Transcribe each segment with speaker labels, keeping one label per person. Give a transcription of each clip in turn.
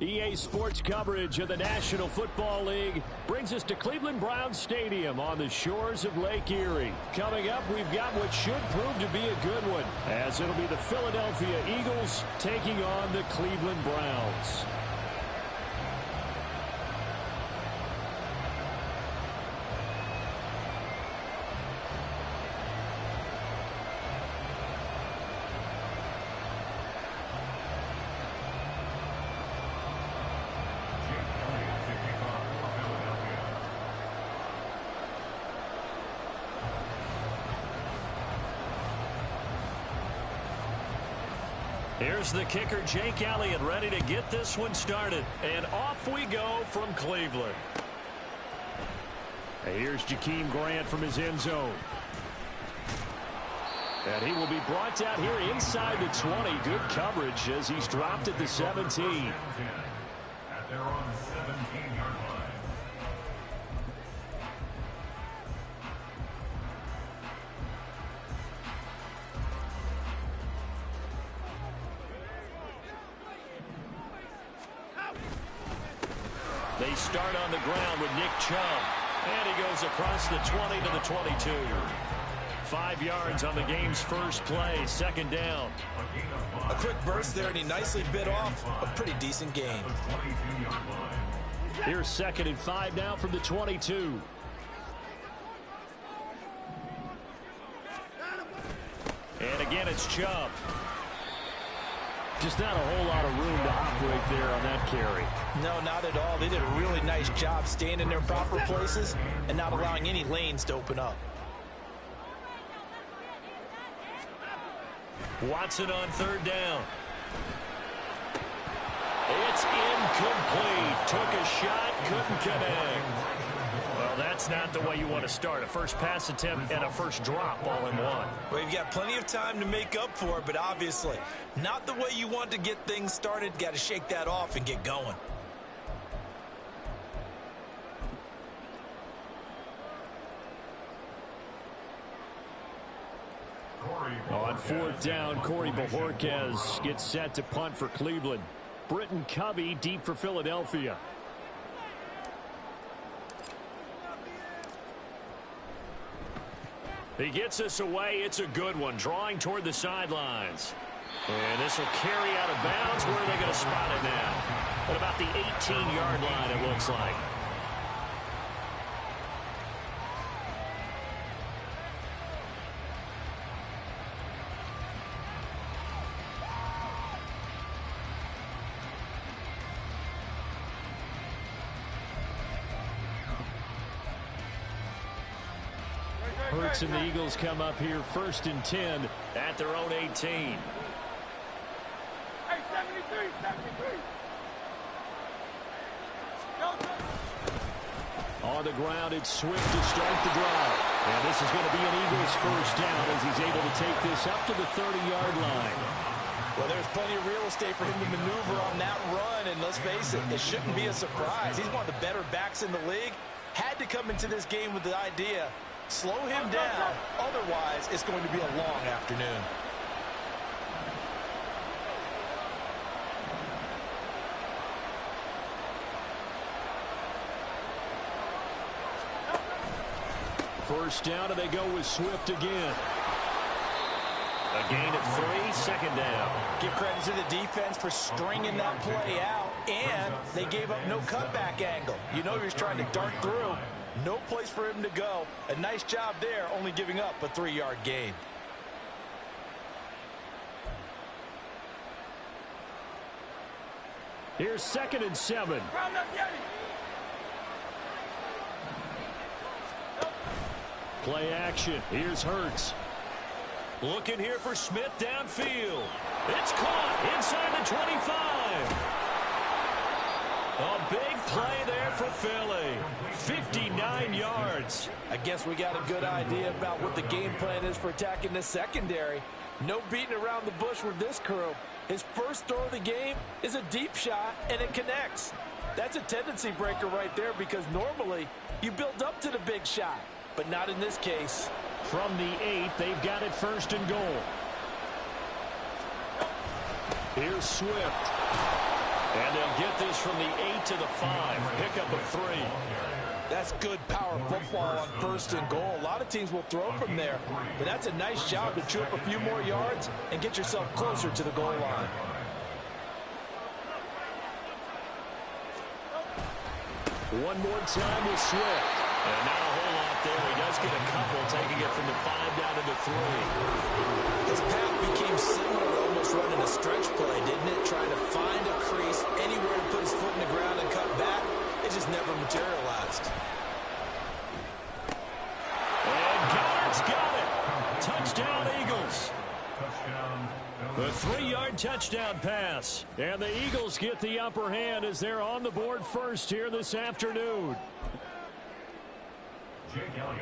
Speaker 1: EA Sports coverage of the National Football League brings us to Cleveland Browns Stadium on the shores of Lake Erie. Coming up, we've got what should prove to be a good one, as it'll be the Philadelphia Eagles taking on the Cleveland Browns. Here's the kicker, Jake Elliott, ready to get this one started. And off we go from Cleveland. Here's Jakeem Grant from his end zone. And he will be brought out here inside the 20. Good coverage as he's dropped at the 17.
Speaker 2: At their own 17-yard line.
Speaker 1: They start on the ground with Nick Chubb. And he goes across the 20 to the 22. 5 yards on the game's first play, second down.
Speaker 3: A quick burst there, and he nicely bit off a pretty decent gain.
Speaker 1: Here's 2nd and 5 now from the 22. And again, it's Chubb. Just not a whole lot of room to operate there on that carry.
Speaker 3: No, not at all. They did a really nice job staying in their proper places and not allowing any lanes to open up.
Speaker 1: Watson on 3rd down. It's incomplete. Took a shot, couldn't connect. Well, that's not the way you want to start. A first pass attempt and a first drop all in one.
Speaker 3: Well, you've got plenty of time to make up for it, but obviously not the way you want to get things started. Got to shake that off and get going.
Speaker 1: On 4th down, Corey Bojorquez gets set to punt for Cleveland. Britton Covey deep for Philadelphia. He gets us away. It's a good one. Drawing toward the sidelines. And this will carry out of bounds. Where are they going to spot it now? At about the 18-yard line, it looks like. Hurts and the Eagles come up here 1st and 10 at their own 18.
Speaker 4: Hey, 73, 73.
Speaker 1: On the ground, it's Swift to start the drive. And this is going to be an Eagles first down as he's able to take this up to the 30-yard line.
Speaker 3: Well, there's plenty of real estate for him to maneuver on that run, and let's face it, it shouldn't be a surprise. He's one of the better backs in the league. Had to come into this game with the idea, slow him down, otherwise it's going to be a long afternoon.
Speaker 1: First down, and they go with Swift again. A gain of 3, 2nd down.
Speaker 3: Give credit to the defense for stringing that play out, and they gave up no cutback angle. You know he was trying to dart through. No place for him to go. A nice job there, only giving up a 3-yard gain.
Speaker 1: Here's 2nd and 7. Play action. Here's Hurts. Looking here for Smith downfield. It's caught inside the 25. A big play there for Philly. 59 yards.
Speaker 3: I guess we got a good idea about what the game plan is for attacking the secondary. No beating around the bush with this crew. His first throw of the game is a deep shot, and it connects. That's a tendency breaker right there because normally you build up to the big shot, but not in this case.
Speaker 1: From the 8, they've got it 1st and goal. Here's Swift. And they'll get this from the 8 to the 5. Pickup of 3.
Speaker 3: That's good power football on 1st and goal. A lot of teams will throw from there, but that's a nice job to chew up a few more yards and get yourself closer to the goal line.
Speaker 1: One more time with Swift. And not a whole lot there. He does get a couple, taking it from the 5 down to the 3.
Speaker 3: His path became similar to almost running a stretch play, didn't it? Trying to find a crease, anywhere to put his foot in the ground and cut back. It just never materialized.
Speaker 1: And Goddard's got it. Touchdown, Eagles. The 3-yard touchdown pass. And the Eagles get the upper hand as they're on the board first here this afternoon.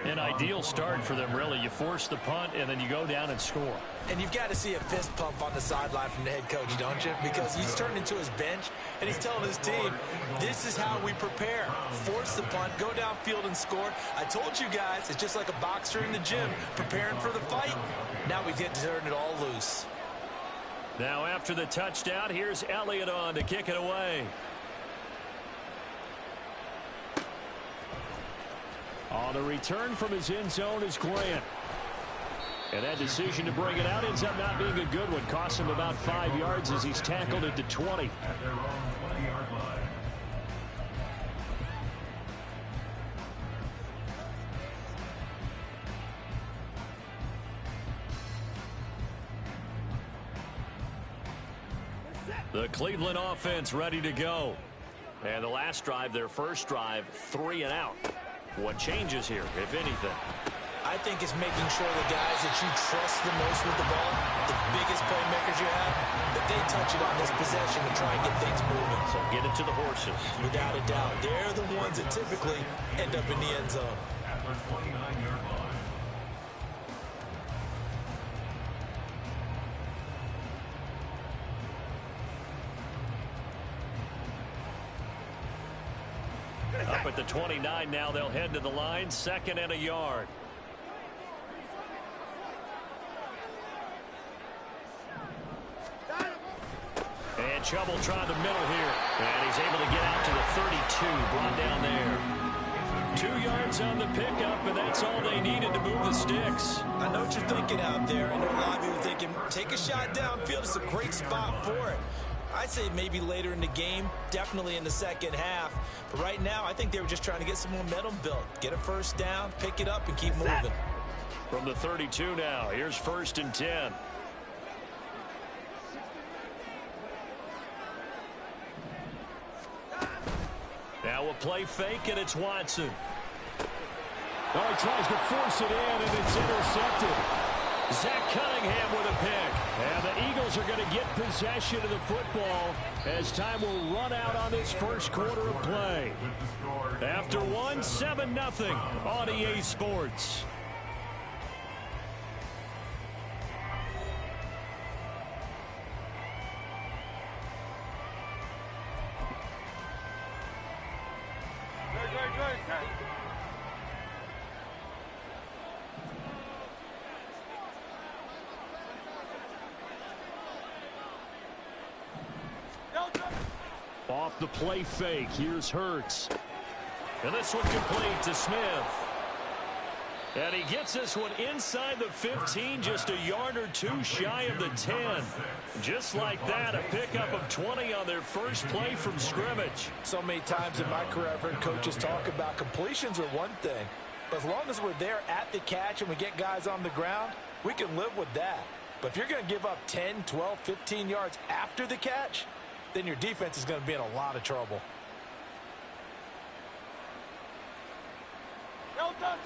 Speaker 1: An ideal start for them, really. You force the punt, and then you go down and score.
Speaker 3: And you've got to see a fist pump on the sideline from the head coach, don't you? Because he's turned into his bench, and he's telling his team, this is how we prepare. Force the punt, go downfield and score. I told you guys, it's just like a boxer in the gym preparing for the fight. Now we get to turn it all loose.
Speaker 1: Now after the touchdown, here's Elliott on to kick it away. On the return from his end zone is Grant. And that decision to bring it out ends up not being a good one. Costs him about 5 yards as he's tackled at the 20.
Speaker 2: At their own 20-yard line.
Speaker 1: The Cleveland offense ready to go. And the last drive, their first drive, 3 and out. What changes here, if anything?
Speaker 3: I think it's making sure the guys that you trust the most with the ball, the biggest playmakers you have, that they touch it on this possession to try and get things moving.
Speaker 1: So get it to the horses.
Speaker 3: Without a doubt. They're the ones that typically end up in the end zone.
Speaker 2: At their 29-yard line.
Speaker 1: Up at the 29 now, they'll head to the line, 2nd and a yard. And trouble trying the middle here. And he's able to get out to the 32, brought down there. 2 yards on the pickup, and that's all they needed to move the sticks.
Speaker 3: I know what you're thinking out there. I know a lot of you are thinking, take a shot downfield. It's a great spot for it. I'd say maybe later in the game, definitely in the second half. But right now, I think they were just trying to get some momentum built. Get a first down, pick it up, and keep moving.
Speaker 1: From the 32 now, here's 1st and 10. Now a play fake, and it's Watson.
Speaker 5: Oh, he tries to force it in, and it's intercepted.
Speaker 1: Zach Cunningham with a pick. And the Eagles are going to get possession of the football as time will run out on this first quarter of play. After 7-0 on EA Sports. Off the play fake, here's Hurts. And this one complete to Smith. And he gets this one inside the 15, just a yard or two shy of the 10. Just like that, a pickup of 20 on their first play from scrimmage.
Speaker 3: So many times in my career, I've heard coaches talk about completions are one thing. But as long as we're there at the catch and we get guys on the ground, we can live with that. But if you're going to give up 10, 12, 15 yards after the catch, then your defense is going to be in a lot of trouble.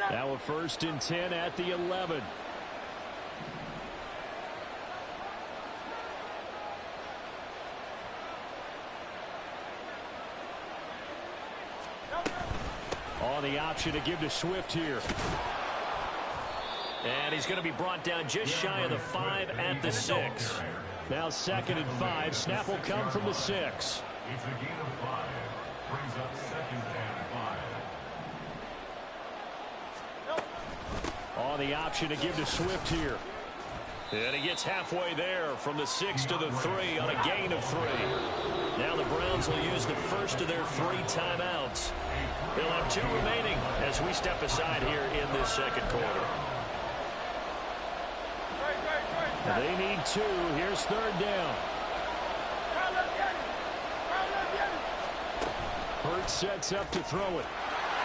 Speaker 1: Now a 1st and 10 at the 11. On the option to give to Swift here. And he's going to be brought down just shy of the 5 at the 6. Now 2nd and 5. Snap will come from the 6.
Speaker 2: It's a gain of 5. Brings up 2nd and 5.
Speaker 1: On the option to give to Swift here. And he gets halfway there from the 6 to the 3 on a gain of 3. Now the Browns will use the first of their 3 timeouts. They'll have 2 remaining as we step aside here in this second quarter.
Speaker 5: They need 2. Here's third down. Hurts sets up to throw it.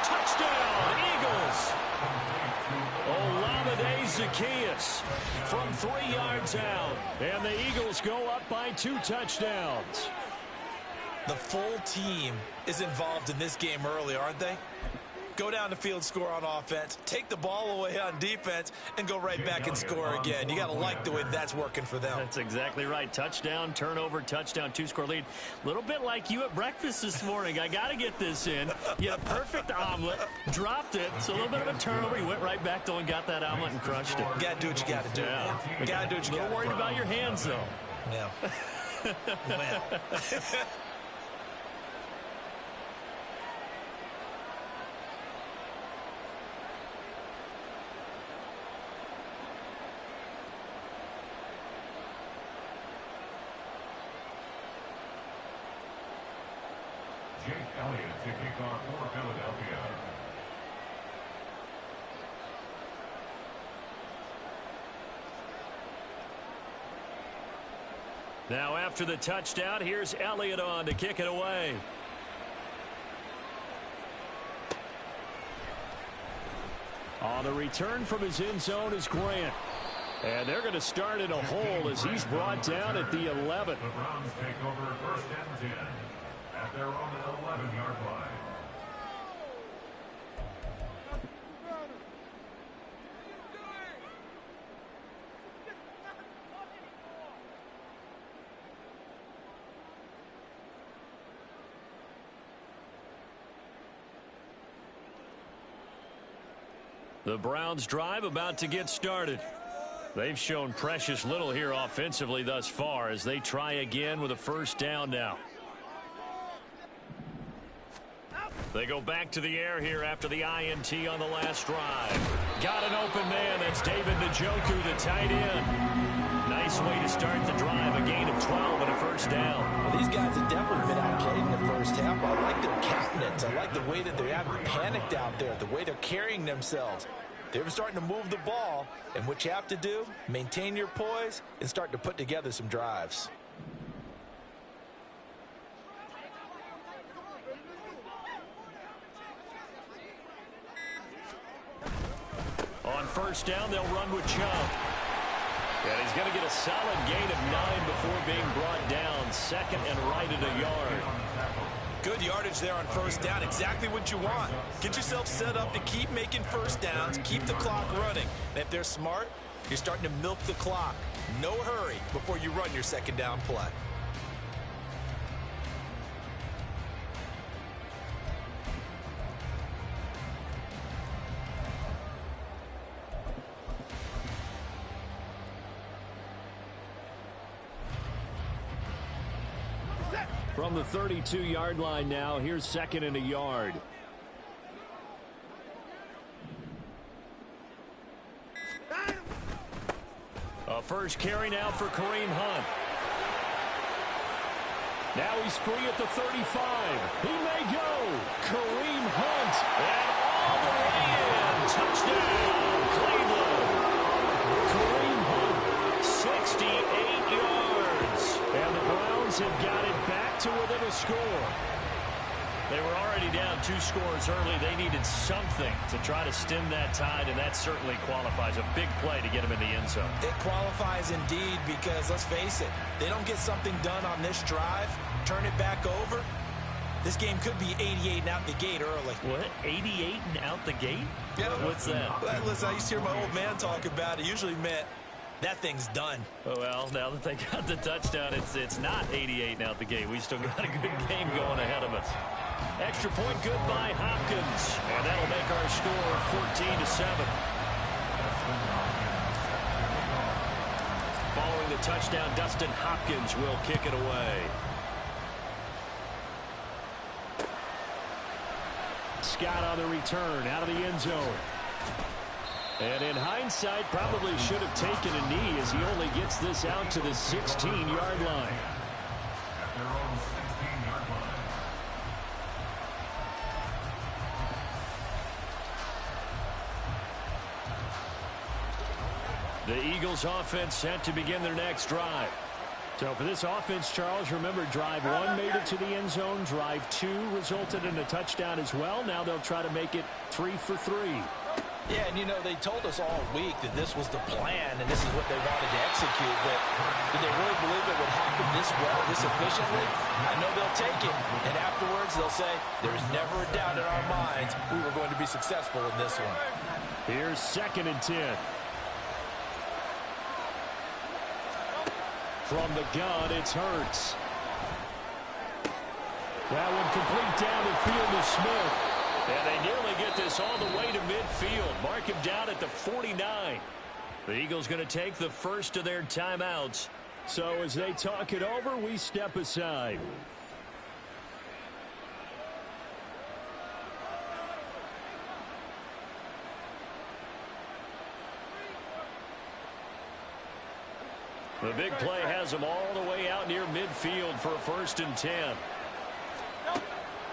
Speaker 1: Touchdown, Eagles! Olamide Zaccheaus from 3 yards out.
Speaker 5: And the Eagles go up by 2 touchdowns.
Speaker 3: The full team is involved in this game early, aren't they? Go down the field, score on offense, take the ball away on defense, and go right back and score again. You got to like the way that's working for them.
Speaker 1: That's exactly right. Touchdown, turnover, touchdown, 2-score lead. A little bit like you at breakfast this morning. I got to get this in. You had a perfect omelet, dropped it. So a little bit of a turnover. You went right back, though, and got that omelet and crushed it.
Speaker 3: Got to do what you got to do.
Speaker 1: Yeah.
Speaker 3: Got to do what you got to do.
Speaker 1: A little worried about your hands, though.
Speaker 3: Yeah. Well.
Speaker 2: Jake Elliott to kick off for Philadelphia.
Speaker 1: Now after the touchdown, here's Elliott on to kick it away.
Speaker 5: On the return from his end zone is Grant. And they're going to start in a hole as he's brought down at the 11.
Speaker 2: The Browns take over first and 10 at their own 11-yard line.
Speaker 1: The Browns drive about to get started. They've shown precious little here offensively thus far as they try again with a first down now. They go back to the air here after the INT on the last drive. Got an open man. That's David Njoku, the tight end. Nice way to start the drive. A gain of 12 and a first down.
Speaker 3: Well, these guys have definitely been outplayed in the first half. I like their countenance. I like the way that they haven't panicked out there, the way they're carrying themselves. They're starting to move the ball, and what you have to do, maintain your poise and start to put together some drives.
Speaker 1: On first down, they'll run with Chubb. And he's going to get a solid gain of 9 before being brought down. Second and right at a yard.
Speaker 3: Good yardage there on first down. Exactly what you want. Get yourself set up to keep making first downs, keep the clock running. And if they're smart, you're starting to milk the clock. No hurry before you run your second down play.
Speaker 5: From the 32-yard line now, here's second and a yard.
Speaker 1: A first carry now for Kareem Hunt.
Speaker 5: Now he's free at the 35. He may go. Kareem Hunt.
Speaker 1: And all the way in. Touchdown, Cleveland.
Speaker 5: Kareem Hunt.
Speaker 1: 68 yards.
Speaker 5: And the Browns have got it back to within a score.
Speaker 1: They were already down 2 scores early. They needed something to try to stem that tide, and that certainly qualifies. A big play to get them in the end zone.
Speaker 3: It qualifies indeed because, let's face it, they don't get something done on this drive, turn it back over, this game could be 88 and out the gate early.
Speaker 1: What? 88 and out the gate?
Speaker 3: Yeah.
Speaker 1: What's that?
Speaker 3: Well, listen, I used to hear my old man talk about it. Usually meant that thing's done.
Speaker 1: Oh, well, now that they got the touchdown, it's not 88 and out the gate. We still got a good game going ahead of us. Extra point good by Hopkins. And that'll make our score 14-7. Following the touchdown, Dustin Hopkins will kick it away.
Speaker 5: Scott on the return out of the end zone. And in hindsight, probably should have taken a knee as he only gets this out to the 16-yard line.
Speaker 2: At their own 16
Speaker 1: The Eagles offense set to begin their next drive.
Speaker 5: So for this offense, Charles, remember drive 1 made it to the end zone. Drive 2 resulted in a touchdown as well. Now they'll try to make it 3 for 3.
Speaker 3: Yeah, and you know, they told us all week that this was the plan and this is what they wanted to execute. But did they really believe it would happen this well, this efficiently? I know they'll take it. And afterwards, they'll say, there's never a doubt in our minds we were going to be successful in this one.
Speaker 5: Here's 2nd and 10. From the gun, it's Hurts. That one complete down the field to Smith.
Speaker 1: And they nearly get this all the way to midfield. Mark him down at the 49. The Eagles going to take the first of their timeouts.
Speaker 5: So as they talk it over, we step aside.
Speaker 1: The big play has them all the way out near midfield for a 1st and 10.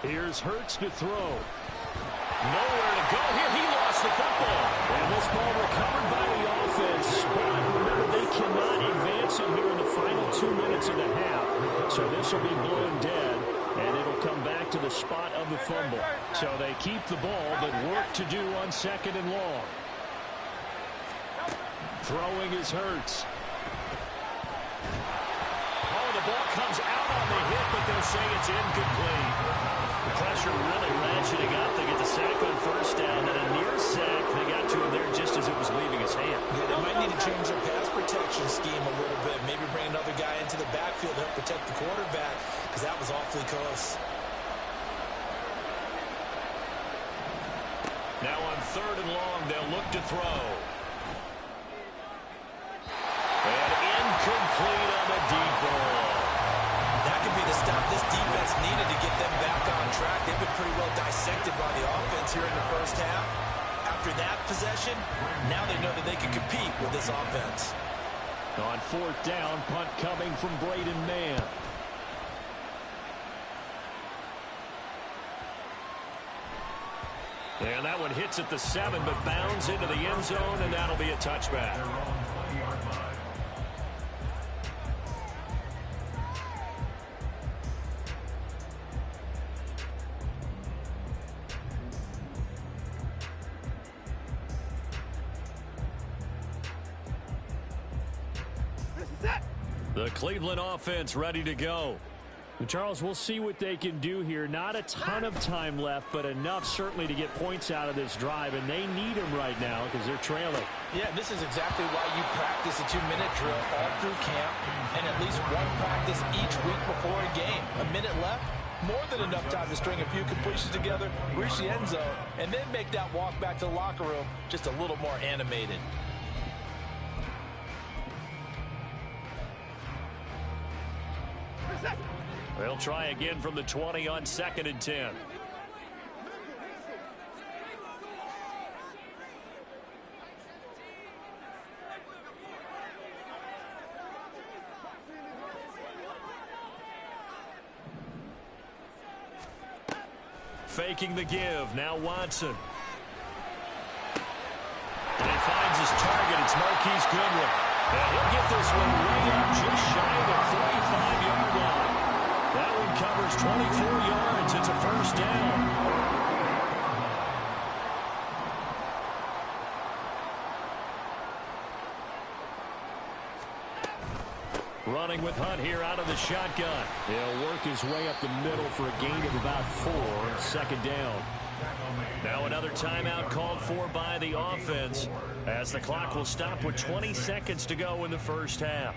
Speaker 5: Here's Hurts to throw.
Speaker 1: Nowhere to go here. He lost the football.
Speaker 5: And this ball recovered by the offense. But remember, they cannot advance it here in the final 2 minutes of the half. So this will be blown dead, and it'll come back to the spot of the fumble. So they keep the ball, but work to do on 2nd and long. Throwing is Hurts.
Speaker 1: The ball comes out on the hit, but they'll say it's incomplete. The pressure really ratcheting up. They get the sack on 1st down, and a near sack. They got to him there just as it was leaving his hand.
Speaker 3: Yeah, they might need to change their pass protection scheme a little bit. Maybe bring another guy into the backfield to help protect the quarterback, because that was awfully close.
Speaker 1: Now on 3rd and long, they'll look to throw. And incomplete on the deep ball.
Speaker 3: That could be the stop this defense needed to get them back on track. They've been pretty well dissected by the offense here in the 1st half. After that possession, now they know that they can compete with this offense.
Speaker 5: On 4th down, punt coming from Braden Mann.
Speaker 1: And that one hits at the 7, but bounds into the end zone, and that'll be a touchback. The Cleveland offense ready to go.
Speaker 5: And Charles, we'll see what they can do here. Not a ton of time left, but enough certainly to get points out of this drive, and they need them right now because they're trailing.
Speaker 3: Yeah, this is exactly why you practice a 2-minute drill all through camp and at least one practice each week before a game. A minute left, more than enough time to string a few completions together, reach the end zone, and then make that walk back to the locker room just a little more animated.
Speaker 1: They'll try again from the 20 on 2nd and 10. Faking the give. Now Watson. And he finds his target. It's Marquise Goodwin. And he'll get this one way up just shy of the 45-yard line. That one covers 24 yards. It's a 1st down. Running with Hunt here out of the shotgun.
Speaker 5: He'll work his way up the middle for a gain of about 4. 2nd down.
Speaker 1: Now another timeout called for by the offense as the clock will stop with 20 seconds to go in the 1st half.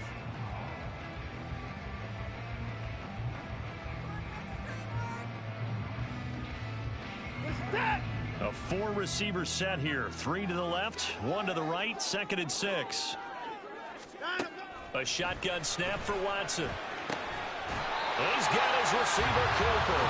Speaker 1: A 4-receiver set here. 3 to the left, 1 to the right, 2nd and 6. A shotgun snap for Watson. He's got his receiver Cooper.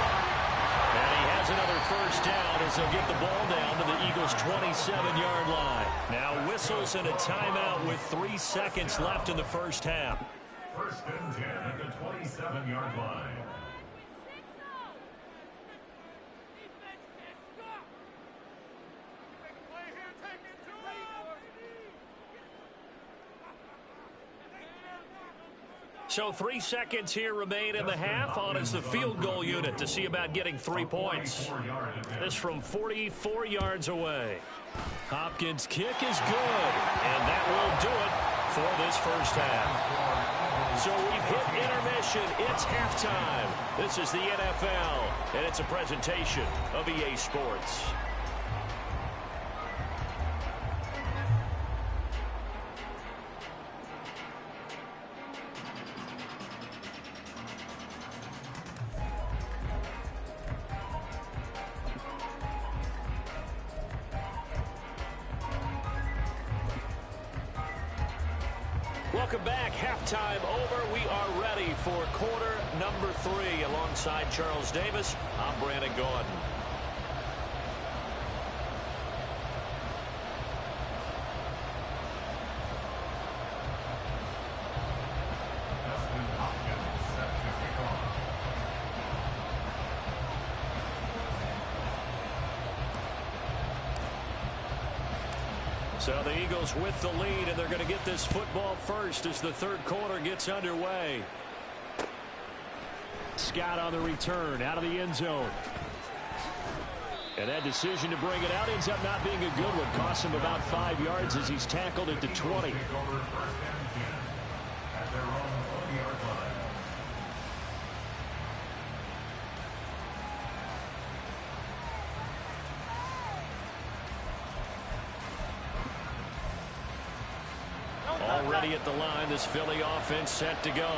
Speaker 1: And he has another 1st down as they'll get the ball down to the Eagles' 27-yard line. Now whistles and a timeout with 3 seconds left in the 1st half.
Speaker 2: 1st and 10 at the 27-yard line.
Speaker 1: So 3 seconds here remain in the half. On is the field goal unit to see about getting 3 points. This from 44 yards away. Hopkins' kick is good, and that will do it for this first half. So we've hit intermission. It's halftime. This is the NFL, and it's a presentation of EA Sports. Welcome back. Halftime over. We are ready for quarter number 3. Alongside Charles Davis, I'm Brandon Gordon. So the Eagles with the lead, and they're going to get this football first as the third quarter gets underway. Scott on the return, out of the end zone. And that decision to bring it out ends up not being a good one. Costs him about 5 yards as he's tackled at the 20. Already at the line, this Philly offense set to go.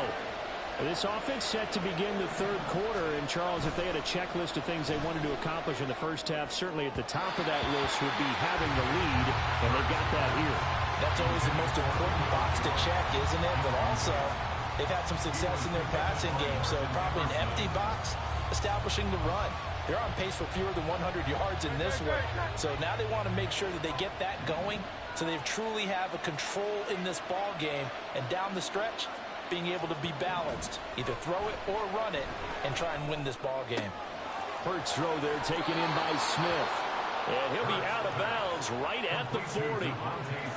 Speaker 1: This offense set to begin the third quarter. And, Charles, if they had a checklist of things they wanted to accomplish in the first half, certainly at the top of that list would be having the lead, and they've got that here.
Speaker 3: That's always the most important box to check, isn't it? But also, they've had some success in their passing game, so probably an empty box, establishing the run. They're on pace for fewer than 100 yards in this one, so now they want to make sure that they get that going so they truly have a control in this ball game, and down the stretch, being able to be balanced. Either throw it or run it and try and win this ball game.
Speaker 1: Hurts throw there taken in by Smith. And he'll be out of bounds right at the 40.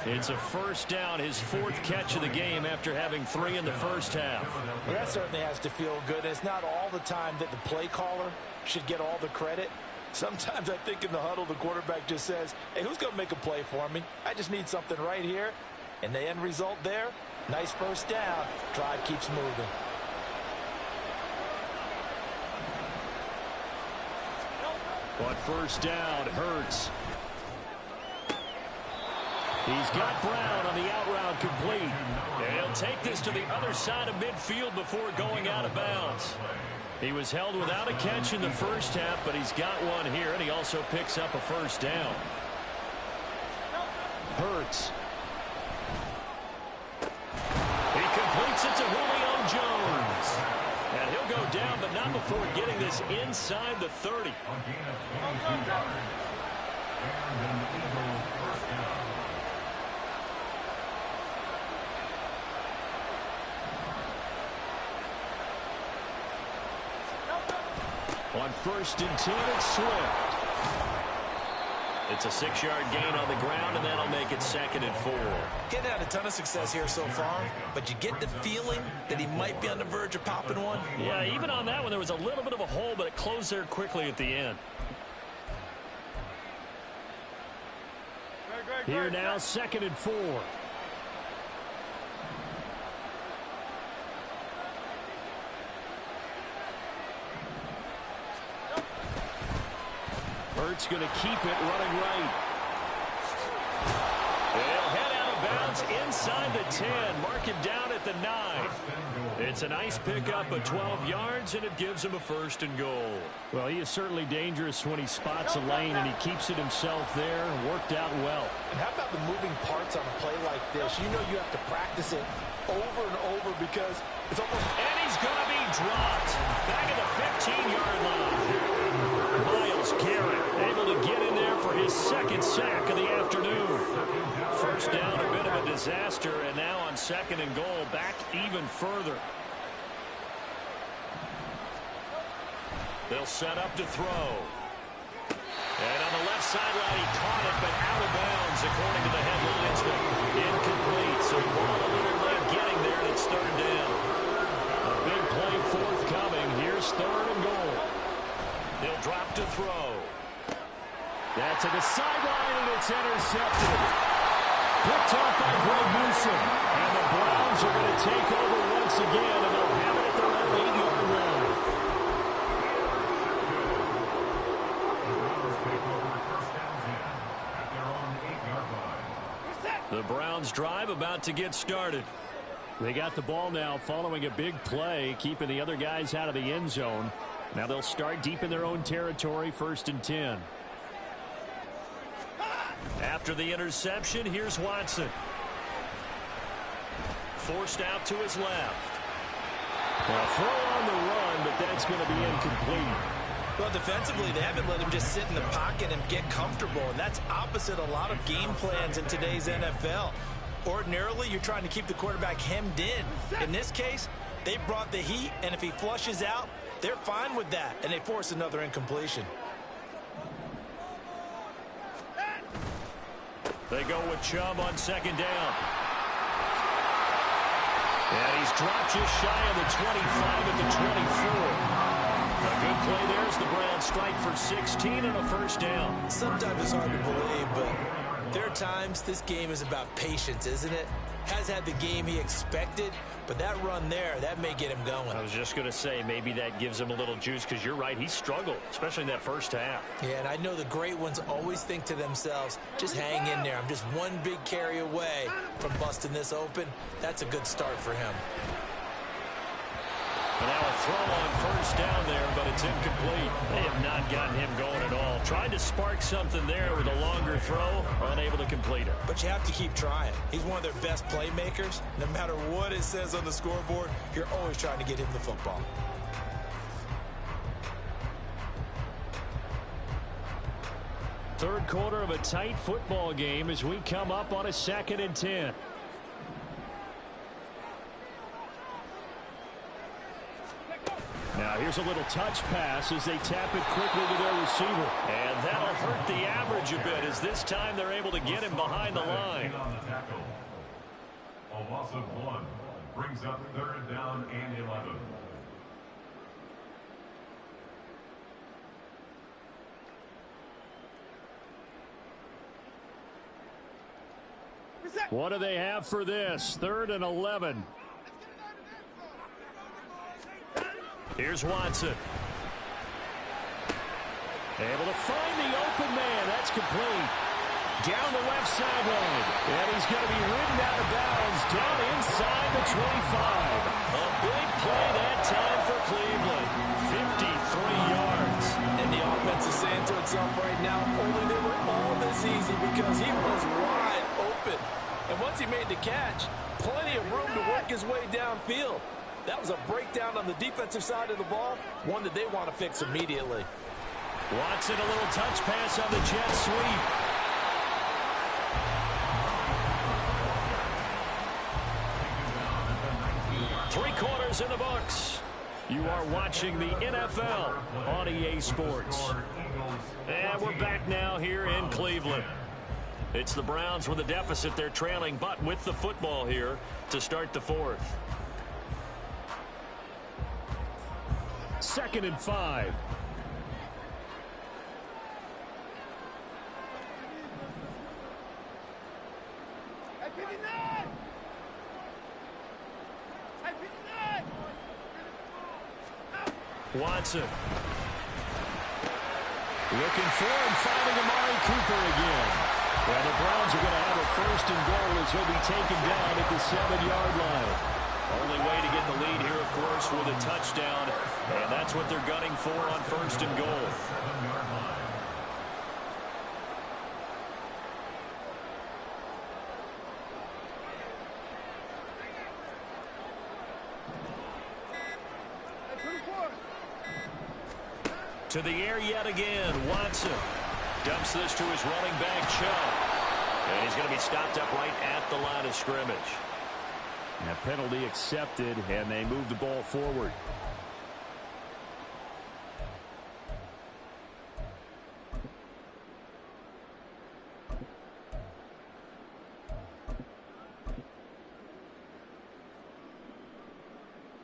Speaker 1: It's a first down, his 4th catch of the game after having 3 in the first half.
Speaker 3: Well, that certainly has to feel good. It's not all the time that the play caller should get all the credit. Sometimes I think in the huddle, the quarterback just says, hey, who's going to make a play for me? I just need something right here. And the end result there, nice first down. Drive keeps moving.
Speaker 1: On first down, Hurts. He's got Brown on the out route complete. And he'll take this to the other side of midfield before going out of bounds. He was held without a catch in the first half, but he's got one here, and he also picks up a first down. Hurts. He completes it to Julio Jones. And he'll go down, but not before getting this inside the 30. On first and 10, it's Swift. It's a 6-yard gain on the ground, and that'll make it 2nd and 4.
Speaker 3: Getting had a ton of success here so far, but you get the feeling that he might be on the verge of popping one.
Speaker 1: Yeah, even on that one, there was a little bit of a hole, but it closed there quickly at the end. Here now, 2nd and 4. Hurts going to keep it running right. They'll head out of bounds inside the 10. Mark it down at the 9. It's a nice pickup of 12 yards, and it gives him a 1st and goal. Well, he is certainly dangerous when he spots a lane, and he keeps it himself there. Worked out well.
Speaker 3: And how about the moving parts on a play like this? You know you have to practice it over and over because it's almost...
Speaker 1: And he's going to be dropped. Back at the 15-yard line. Myles Garrett able to get in there for his 2nd sack of the afternoon. First down, a bit of a disaster, and now on 2nd and goal, back even further. They'll set up to throw. And on the left sideline, he caught it, but out of bounds, according to the headlines. Incomplete, so ball a little late getting there, and it's 3rd down. play forthcoming. Here's 3rd and goal.
Speaker 3: They'll drop to throw.
Speaker 1: That's to the sideline, and it's intercepted. Picked off by Greg Newsome. And the Browns are going to take over once again, and they'll have it at their own 8-yard line. The Browns drive about to get started. They got the ball now following a big play, keeping the other guys out of the end zone. Now they'll start deep in their own territory, 1st and 10. After the interception, here's Watson. Forced out to his left. Well, throw on the run, but that's going to be incomplete.
Speaker 3: Well, defensively, they haven't let him just sit in the pocket and get comfortable, and that's opposite a lot of game plans in today's NFL. Ordinarily, you're trying to keep the quarterback hemmed in. In this case, they brought the heat, and if he flushes out, they're fine with that, and they force another incompletion.
Speaker 1: They go with Chubb on 2nd down. And he's dropped just shy of the 25 at the 24. A good play there as the Browns strike for 16 and a 1st down.
Speaker 3: Sometimes it's hard to believe, but there are times this game is about patience, isn't it? Has had the game he expected, but that run there, that may get him going.
Speaker 1: I was just going to say, maybe that gives him a little juice, because you're right, he struggled, especially in that 1st half.
Speaker 3: Yeah, and I know the great ones always think to themselves, just hang in there. I'm just one big carry away from busting this open. That's a good start for him.
Speaker 1: And now a throw on 1st down there, but it's incomplete. They have not gotten him going at all. Tried to spark something there with a longer throw, unable to complete it.
Speaker 3: But you have to keep trying. He's one of their best playmakers. No matter what it says on the scoreboard, you're always trying to get him the football.
Speaker 1: Third quarter of a tight football game as we come up on a 2nd and 10. Now here's a little touch pass as they tap it quickly to their receiver. And that'll hurt the average a bit as this time they're able to get him behind the line.
Speaker 2: A loss of 1 brings up 3rd down and 11.
Speaker 1: What do they have for this? 3rd and 11. Here's Watson. Able to find the open man. That's complete. Down the left sideline. And he's going to be ridden out of bounds down inside the 25. A big play that time for Cleveland. 53 yards.
Speaker 3: And the offense is saying to itself right now, only they were all this easy because he was wide open. And once he made the catch, plenty of room to work his way downfield. That was a breakdown on the defensive side of the ball, one that they want to fix immediately.
Speaker 1: Watson, a little touch pass on the jet sweep. Three quarters in the books. You are watching the NFL on EA Sports. And we're back now here in Cleveland. It's the Browns with a deficit. They're trailing, but with the football here to start the 4th. 2nd and 5. Watson. Looking for and finding Amari Cooper again. Well, the Browns are going to have a 1st and goal as he'll be taken down at the 7-yard line. Only way to get the lead here, of course, with a touchdown. And that's what they're gunning for on 1st and goal. To the air yet again. Watson dumps this to his running back, Chubb. And he's going to be stopped up right at the line of scrimmage. A penalty accepted, and they move the ball forward.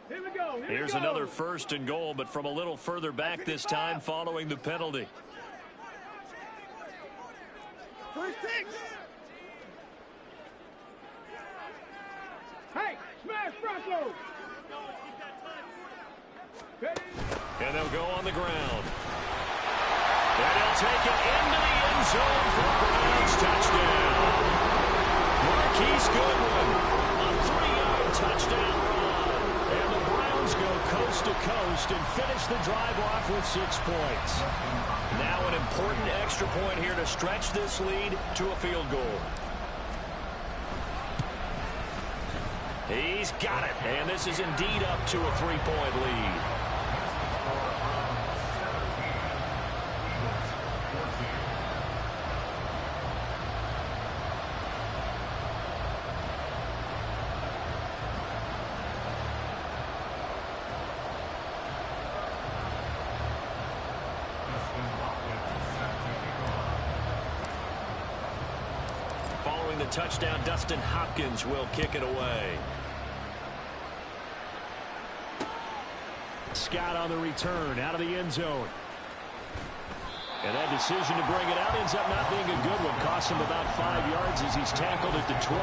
Speaker 4: Here
Speaker 1: Here's another 1st and goal, but from a little further back this time following the penalty.
Speaker 4: Hey, smash Bronco!
Speaker 1: And they'll go on the ground. And he'll take it into the end zone for a Browns touchdown. Marquise Goodwin, a 3-yard touchdown run. And the Browns go coast to coast and finish the drive off with 6 points. Now an important extra point here to stretch this lead to a field goal. He's got it, and this is indeed up to a 3-point lead. Following the touchdown, Dustin Hopkins will kick it away. Scott on the return out of the end zone. And that decision to bring it out ends up not being a good one. Costs him about 5 yards as he's tackled at the 20.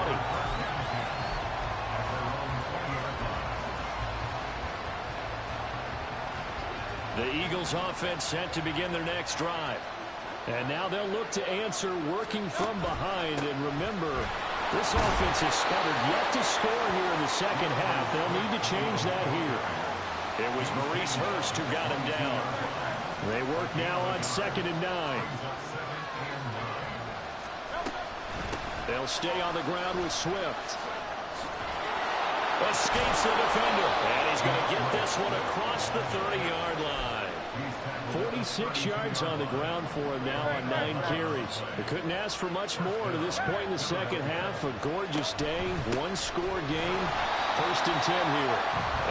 Speaker 1: The Eagles offense set to begin their next drive. And now they'll look to answer working from behind. And remember, this offense has sputtered yet to score here in the second half. They'll need to change that here. It was Maurice Hurst who got him down. They work now on 2nd and 9. They'll stay on the ground with Swift. Escapes the defender. And he's going to get this one across the 30-yard line. 46 yards on the ground for him now on 9 carries. They couldn't ask for much more to this point in the second half. A gorgeous day, 1-score game. 1st and 10 here.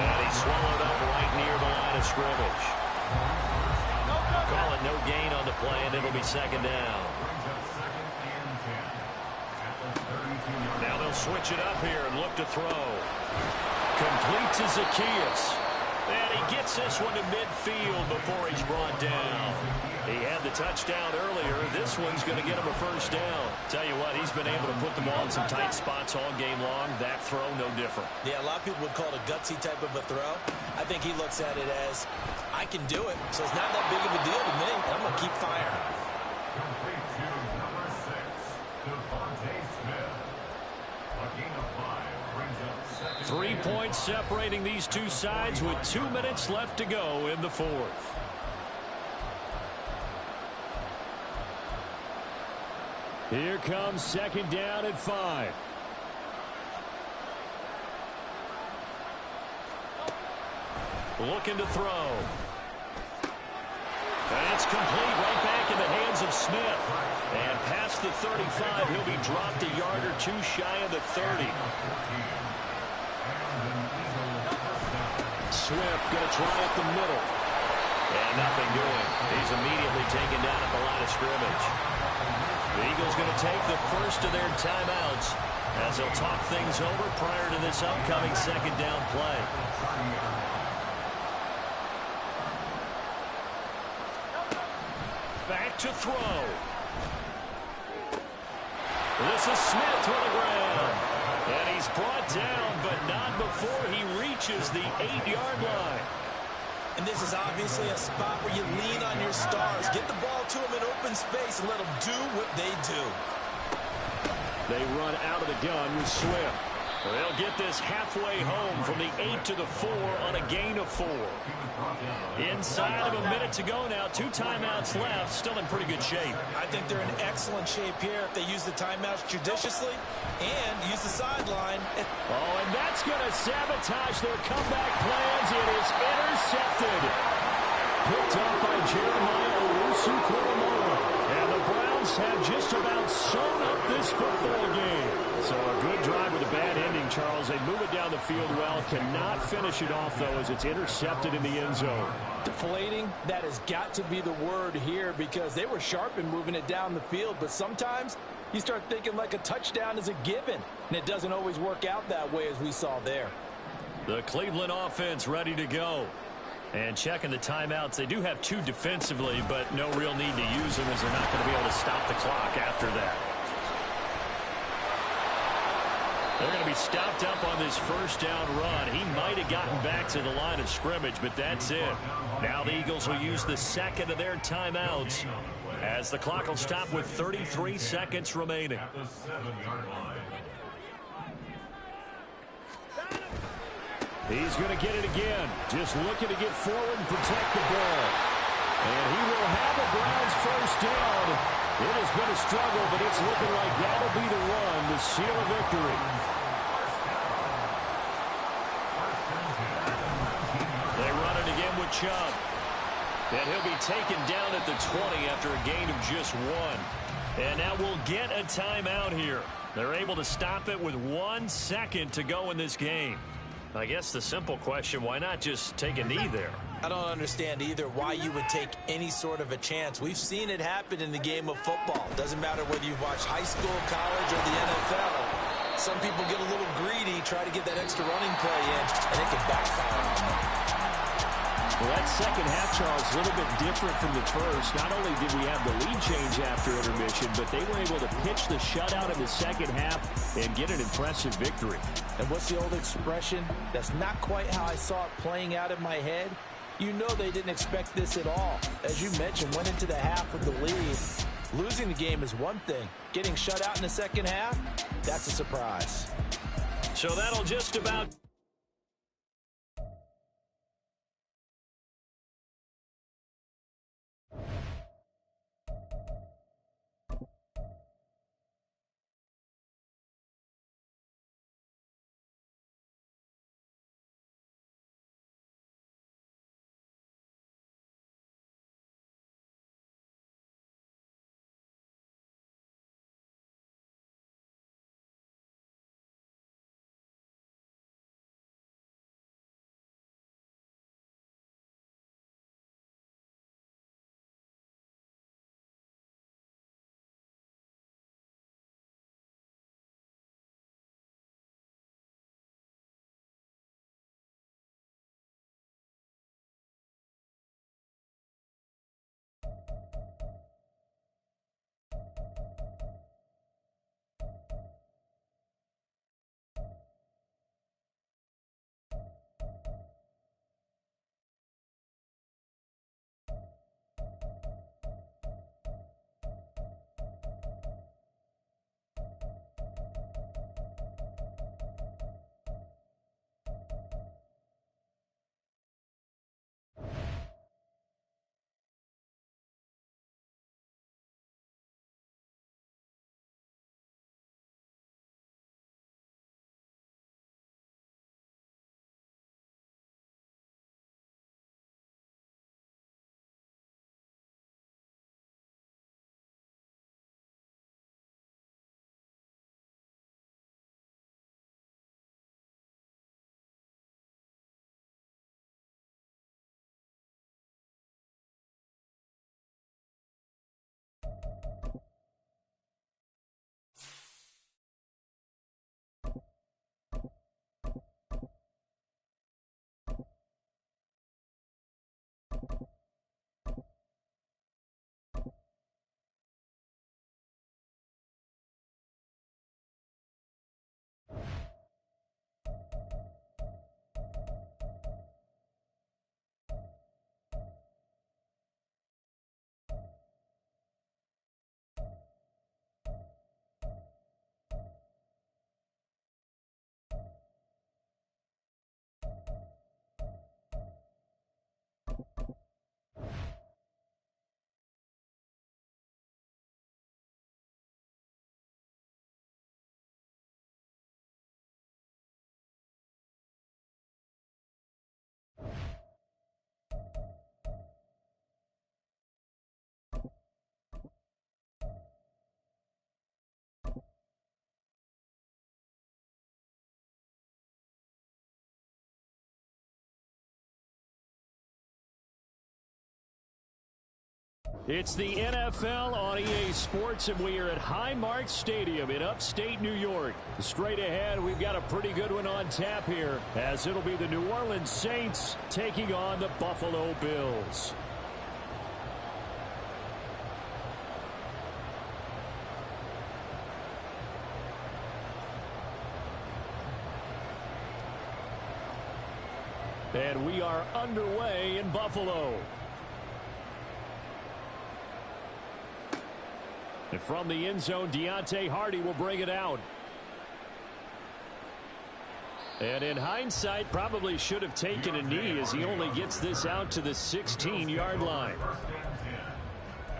Speaker 1: And he's swallowed up right near the line of scrimmage. Call it no gain on the play, and it'll be 2nd down. Now they'll switch it up here and look to throw. Complete to Zacchaeus. And he gets this one to midfield before he's brought down. He had the touchdown earlier. This one's going to get him a 1st down. Tell you what, he's been able to put the ball in some tight spots all game long. That throw, no different.
Speaker 3: Yeah, a lot of people would call it a gutsy type of a throw. I think he looks at it as, I can do it, so it's not that big of a deal to me. I'm going to keep firing.
Speaker 2: Complete to number 6, Devontae Smith. A gain of 5 brings up 2nd.
Speaker 1: 3 points separating these two sides with 2 minutes left to go in the 4th. Here comes 2nd down at 5. Looking to throw. That's complete right back in the hands of Smith. And past the 35, he'll be dropped a yard or 2 shy of the 30. Swift going to try up the middle. And nothing doing. He's immediately taken down at the line of scrimmage. The Eagles going to take the first of their timeouts as they'll talk things over prior to this upcoming 2nd down play. Back to throw. This is Smith on the ground. And he's brought down, but not before he reaches the 8-yard line.
Speaker 3: And this is obviously a spot where you lean on your stars. Get the ball to them in open space and let them do what they do.
Speaker 1: They run out of the gun with Swift. They'll get this halfway home from the 8 to the 4 on a gain of 4. Inside of a minute to go now. 2 timeouts left. Still in pretty good shape.
Speaker 3: I think they're in excellent shape here if they use the timeouts judiciously and use the sideline.
Speaker 1: Oh, and that's going to sabotage their comeback plans. It is intercepted. Picked up by Jeremiah Owusu-Koramoah. And the Browns have just about sewn up this football game. So a good drive with a bad ending, Charles. They move it down the field well. Cannot finish it off, though, as it's intercepted in the end zone.
Speaker 3: Deflating, that has got to be the word here because they were sharp in moving it down the field. But sometimes you start thinking like a touchdown is a given. And it doesn't always work out that way as we saw there.
Speaker 1: The Cleveland offense ready to go. And checking the timeouts, they do have 2 defensively, but no real need to use them as they're not going to be able to stop the clock after that. They're going to be stopped up on this first down run. He might have gotten back to the line of scrimmage, but that's it. Now the Eagles will use the second of their timeouts as the clock will stop with 33 seconds remaining.
Speaker 2: At the 7-yard line.
Speaker 1: He's going to get it again. Just looking to get forward and protect the ball. And he will have a Browns first down. It has been a struggle, but it's looking like that'll be the one to seal a victory. They run it again with Chubb. And he'll be taken down at the 20 after a gain of just 1. And now we'll get a timeout here. They're able to stop it with 1 second to go in this game. I guess the simple question, why not just take a knee there?
Speaker 3: I don't understand either why you would take any sort of a chance. We've seen it happen in the game of football. Doesn't matter whether you've watched high school, college, or the NFL. Some people get a little greedy, try to get that extra running play in, and it can backfire on them.
Speaker 1: Well, that second half, Charles, a little bit different from the first. Not only did we have the lead change after intermission, but they were able to pitch the shutout in the second half and get an impressive victory.
Speaker 3: And what's the old expression? That's not quite how I saw it playing out in my head. You know they didn't expect this at all. As you mentioned, went into the half with the lead. Losing the game is one thing. Getting shut out in the second half, that's a surprise.
Speaker 1: So that'll just about It's the NFL on EA Sports, and we are at Highmark Stadium in upstate New York. Straight ahead, we've got a pretty good one on tap here, as it'll be the New Orleans Saints taking on the Buffalo Bills. And we are underway in Buffalo. And from the end zone, Deontay Hardy will bring it out. And in hindsight, probably should have taken a knee as he only gets this out to the 16-yard line.
Speaker 2: First and 10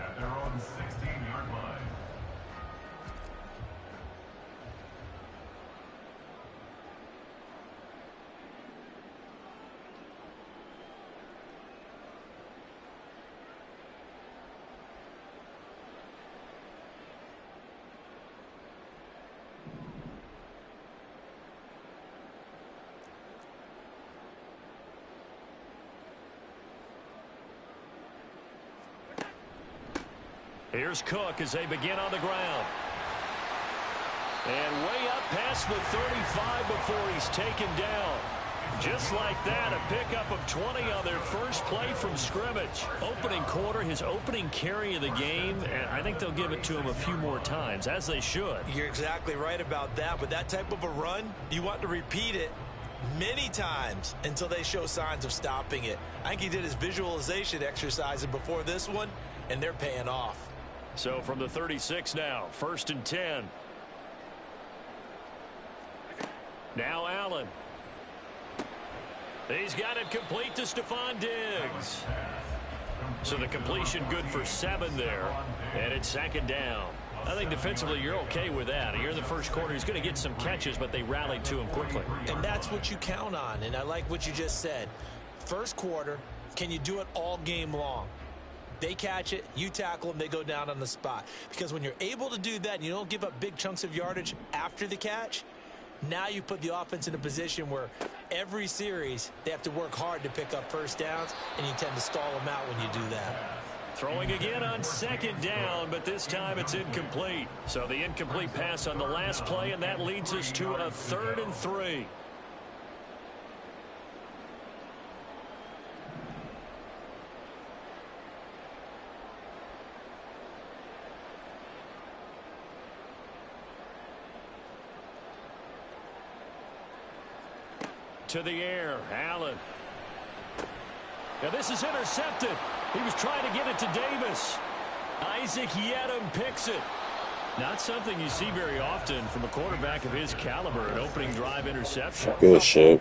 Speaker 2: at their own 16-yard line.
Speaker 1: Here's Cook as they begin on the ground. And way up past the 35 before he's taken down. Just like that, a pickup of 20 on their first play from scrimmage. Opening quarter, his opening carry of the game, and I think they'll give it to him a few more times, as they should.
Speaker 3: You're exactly right about that. With that type of a run, you want to repeat it many times until they show signs of stopping it. I think he did his visualization exercises before this one, and they're paying off.
Speaker 1: So from the 36 now, first and 10. Now Allen. He's got it complete to Stephon Diggs. So the completion good for 7 there. And it's second down. I think defensively you're okay with that. Here in the first quarter, he's going to get some catches, but they rallied to him quickly.
Speaker 3: And that's what you count on. And I like what you just said. First quarter, can you do it all game long? They catch it, you tackle them, they go down on the spot. Because when you're able to do that and you don't give up big chunks of yardage after the catch, now you put the offense in a position where every series they have to work hard to pick up first downs, and you tend to stall them out when you do that.
Speaker 1: Throwing again on second down, but this time it's incomplete. So the incomplete pass on the last play, and that leads us to a 3rd and 3. To the air, Allen. Now this is intercepted. He was trying to get it to Davis. Isaac Yedem picks it. Not something you see very often from a quarterback of his caliber, an opening drive interception.
Speaker 6: Good shit.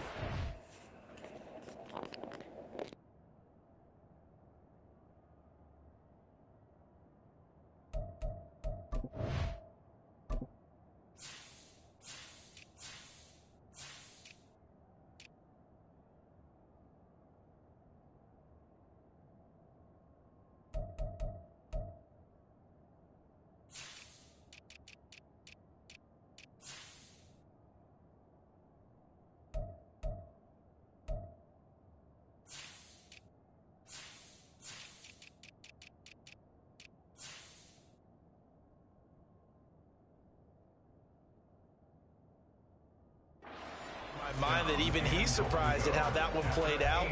Speaker 3: Mind that even he's surprised at how that one played out,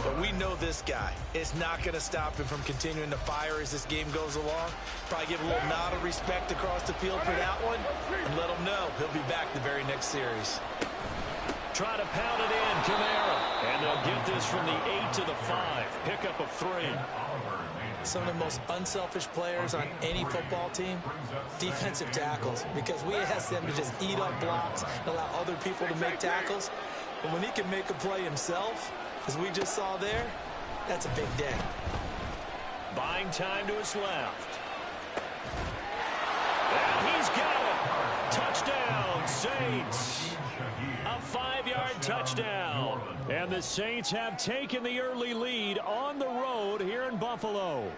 Speaker 3: but we know this guy. It's not going to stop him from continuing to fire as this game goes along. Probably give a little nod of respect across the field for that one, and let him know he'll be back the very next series.
Speaker 1: Try to pound it in, Kamara, and they'll get this from the 8 to the 5. Pickup of 3.
Speaker 3: Some of the most unselfish players on any football team, defensive tackles, because we ask them to just eat up blocks and allow other people to make tackles. But when he can make a play himself, as we just saw there, that's a big day.
Speaker 1: Buying time to his left. And he's got it. Touchdown, Saints. A 5-yard touchdown. And the Saints have taken the early lead on the road here in Buffalo.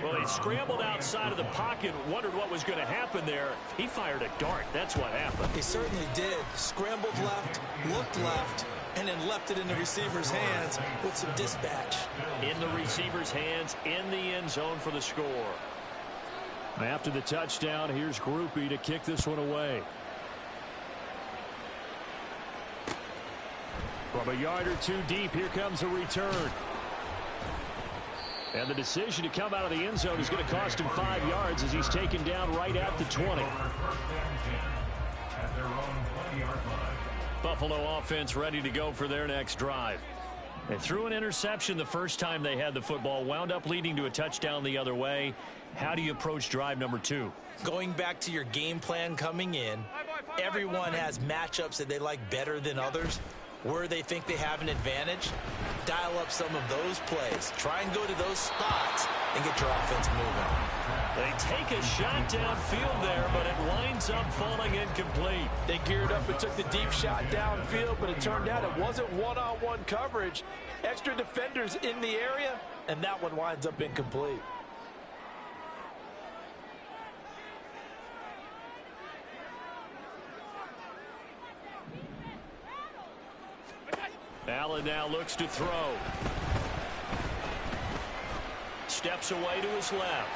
Speaker 1: Well, he scrambled outside of the pocket, wondered what was going to happen there. He fired a dart. That's what happened.
Speaker 3: He certainly did. Scrambled left, looked left, and then left it in the receiver's hands with some dispatch.
Speaker 1: In the receiver's hands, in the end zone for the score. After the touchdown, here's Groupie to kick this one away. From a yard or two deep, here comes a return. And the decision to come out of the end zone is going to cost him 5 yards as he's taken down right at the 20. Buffalo offense ready to go for their next drive. They threw an interception the first time they had the football, wound up leading to a touchdown the other way. How do you approach drive number 2?
Speaker 3: Going back to your game plan coming in, everyone has matchups that they like better than others. Where they think they have an advantage, dial up some of those plays. Try and go to those spots and get your offense moving.
Speaker 1: They take a shot downfield there, but it winds up falling incomplete.
Speaker 3: They geared up and took the deep shot downfield, but it turned out it wasn't one-on-one coverage. Extra defenders in the area, and that one winds up incomplete.
Speaker 1: Allen now looks to throw. Steps away to his left.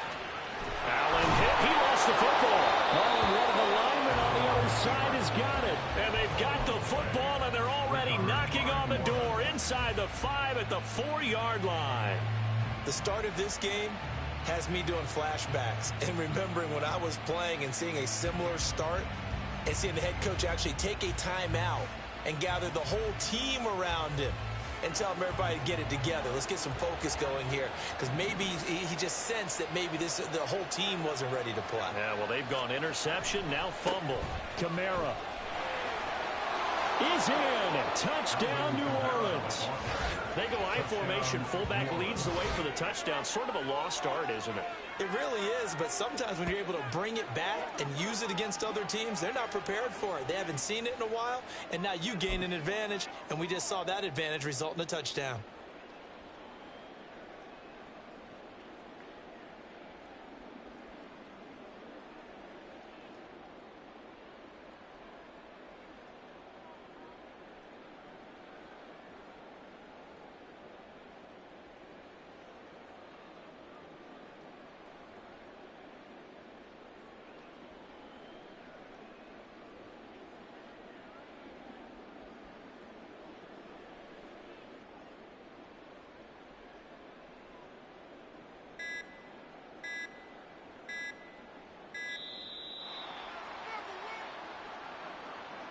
Speaker 1: Allen hit. He lost the football. Oh, and one of the linemen on the other side has got it. And they've got the football, and they're already knocking on the door inside the 5 at the 4-yard line.
Speaker 3: The start of this game has me doing flashbacks and remembering when I was playing and seeing a similar start and seeing the head coach actually take a timeout and gather the whole team around him and tell him everybody to get it together. Let's get some focus going here, because maybe he just sensed that maybe the whole team wasn't ready to play.
Speaker 1: Yeah, well, they've gone interception, now fumble. Kamara is in. Touchdown, New Orleans. They go I formation. Fullback leads the way for the touchdown. Sort of a lost art, isn't it?
Speaker 3: It really is, but sometimes when you're able to bring it back and use it against other teams, they're not prepared for it. They haven't seen it in a while, and now you gain an advantage, and we just saw that advantage result in a touchdown.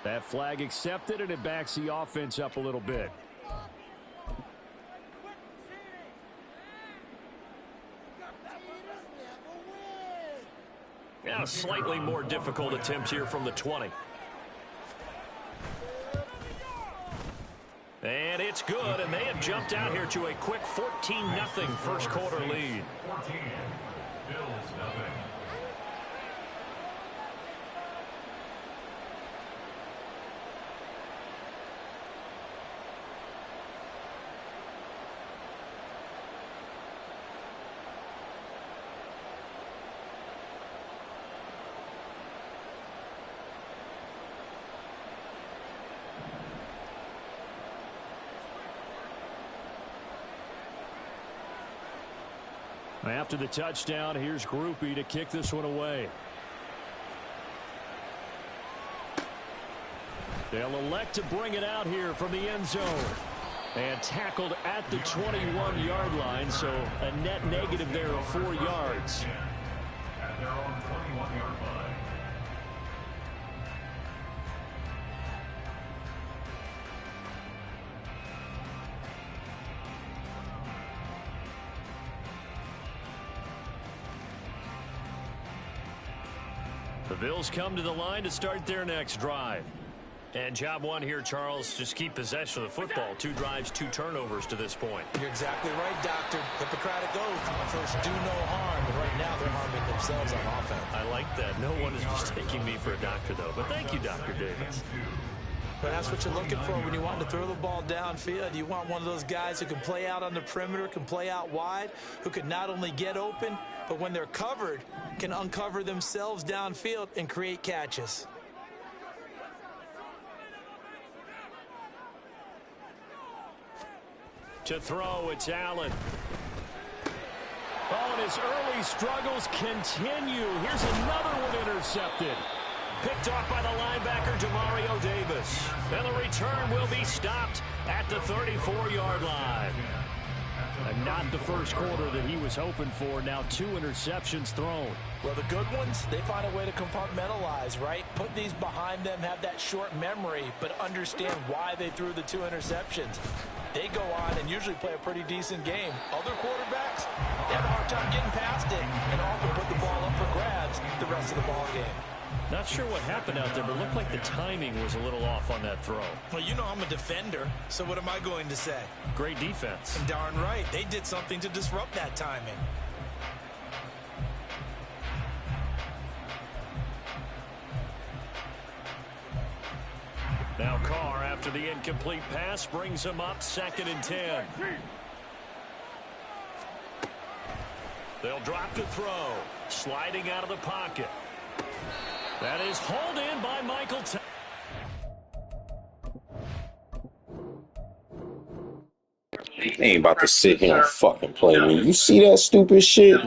Speaker 1: That flag accepted, and it backs the offense up a little bit. Now a slightly more difficult attempt here from the 20. And it's good, and they have jumped out here to a quick 14-0 first quarter lead.
Speaker 2: 14, Bills nothing.
Speaker 1: After the touchdown, here's Groupie to kick this one away. They'll elect to bring it out here from the end zone. And tackled at the 21-yard line, so a net negative there of 4 yards.
Speaker 2: At their own 21-yard line.
Speaker 1: The Bills come to the line to start their next drive. And job one here, Charles, just keep possession of the football. 2 drives, 2 turnovers to this point.
Speaker 3: You're exactly right, Doctor. Hippocratic oath. First, do no harm. And right now, they're harming themselves on offense.
Speaker 1: I like that. No one is mistaking me for a doctor, though. But thank you, Dr. Davis.
Speaker 3: But that's what you're looking for when you want to throw the ball downfield. You want one of those guys who can play out on the perimeter, can play out wide, who can not only get open, but when they're covered, can uncover themselves downfield and create catches.
Speaker 1: To throw, it's Allen. Oh, and his early struggles continue. Here's another one intercepted. Picked off by the linebacker, Demario Davis. And the return will be stopped at the 34-yard line. And not the first quarter that he was hoping for. Now 2 interceptions thrown.
Speaker 3: Well, the good ones, they find a way to compartmentalize, right? Put these behind them, have that short memory, but understand why they threw the 2 interceptions. They go on and usually play a pretty decent game. Other quarterbacks, they have a hard time getting past it and often put the ball up for grabs the rest of the ball game.
Speaker 1: Not sure what happened out there, but it looked like the timing was a little off on that throw.
Speaker 3: Well, you know I'm a defender, so what am I going to say?
Speaker 1: Great defense.
Speaker 3: And darn right, they did something to disrupt that timing.
Speaker 1: Now Carr, after the incomplete pass, brings him up 2nd and 10. They'll drop to throw. Sliding out of the pocket. That is hauled in by Michael.
Speaker 6: They ain't about to sit here and fucking play me. You see that stupid shit?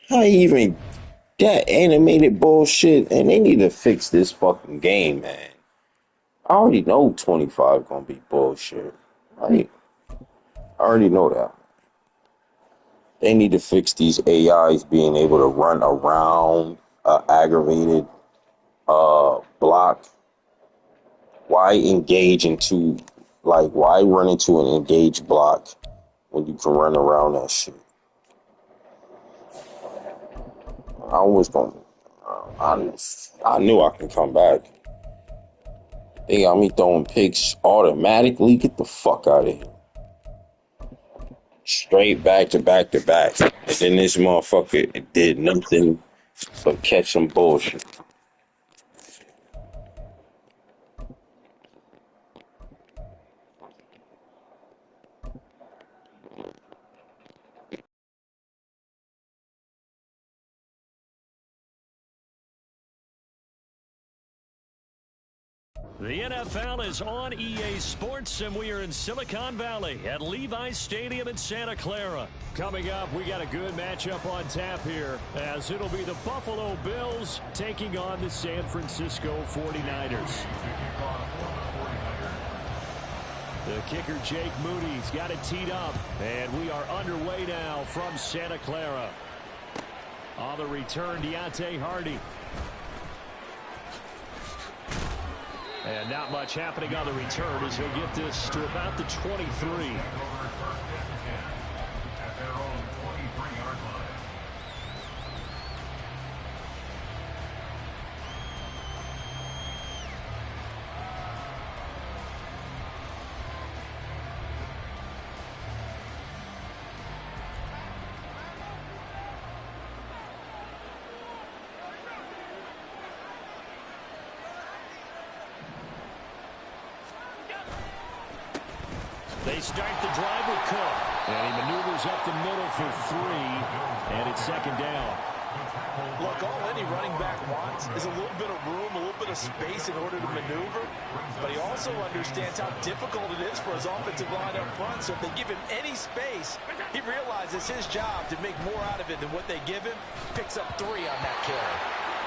Speaker 6: How even that animated bullshit? And they need to fix this fucking game, man. I already know 25 gonna be bullshit. Right? I already know that. They need to fix these AIs being able to run around aggravated block. Why engage into, like, why run into an engaged block when you can run around that shit? I knew I can come back. They got me throwing picks automatically. Get the fuck out of here. Straight back to back to back. And then this motherfucker did nothing but catch some bullshit.
Speaker 1: The NFL is on EA Sports, and we are in Silicon Valley at Levi's Stadium in Santa Clara. Coming up, we got a good matchup on tap here, as it'll be the Buffalo Bills taking on the San Francisco 49ers. The kicker, Jake Moody's got it teed up, and we are underway now from Santa Clara. On the return, Deontay Hardy. And not much happening on the return as he'll get this to about the 23. They start the drive with Cook. And he maneuvers up the middle for 3. And it's 2nd down.
Speaker 3: Look, all any running back wants is a little bit of room, a little bit of space in order to maneuver. But he also understands how difficult it is for his offensive line up front. So if they give him any space, he realizes his job to make more out of it than what they give him. Picks up 3 on that carry.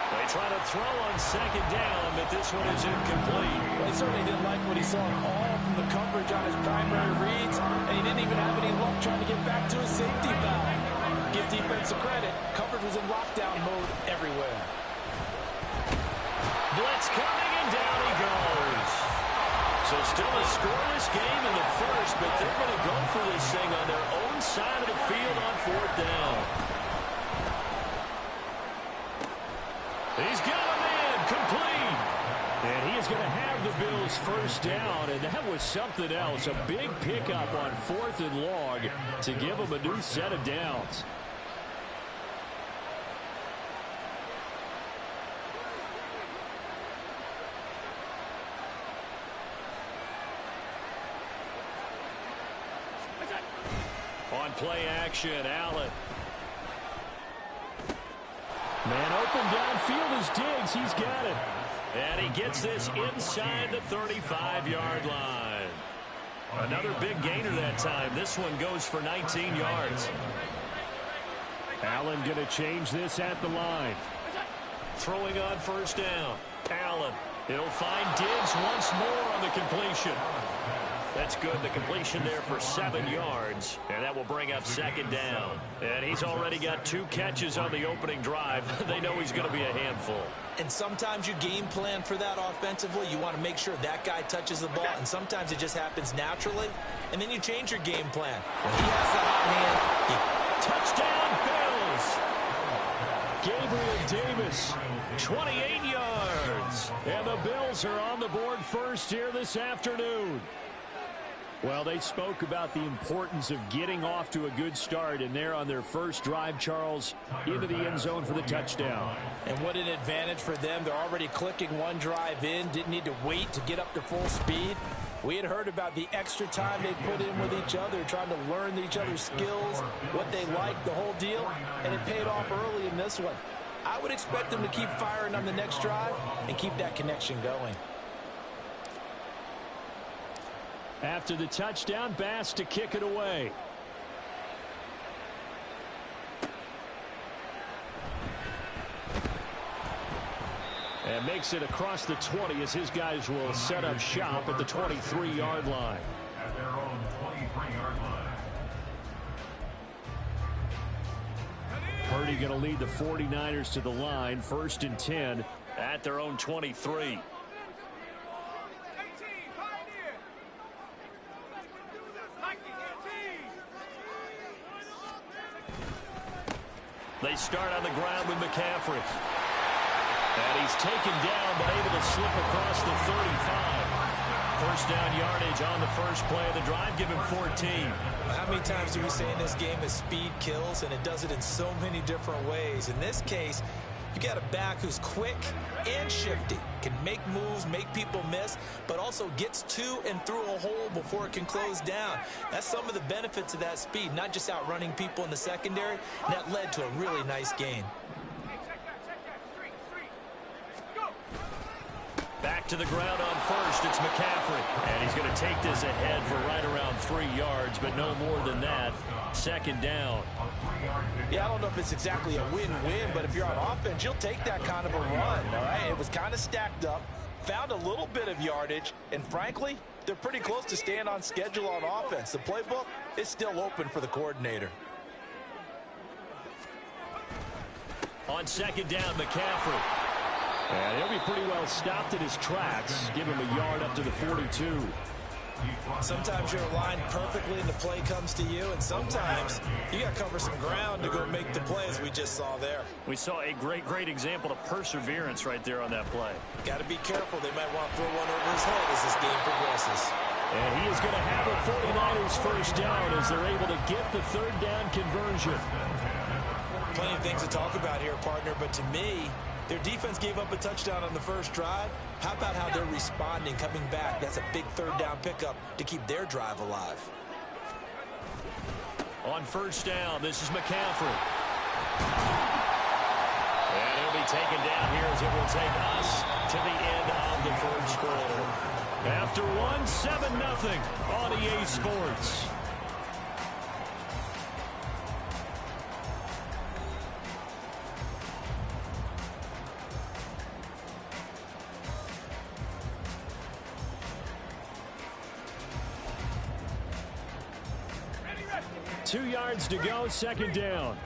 Speaker 1: They try to throw on 2nd down, but this one is incomplete.
Speaker 3: Well, he certainly didn't like what he saw all from the coverage on his primary reads, and he didn't even have any luck trying to get back to his safety valve. Give defensive credit, coverage was in lockdown mode everywhere.
Speaker 1: Blitz coming, and down he goes. So still a scoreless game in the first, but they're going to go for this thing on their own side of the field on 4th down. He's got a man complete. And he is going to have the Bills' first down. And that was something else. A big pickup on 4th and long to give them a new set of downs. On play action, Allen. Man open downfield is Diggs. He's got it. And he gets this inside the 35-yard line. Another big gainer that time. This one goes for 19 yards.
Speaker 5: Allen going to change this at the line.
Speaker 1: Throwing on first down. Allen. It'll find Diggs once more on the completion. That's good. The completion there for 7 yards. And that will bring up second down. And he's already got 2 catches on the opening drive. They know he's going to be a handful.
Speaker 3: And sometimes you game plan for that offensively. You want to make sure that guy touches the ball. And sometimes it just happens naturally. And then you change your game plan. When he has the hot
Speaker 1: Touchdown, Bills. Gabriel Davis, 28 yards. And the Bills are on the board first here this afternoon.
Speaker 5: Well, they spoke about the importance of getting off to a good start, and they're on their first drive, Charles, into the end zone for the touchdown.
Speaker 3: And what an advantage for them. They're already clicking one drive in, didn't need to wait to get up to full speed. We had heard about the extra time they put in with each other, trying to learn each other's skills, what they like, the whole deal, and it paid off early in this one. I would expect them to keep firing on the next drive and keep that connection going.
Speaker 5: After the touchdown, Bass to kick it away. And makes it across the 20 as his guys will set up shop at the 23-yard line.
Speaker 2: At their own 23-yard line.
Speaker 5: Purdy going to lead the 49ers to the line, 1st and 10
Speaker 1: at their own 23. They start on the ground with McCaffrey. And he's taken down, but able to slip across the 35. First down yardage on the first play of the drive. Give him 14.
Speaker 3: How many times do we say in this game that speed kills, and it does it in so many different ways? In this case, you got a back who's quick and shifty, can make moves, make people miss, but also gets to and through a hole before it can close down. That's some of the benefits of that speed, not just outrunning people in the secondary. And that led to a really nice gain.
Speaker 1: Back to the ground on first. It's McCaffrey. And he's going to take this ahead for right around 3 yards, but no more than that. Second down.
Speaker 3: Yeah, I don't know if it's exactly a win-win, but if you're on offense, you'll take that kind of a run, all right? It was kind of stacked up, found a little bit of yardage, and frankly, they're pretty close to staying on schedule on offense. The playbook is still open for the coordinator.
Speaker 1: On second down, McCaffrey.
Speaker 5: And he'll be pretty well stopped in his tracks. Give him a yard up to the 42.
Speaker 3: Sometimes you're aligned perfectly and the play comes to you, and sometimes you got to cover some ground to go make the play, as we just saw there.
Speaker 1: We saw a great example of perseverance right there on that play.
Speaker 3: Got to be careful. They might want to throw one over his head as this game progresses.
Speaker 5: And he is going to have a 49ers first down as they're able to get the third down conversion.
Speaker 3: Plenty of things to talk about here, partner, but to me, their defense gave up a touchdown on the first drive. How about how they're responding, coming back? That's a big third down pickup to keep their drive alive.
Speaker 1: On first down, this is McCaffrey. And he'll be taken down here as it will take us to the end of the first quarter. After one, 7-0 on EA Sports.
Speaker 5: Two yards to go, second down.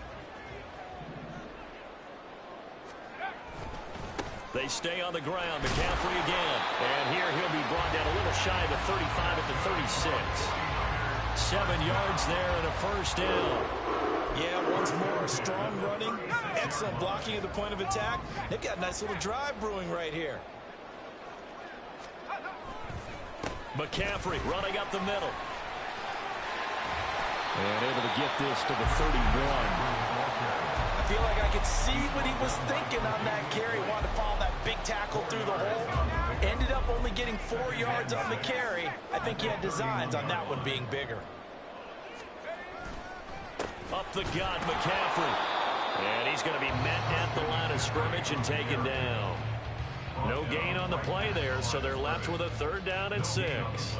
Speaker 1: They stay on the ground. McCaffrey again. And here he'll be brought down a little shy of the 35 at the 36. 7 yards there and a first down.
Speaker 3: Yeah, once more, strong running, excellent blocking at the point of attack. They've got a nice little drive brewing right here.
Speaker 1: McCaffrey running up the middle.
Speaker 5: And able to get this to the 31.
Speaker 3: I feel like I could see what he was thinking on that carry. Wanted to follow that big tackle through the hole. Ended up only getting 4 yards on the carry. I think he had designs on that one being bigger.
Speaker 1: Up the gut, McCaffrey. And he's going to be met at the line of scrimmage and taken down. No gain on the play there, so they're left with a 3rd down and 6.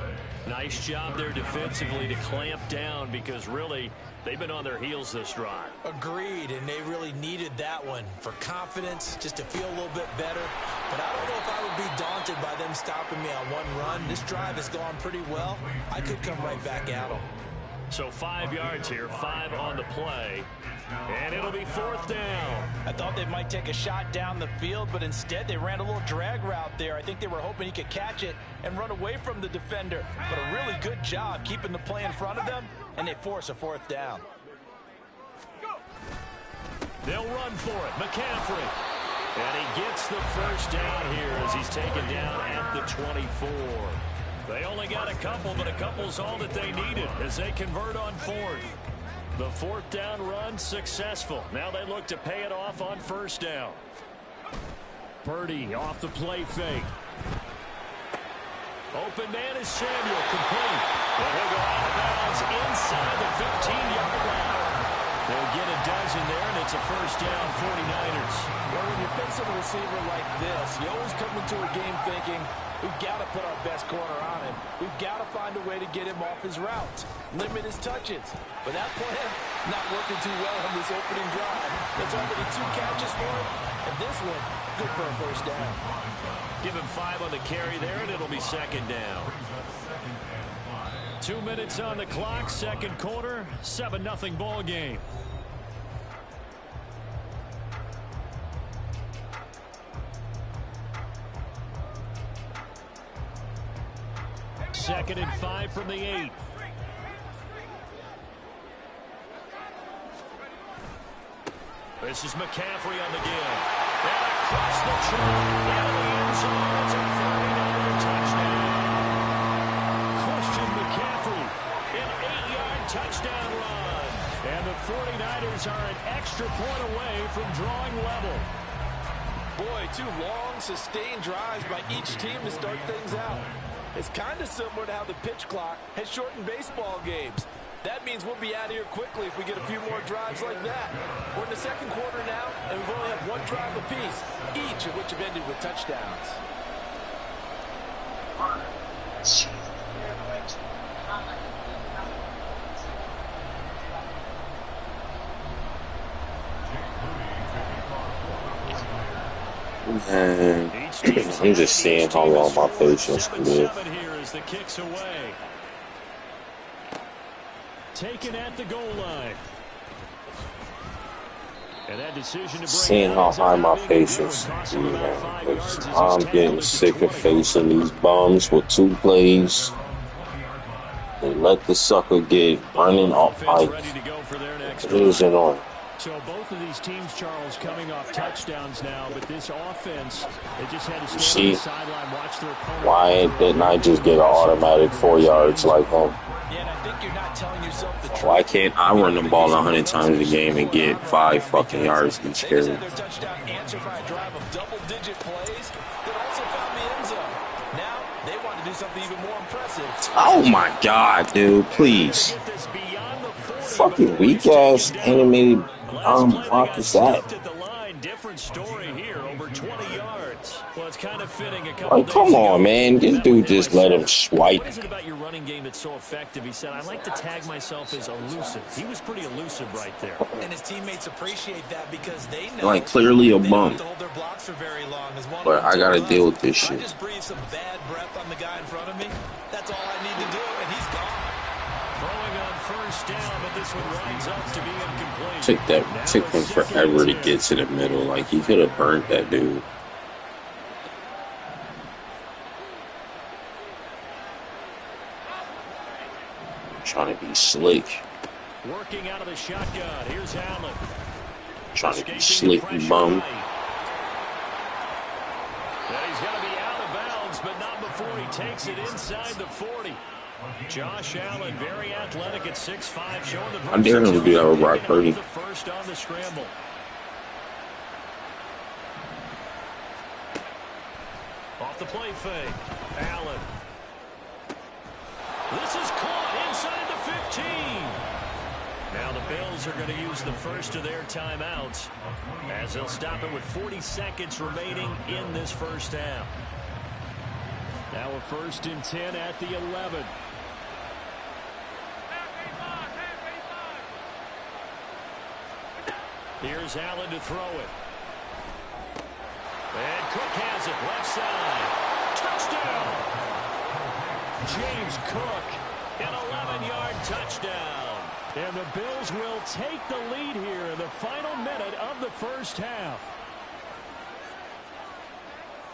Speaker 1: Nice job there defensively to clamp down because really they've been on their heels this drive.
Speaker 3: Agreed, and they really needed that one for confidence, just to feel a little bit better. But I don't know if I would be daunted by them stopping me on one run. This drive has gone pretty well. I could come right back at them.
Speaker 1: So 5 yards here, 5 on the play, and it'll be 4th down.
Speaker 3: I thought they might take a shot down the field, but instead they ran a little drag route there. I think they were hoping he could catch it and run away from the defender. But a really good job keeping the play in front of them, and they force a 4th down.
Speaker 1: They'll run for it. McCaffrey. And he gets the 1st down here as he's taken down at the 24. They only got a couple, but a couple's all that they needed as they convert on 4th. The 4th down run successful. Now they look to pay it off on 1st down. Purdy off the play fake. Open man is Samuel, complete. And he'll go out of bounds inside the 15-yard line. They'll get a dozen there, and it's a 1st down, 49ers.
Speaker 3: Well, when you're facing a receiver like this, you always come into a game thinking, we've got to put our best corner on him. We've got to find a way to get him off his routes, limit his touches. But that plan not working too well on this opening drive. It's already 2 catches for him, and this one, good for a 1st down.
Speaker 1: Give him 5 on the carry there, and it'll be 2nd down. 2 minutes on the clock, 2nd quarter, 7-0 ball game. Second and 5 from the 8. This is McCaffrey on the give. And across the track, into the end zone. It's a 49er touchdown. Christian McCaffrey, an 8-yard touchdown run. And the 49ers are an extra point away from drawing level.
Speaker 3: Boy, 2 long, sustained drives by each team to start things out. It's kind of similar to how the pitch clock has shortened baseball games. That means we'll be out of here quickly if we get a few more drives like that. We're in the 2nd quarter now, and we've only had 1 drive apiece, each of which have ended with touchdowns.
Speaker 6: Man, I'm just seeing how long my patience can be.
Speaker 1: The kicks away. Taken at the goal line. And that decision to bring
Speaker 6: Seeing how high my patience can be, man. I'm getting sick of facing these bums with 2 plays. They let the sucker get running off like it isn't on.
Speaker 1: So both of these teams, Charles, coming off touchdowns now, but this offense, they just had to stay on the sideline, watch their opponent.
Speaker 6: Why didn't I just get an automatic 4 yards like him?
Speaker 3: Yeah, and I think you're not telling yourself the truth.
Speaker 6: Why can't I run the ball 100 times a game and get 5 fucking yards each carry?
Speaker 3: They just had their touchdown answered by a drive of double-digit plays that also found the end zone. Now they want to do something even more impressive.
Speaker 6: Oh my God, dude! Please, fucking weak ass animated block is that?
Speaker 1: Different story here, over 20 yards. Well, it's kind of fitting.
Speaker 6: Like, come on, man. This dude just let him swipe.
Speaker 1: What is it about your running game that's so effective? He said, I like to tag myself as elusive. He was pretty elusive right there.
Speaker 3: And his teammates appreciate that because they know
Speaker 6: Like, clearly a bum.
Speaker 3: hold their blocks for very long.
Speaker 6: But I gotta deal with this shit.
Speaker 3: I just breathe some bad breath on the guy in front of me. That's all I need to do, and he's gone.
Speaker 1: Throwing on 1st down, but this one winds up to be incomplete.
Speaker 6: Took him forever to get to the middle. Like, he could have burnt that dude. Trying to be slick.
Speaker 1: Working out of the shotgun. Here's Allen.
Speaker 6: Trying to be slick, bum.
Speaker 1: And he's going to be out of bounds, but not before he takes it inside the 40. Josh Allen, very athletic at 6'5", showing the
Speaker 6: I dare him to do that with Brock Purdy.
Speaker 1: The first on the scramble. Off the play fake. Allen. This is caught inside the 15. Now the Bills are going to use the first of their timeouts as they'll stop it with 40 seconds remaining in this first half. Now a 1st and 10 at the 11. Here's Allen to throw it. And Cook has it left side. Touchdown! James Cook, an 11-yard touchdown. And the Bills will take the lead here in the final minute of the first half.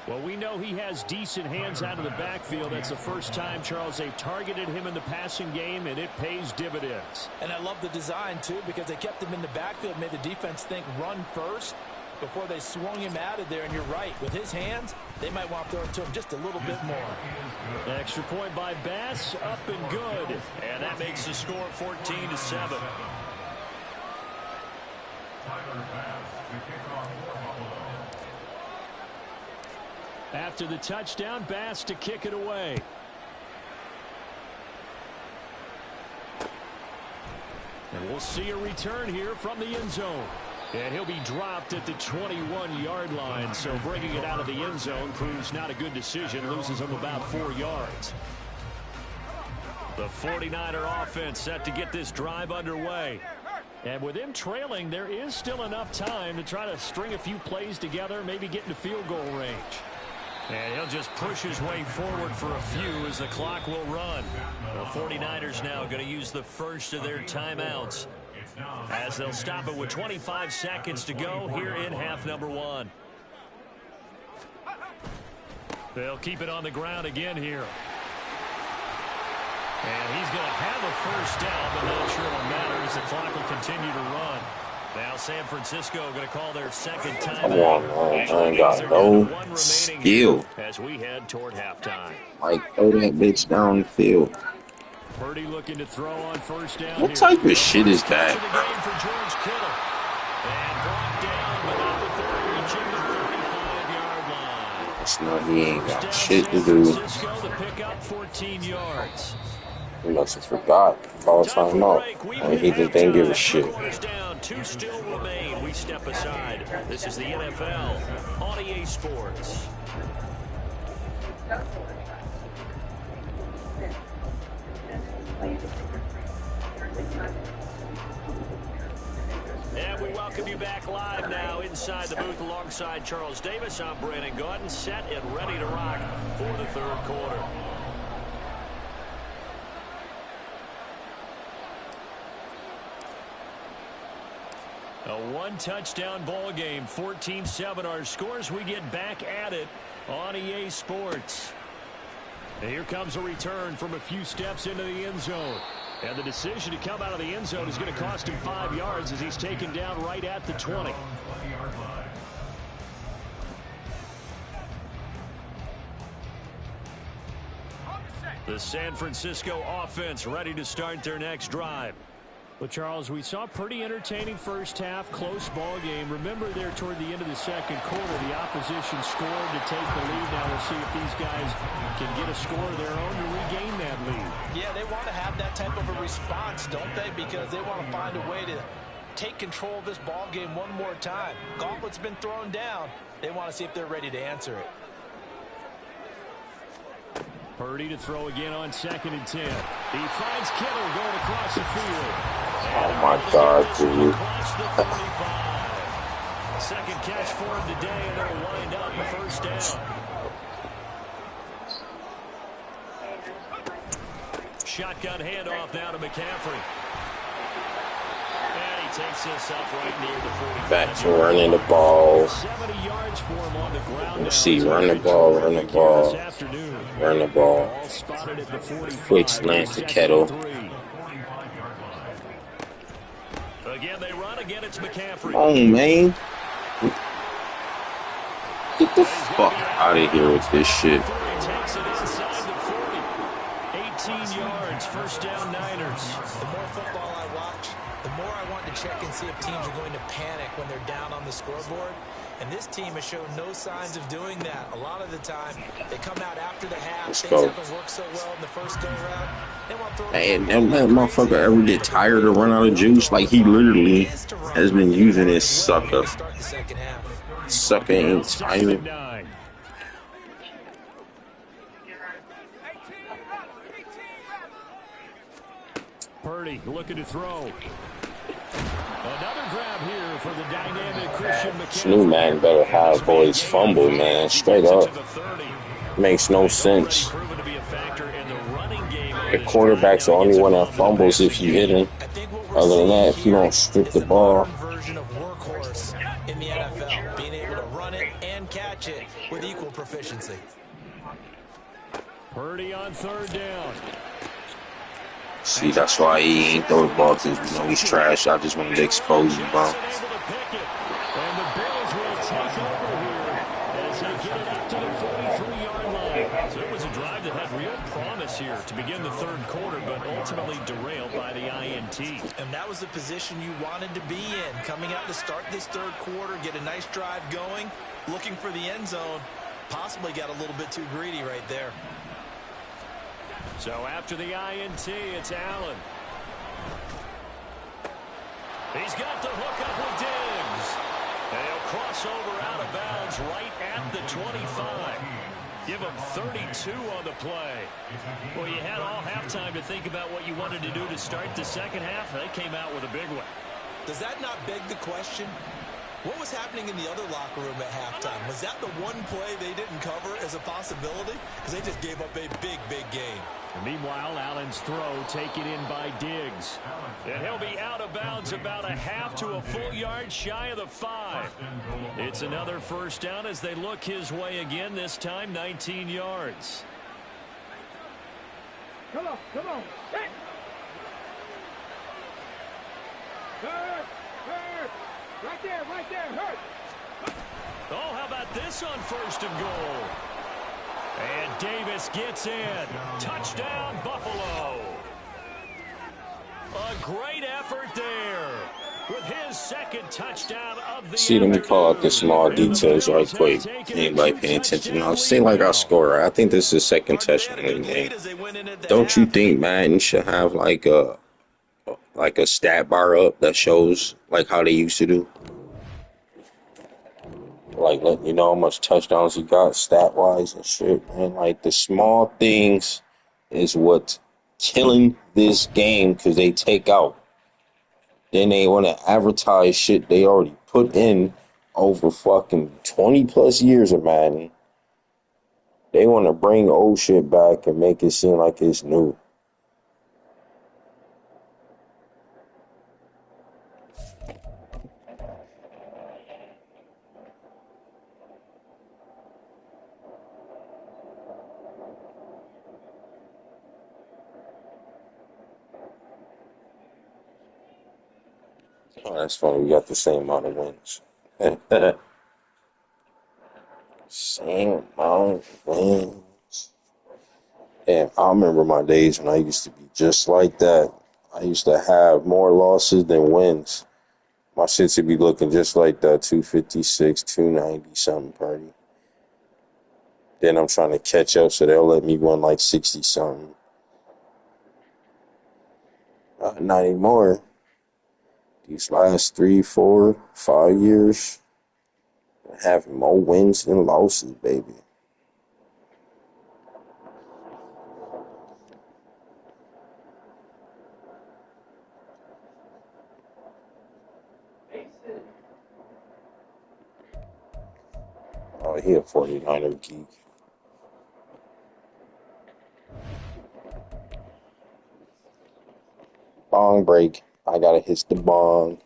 Speaker 1: Well, we know he has decent hands out of the backfield. That's the first time, Charles, they've targeted him in the passing game, and it pays dividends.
Speaker 3: And I love the design, too, because they kept him in the backfield, made the defense think run first before they swung him out of there. And you're right, with his hands, they might want to throw it to him just a little bit more.
Speaker 1: Extra point by Bass, up and good. And that makes the score 14-7. After the touchdown, Bass to kick it away. And we'll see a return here from the end zone. And he'll be dropped at the 21-yard line. So bringing it out of the end zone proves not a good decision. Loses him about 4 yards. The 49er offense set to get this drive underway. And with him trailing, there is still enough time to try to string a few plays together, maybe get into field goal range. And he'll just push his way forward for a few as the clock will run. The 49ers now going to use the first of their timeouts as they'll stop it with 25 seconds to go here in half number 1. They'll keep it on the ground again here. And he's going to have a first down, but not sure it'll matter as the clock will continue to run. Now San Francisco going to call their second timeout.
Speaker 6: Come on, man. I ain't got no skill.
Speaker 1: As we head toward halftime.
Speaker 6: Like, throw that bitch down the field.
Speaker 1: Purdy looking to throw on first down.
Speaker 6: What type of shit is that?
Speaker 1: For George Kittle. And brought down, but at the 35-yard line.
Speaker 6: It's not, he ain't got shit to do.
Speaker 1: San Francisco to pick up 14 yards.
Speaker 6: He must have forgot all the time out. And he just didn't give a shit.
Speaker 1: Down, 2 still remain. We step aside. This is the NFL on EA Sports. And we welcome you back live now inside the booth alongside Charles Davis. I'm Brandon Gordon, set and ready to rock for the third quarter. A 1-touchdown ball game, 14-7 our scores. We get back at it on EA Sports. And here comes a return from a few steps into the end zone. And the decision to come out of the end zone is going to cost him 5 yards as he's taken down right at the 20. The San Francisco offense ready to start their next drive. Well, Charles, we saw a pretty entertaining first half, close ball game. Remember there toward the end of the second quarter, the opposition scored to take the lead. Now we'll see if these guys can get a score of their own to regain that lead.
Speaker 3: Yeah, they want to have that type of a response, don't they? Because they want to find a way to take control of this ball game one more time. Gauntlet's been thrown down. They want to see if they're ready to answer it.
Speaker 1: Purdy to throw again on 2nd and 10. He finds Kittle going across the field.
Speaker 6: Oh my God, dude.
Speaker 1: Second catch for him today, and it'll wind up a first down. Shotgun handoff now to McCaffrey. And he takes this up right near the 45.
Speaker 6: Back to running the ball.
Speaker 1: 70 yards for him on the ground.
Speaker 6: Let's see, run the ball, run the ball. Run the ball. Quick slant to Kettle.
Speaker 1: Again, they run. Again, it's McCaffrey.
Speaker 6: Come on, man. Get the fuck out of here with this shit.
Speaker 1: Takes it inside the 40. 18 yards. First down, Niners.
Speaker 3: The more football I watch, the more I want to check and see if teams are going to panic when they're down on the scoreboard. And this team has shown no signs of doing that. A lot of the time, they come out after the half.
Speaker 6: Let's
Speaker 3: Things
Speaker 6: go.
Speaker 3: haven't worked so well in the first go-around. They want to throw the
Speaker 6: And
Speaker 3: football
Speaker 6: that
Speaker 3: like
Speaker 6: motherfucker
Speaker 3: crazy.
Speaker 6: ever get
Speaker 3: But the way
Speaker 6: tired
Speaker 3: to
Speaker 6: or run
Speaker 3: win
Speaker 6: out of
Speaker 3: without
Speaker 6: juice?
Speaker 3: throwing
Speaker 6: Like
Speaker 3: the
Speaker 6: he
Speaker 3: ball
Speaker 6: literally
Speaker 3: is to run.
Speaker 6: has been
Speaker 3: And they've
Speaker 6: using
Speaker 3: run
Speaker 6: his
Speaker 3: it well here
Speaker 6: sucker.
Speaker 3: to start the second half.
Speaker 6: Sucker
Speaker 1: Now
Speaker 6: ain't
Speaker 1: second and
Speaker 6: tired.
Speaker 1: 9. Purdy looking to throw. Another grab here for the dynamic Christian
Speaker 6: This new
Speaker 1: McCaffrey.
Speaker 6: man better
Speaker 1: And this
Speaker 6: have
Speaker 1: will be a
Speaker 6: boys
Speaker 1: gain of
Speaker 6: fumble,
Speaker 1: 5
Speaker 6: man.
Speaker 1: as he
Speaker 6: Straight
Speaker 1: gets it
Speaker 6: up.
Speaker 1: to the 30.
Speaker 6: Makes no
Speaker 1: He's already
Speaker 6: sense.
Speaker 1: proven to be a factor in the running game on
Speaker 6: The
Speaker 1: this drive.
Speaker 6: quarterback's
Speaker 1: Now
Speaker 6: the
Speaker 1: he
Speaker 6: only
Speaker 1: gets
Speaker 6: one that
Speaker 1: involved in the
Speaker 6: fumbles if
Speaker 1: passing
Speaker 6: you hit
Speaker 1: game.
Speaker 6: him.
Speaker 3: I think what we're
Speaker 6: Other than
Speaker 3: seeing
Speaker 6: that, if you
Speaker 3: here
Speaker 6: don't strip
Speaker 3: is
Speaker 6: the
Speaker 3: the
Speaker 6: ball,
Speaker 3: modern version of workhorse in the NFL, being able to run it and catch it with equal proficiency.
Speaker 1: Purdy on third down.
Speaker 6: see, that's why he ain't throw the ball, because you know he's trash. I just wanted to expose him, bro.
Speaker 1: Johnson able to pick it. And the Bills will take over here as they get it up to the 43-yard line. So it was a drive that had real promise here to begin the third quarter, but ultimately derailed by the INT.
Speaker 3: And that was the position you wanted to be in. Coming out to start this third quarter, get a nice drive going, looking for the end zone. Possibly got a little bit too greedy right there.
Speaker 1: So after the INT, it's Allen. He's got the hook up with Diggs. And he'll cross over out of bounds right at the 25. Give him 32 on the play. Well, you had all halftime to think about what you wanted to do to start the second half. They came out with a big one.
Speaker 3: Does that not beg the question? What was happening in the other locker room at halftime? Was that the one play they didn't cover as a possibility? Because they just gave up a big, big game.
Speaker 1: And meanwhile, Allen's throw taken in by Diggs. And he'll be out of bounds about a half to a full yard shy of the 5. It's another first down as they look his way again, this time 19 yards.
Speaker 4: Come on, come on. Hey. Hurt, hurt. Right there, hurt.
Speaker 1: Oh, how about this on first and goal? And Davis gets in. Touchdown, Buffalo. A great effort there with his second touchdown of the
Speaker 6: see, let me call out the small details right quick. Anybody paying attention? Now, say like I score. I think this is the second touchdown of the game. Don't you think Madden should have like a stat bar up that shows like how they used to do? Like, let you know how much touchdowns he got stat-wise and shit. And, like, the small things is what's killing this game because they take out. Then they want to advertise shit they already put in over fucking 20-plus years of Madden. They want to bring old shit back and make it seem like it's new. Oh, that's funny. We got the same amount of wins. Same amount of wins. And I remember my days when I used to be just like that. I used to have more losses than wins. My shit should be looking just like that, 256, 290 something party. Then I'm trying to catch up so they'll let me win like 60 something. Not anymore. These last 3, 4, 5 years, having more wins than losses, baby. Oh, he a 49er geek. Bong break. I gotta hit the bong.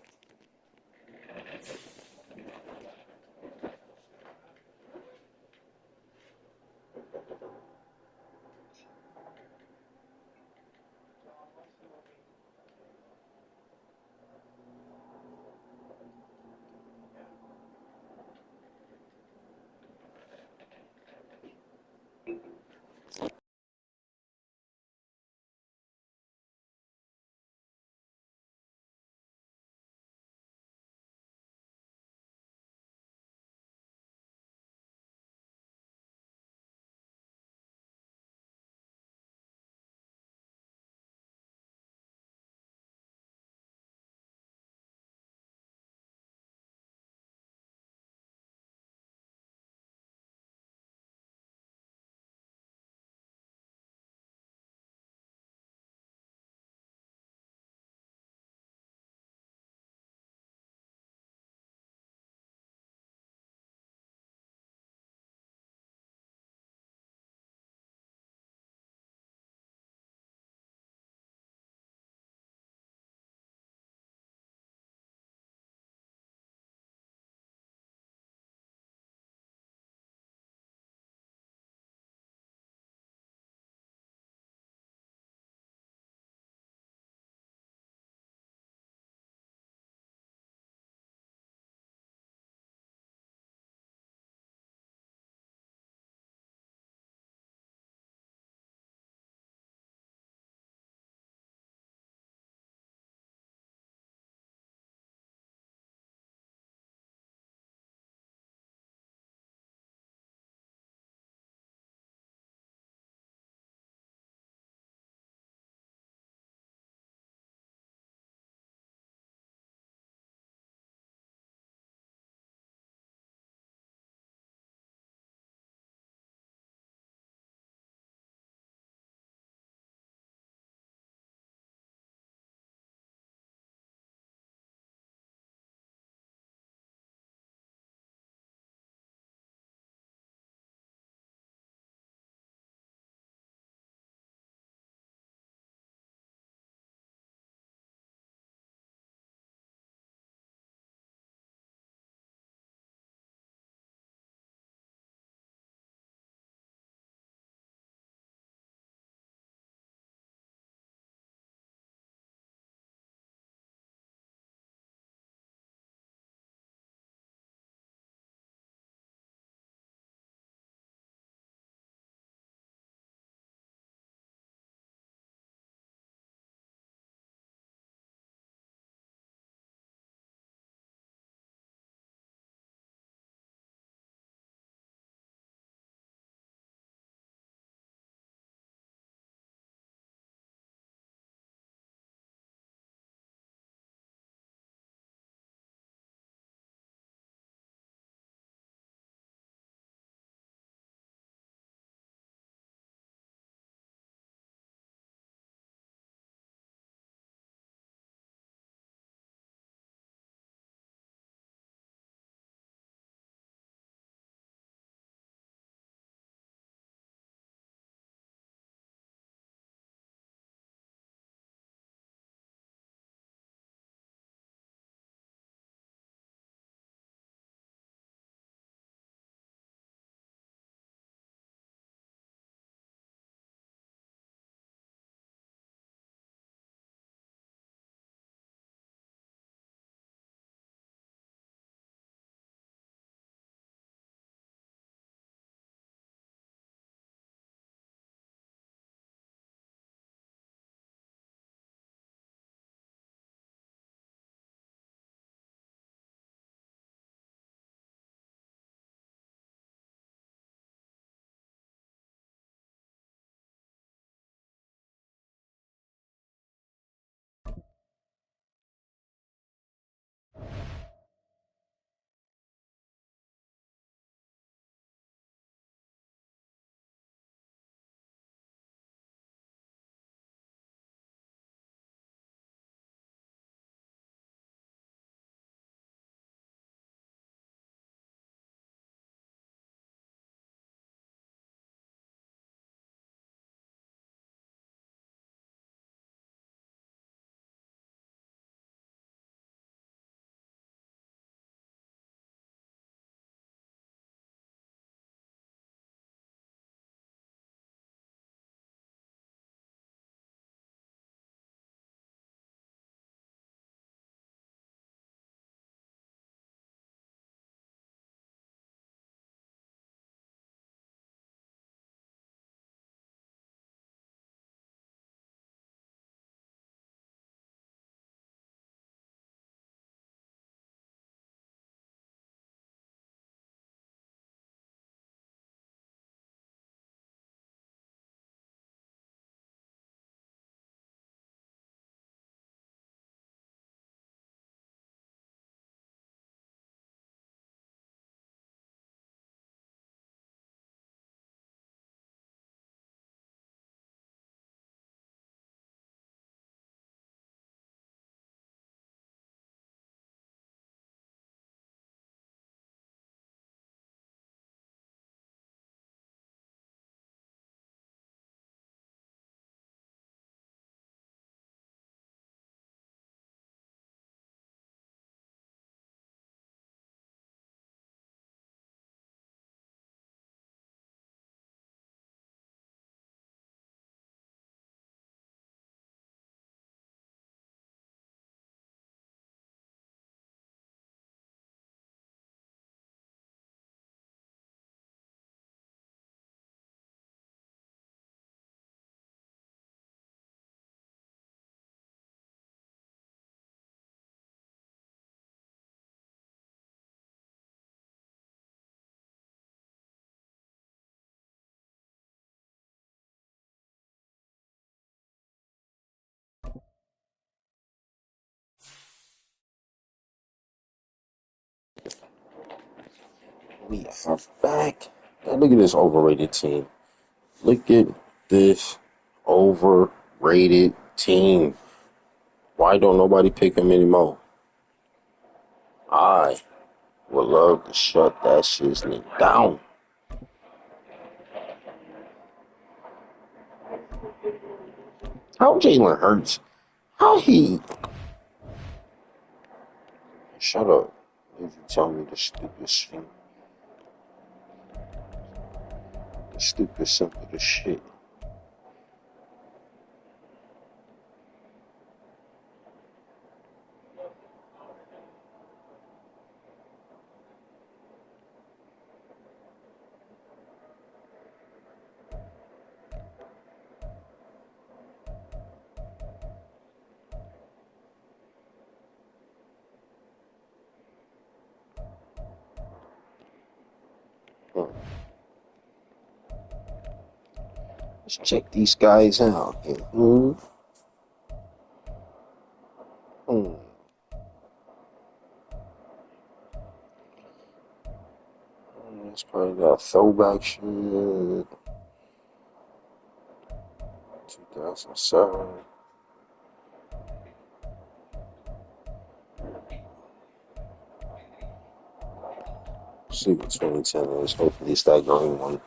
Speaker 6: We are back. And look at this overrated team. Look at this overrated team. Why don't nobody pick him anymore? I would love to shut that shit down. How Jalen Hurts? How he? Shut up. If you tell me the stupid shit. The stupid simple shit. Let's check these guys out here. That's probably that throwback shit. 2007. See what 2010 is. Hopefully it's that green one.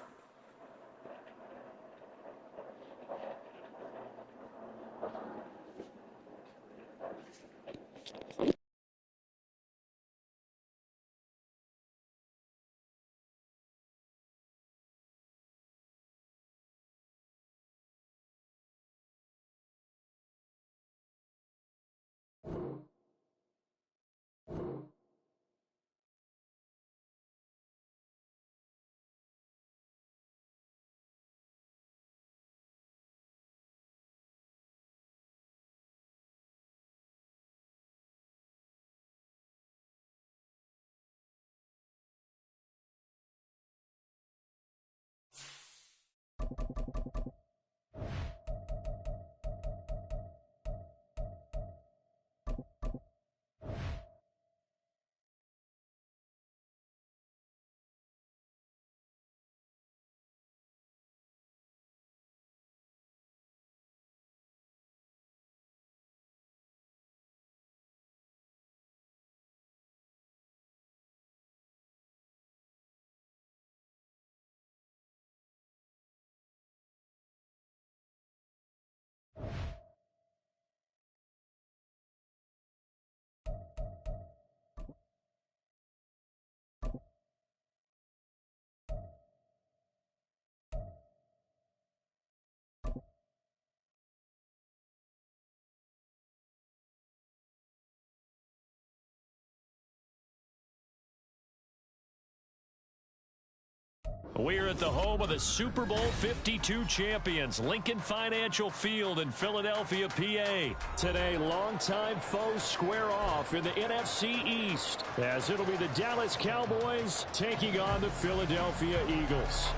Speaker 1: We're at the home of the Super Bowl 52 champions, Lincoln Financial Field in Philadelphia, PA. Today, longtime foes square off in the NFC East, as it'll be the Dallas Cowboys taking on the Philadelphia Eagles.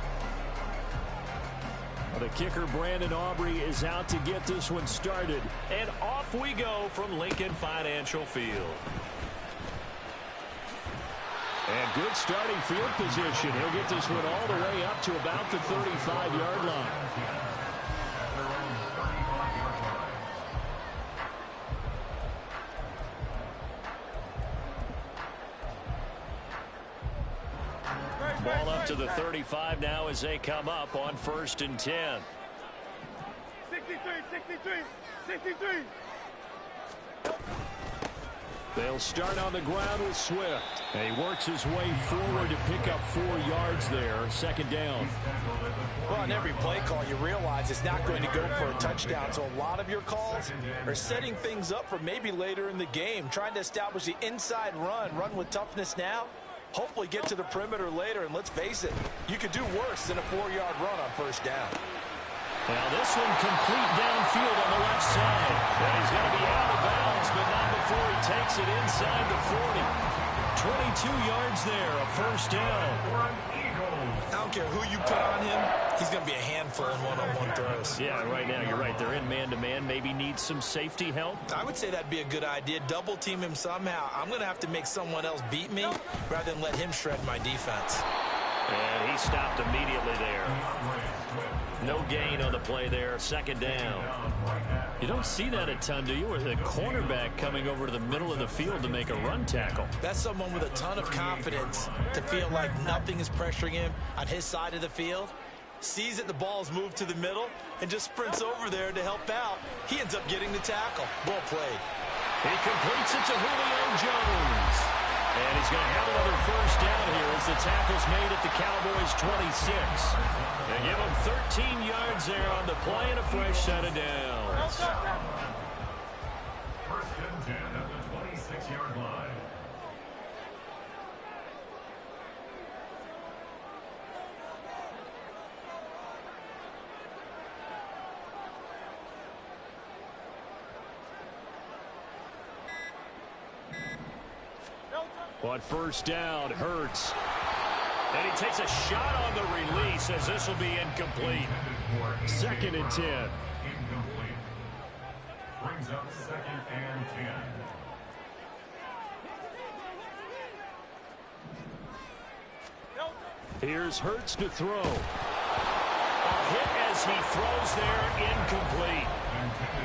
Speaker 1: The kicker, Brandon Aubrey, is out to get this one started. And off we go from Lincoln Financial Field. And good starting field position. He'll get this one all the way up to about the 35-yard line. Ball up to the 35 now as they come up on 1st and 10.
Speaker 4: 63.
Speaker 1: They'll start on the ground with Swift. And he works his way forward to pick up 4 yards there. 2nd down.
Speaker 3: Well, on every play call, you realize it's not going to go for a touchdown. So a lot of your calls are setting things up for maybe later in the game, trying to establish the inside run with toughness now. Hopefully get to the perimeter later. And let's face it, you could do worse than a 4-yard run on 1st down.
Speaker 1: Now this one complete downfield on the left side. And he's going to be out of bounds, but not before he takes it inside the 40. 22 yards there, a 1st down.
Speaker 3: I don't care who you put on him, he's going to be a handful in one-on-one throws.
Speaker 5: Yeah, right now, you're right. They're in man-to-man. Maybe need some safety help.
Speaker 3: I would say that'd be a good idea. Double team him somehow. I'm going to have to make someone else beat me rather than let him shred my defense.
Speaker 5: And he stopped immediately there. No gain on the play there. Second down. You don't see that a ton, do you? Or the cornerback coming over to the middle of the field to make a run tackle.
Speaker 3: That's someone with a ton of confidence to feel like nothing is pressuring him on his side of the field. Sees that the ball's moved to the middle and just sprints over there to help out. He ends up getting the tackle. Well played.
Speaker 5: He completes it to Julio Jones. And he's going to have another first down here as the tackle's made at the Cowboys' 26. They give him 13 yards there on the play and a fresh set of downs.
Speaker 2: First and 10 at the 26-yard line.
Speaker 5: On first down, Hurts. And he takes a shot on the release as this will be incomplete. Second and 10.
Speaker 2: Incomplete. Brings up second and 10.
Speaker 5: Here's Hurts to throw. A hit as he throws there, incomplete.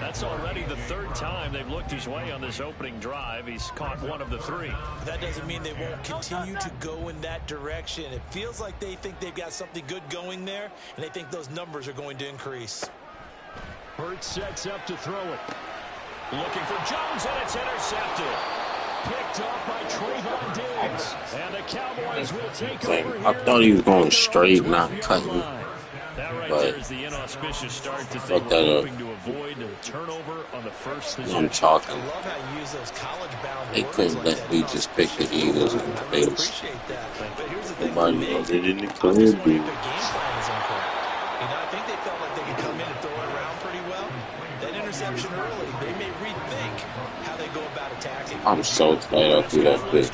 Speaker 5: That's already the third time they've looked his way on this opening drive. He's caught one of the three.
Speaker 3: That doesn't mean they won't continue to go in that direction. It feels like they think they've got something good going there, and they think those numbers are going to increase.
Speaker 5: Hurts sets up to throw it. Looking for Jones, and it's intercepted. Picked up by Trayvon Diggs. And the Cowboys will take over here.
Speaker 6: I thought he was going straight, not cutting.
Speaker 5: That right
Speaker 6: But
Speaker 5: there is the inauspicious start that they
Speaker 6: fuck
Speaker 5: were
Speaker 6: that up.
Speaker 5: hoping to avoid the turnover on the first
Speaker 6: I'm
Speaker 5: possession.
Speaker 6: talking.
Speaker 3: I love how you use those college-bound
Speaker 6: They
Speaker 3: words
Speaker 6: couldn't
Speaker 3: like
Speaker 6: let
Speaker 3: that.
Speaker 6: me just pick the Eagles in the
Speaker 3: I
Speaker 6: face.
Speaker 3: appreciate that. But here's the thing
Speaker 6: Nobody
Speaker 3: for me,
Speaker 6: other than the
Speaker 3: I'm just
Speaker 6: Kobe.
Speaker 3: wondering if their game plan is incorrect. You know, I think they felt like they could come in and throw it around pretty well. That interception early, they may rethink how they go about attacking.
Speaker 6: I'm so tired after that pick.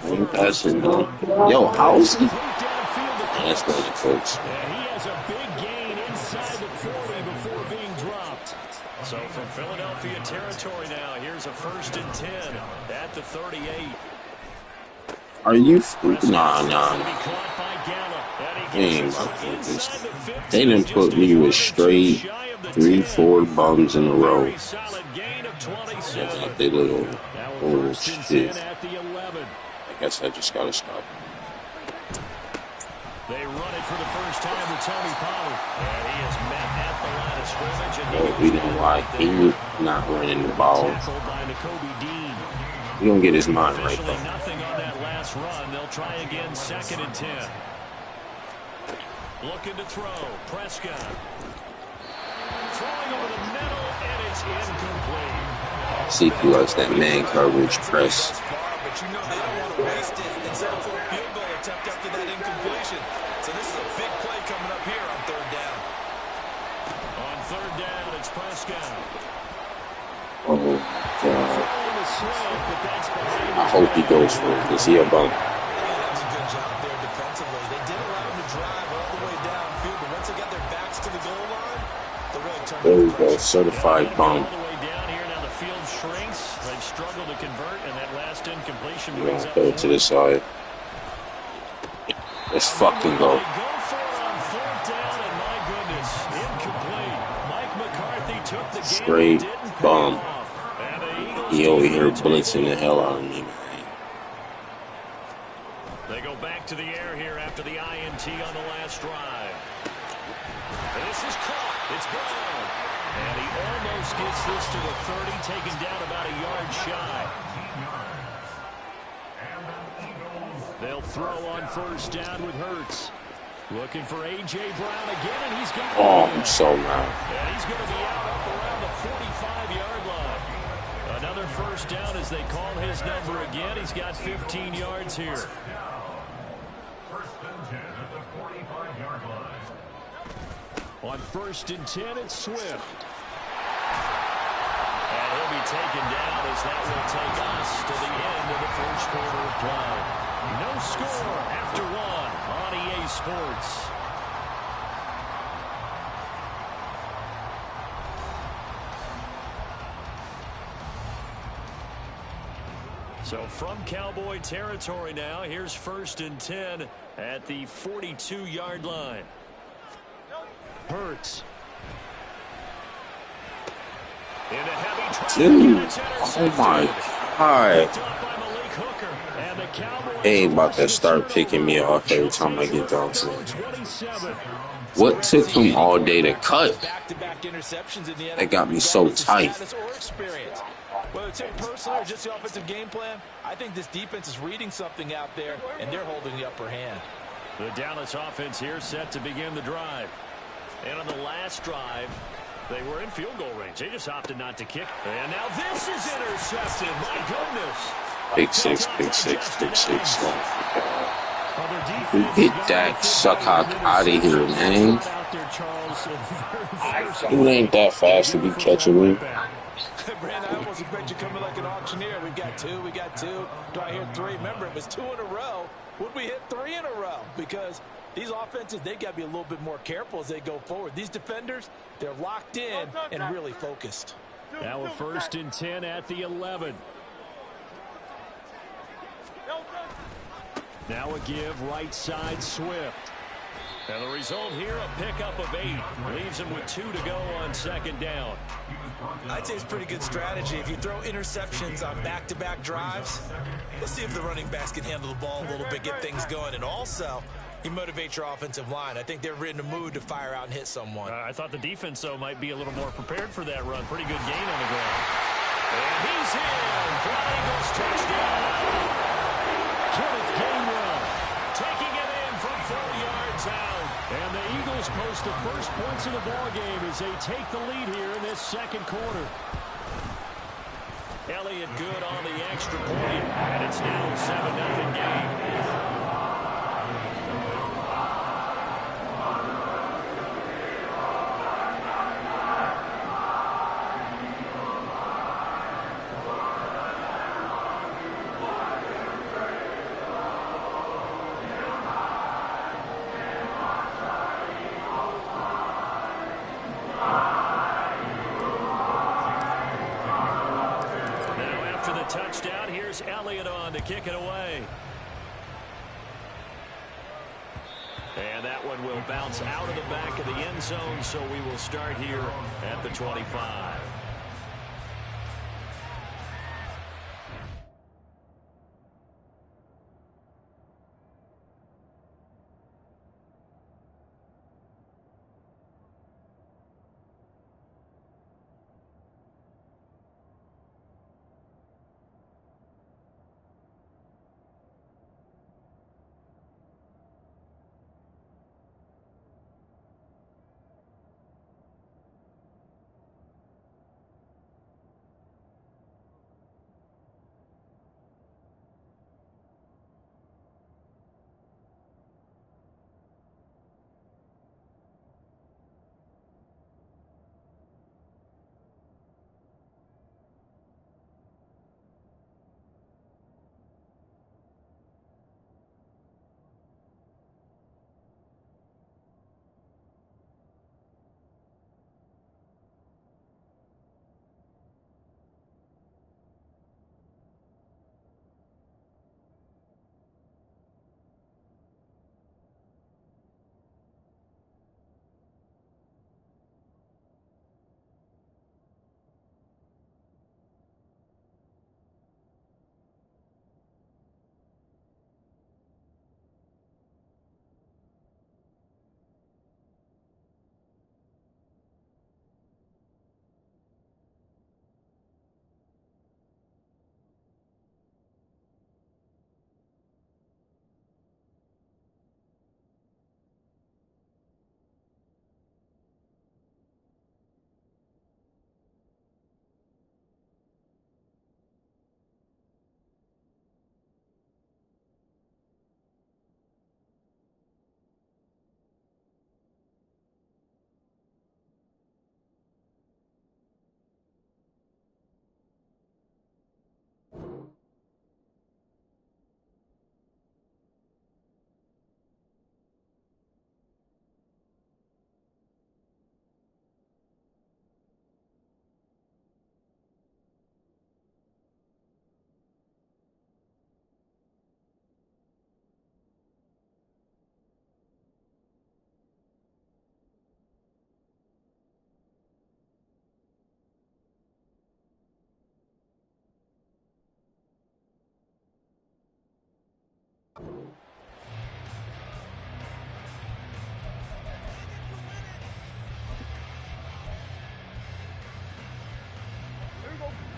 Speaker 6: One passing though. Yo, how's he? That's not the coach.
Speaker 5: And he has a big gain inside the 40 before being dropped. So from Philadelphia territory now, here's a first and 10 at the 38.
Speaker 6: Are you? Nah. They ain't
Speaker 5: They
Speaker 6: about to do this. They done put me with straight 3-4 bums in a row. Like they little shit. I guess I just gotta stop.
Speaker 5: They run it for the first time with Tony Pollard. And he is met at the line of scrimmage. And
Speaker 6: We don't like he not running the ball.
Speaker 5: tackled by Nakobe Dean.
Speaker 6: He gonna get his mind right
Speaker 5: Officially
Speaker 6: though.
Speaker 5: nothing on that last run. They'll try again, second and 10. Looking to throw. Prescott. Throwing over the middle, and it's incomplete.
Speaker 6: CP likes that man coverage press.
Speaker 3: But you know they don't want to waste it and settle for a field goal attempt after that incompletion. So this is a big play coming up here on third down.
Speaker 5: On third down, it's Prescott.
Speaker 6: Oh God.
Speaker 5: Throwing the slant, but that's behind
Speaker 6: I hope he goes for it because he a bum.
Speaker 3: Yeah, that was a good job there defensively. They did allow him to drive all the way downfield, but once they got their backs to the goal line, they really turned
Speaker 6: There
Speaker 3: up
Speaker 6: we
Speaker 3: the
Speaker 6: go,
Speaker 3: pressure.
Speaker 6: certified
Speaker 5: All
Speaker 6: bum.
Speaker 5: the way down here. Now the field shrinks. They've struggled to convert, and that last incompletion
Speaker 6: We're
Speaker 5: brings
Speaker 6: gonna
Speaker 5: up
Speaker 6: throw it to the side. Let's fucking go.
Speaker 5: They go for it on fourth down, and my goodness, incomplete. Mike McCarthy took the game
Speaker 6: Straight
Speaker 5: and didn't pay
Speaker 6: bum.
Speaker 5: off. And the Eagles
Speaker 6: He over
Speaker 5: take
Speaker 6: here
Speaker 5: the
Speaker 6: blitzing the hell out of me, man.
Speaker 5: They go back to the air here after the INT on the last drive. This is caught. It's Brown. And he almost gets this to the 30, taken down about a yard shy. They'll throw on first down with Hurts. Looking for A.J. Brown again, and he's got
Speaker 6: Oh,
Speaker 5: it.
Speaker 6: I'm so mad.
Speaker 5: And he's going to be out up around the 45-yard line. Another first down as they call his number again. He's got 15 yards here.
Speaker 2: First and 10 at the 45-yard line.
Speaker 5: On first and 10, it's Swift. And he'll be taken down as that will take us to the end of the first quarter of play.
Speaker 1: No score after one on EA Sports. So from Cowboy territory now, here's 1st and 10 at the 42-yard line. Hurts.
Speaker 6: Dude, oh my God. They ain't about to start picking me off every time I get down to it. What took him all day to cut? That got me so tight.
Speaker 3: Whether it's him personally or just the offensive game plan, I think this defense is reading something out there, and they're holding the upper hand.
Speaker 1: The Dallas offense here set to begin the drive. And on the last drive, they were in field goal range. They just opted not to kick. And now this is intercepted. My goodness.
Speaker 6: Big six. Get that suckcock out of here, man. You ain't that fast to be catching me.
Speaker 3: Brandon, I almost expect you coming like an auctioneer. We got two. Do I hear three? Remember, it was 2 in a row. Would we hit 3 in a row? Because these offenses, they got to be a little bit more careful as they go forward. These defenders, they're locked in and really focused.
Speaker 1: Now a 1st and 10 at the 11. Now a give right side Swift. And the result here, a pickup of 8. Leaves him with 2 to go on 2nd down.
Speaker 3: I'd say it's pretty good strategy. If you throw interceptions on back-to-back drives, we'll see if the running backs can handle the ball a little bit, get things going. And also, you motivate your offensive line. I think they're in a mood to fire out and hit someone.
Speaker 1: I thought the defense, though, might be a little more prepared for that run. Pretty good gain on the ground. And he's in. Fly Eagles touchdown. Kenneth Gainwell taking it in from 4 yards out. And the Eagles post the first points of the ball game as they take the lead here in this 2nd quarter. Elliott good on the extra point, and it's now a 7-0 game. Touchdown. Here's Elliott on to kick it away. And that one will bounce out of the back of the end zone, so we will start here at the 25.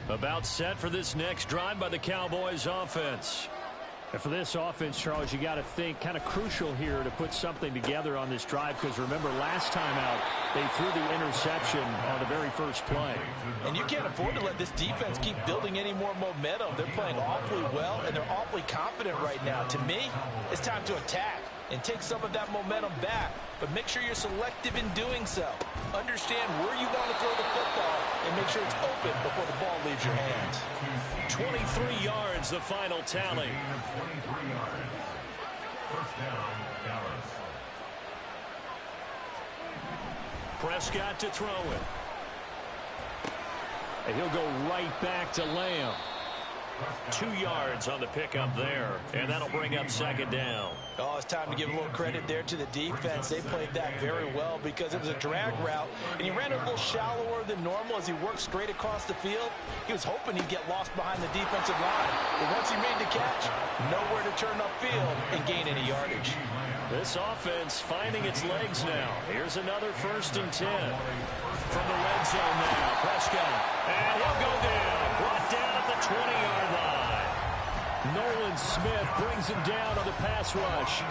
Speaker 1: About set for this next drive by the Cowboys offense.
Speaker 5: And for this offense, Charles, you got to think kind of crucial here to put something together on this drive, because remember last time out they threw the interception on the very first play.
Speaker 3: And you can't afford to let this defense keep building any more momentum. They're playing awfully well, and they're awfully confident right now. To me, it's time to attack and take some of that momentum back, but make sure you're selective in doing so. Understand where you want to throw the football and make sure it's open before the ball leaves your hands.
Speaker 1: 23 yards, the final tally.
Speaker 2: 23 yards. First down, Dallas.
Speaker 1: Prescott to throw it. And he'll go right back to Lamb. 2 yards on the pickup there, and that'll bring up second down.
Speaker 3: Oh, it's time to give a little credit there to the defense. They played that very well because it was a drag route, and he ran a little shallower than normal as he worked straight across the field. He was hoping he'd get lost behind the defensive line, but once he made the catch, nowhere to turn upfield and gain any yardage.
Speaker 1: This offense finding its legs now. Here's another 1st and 10. From the red zone now, Prescott. And he'll go down. Brought down at the 20-yard line. Nolan Smith brings him down on the pass rush.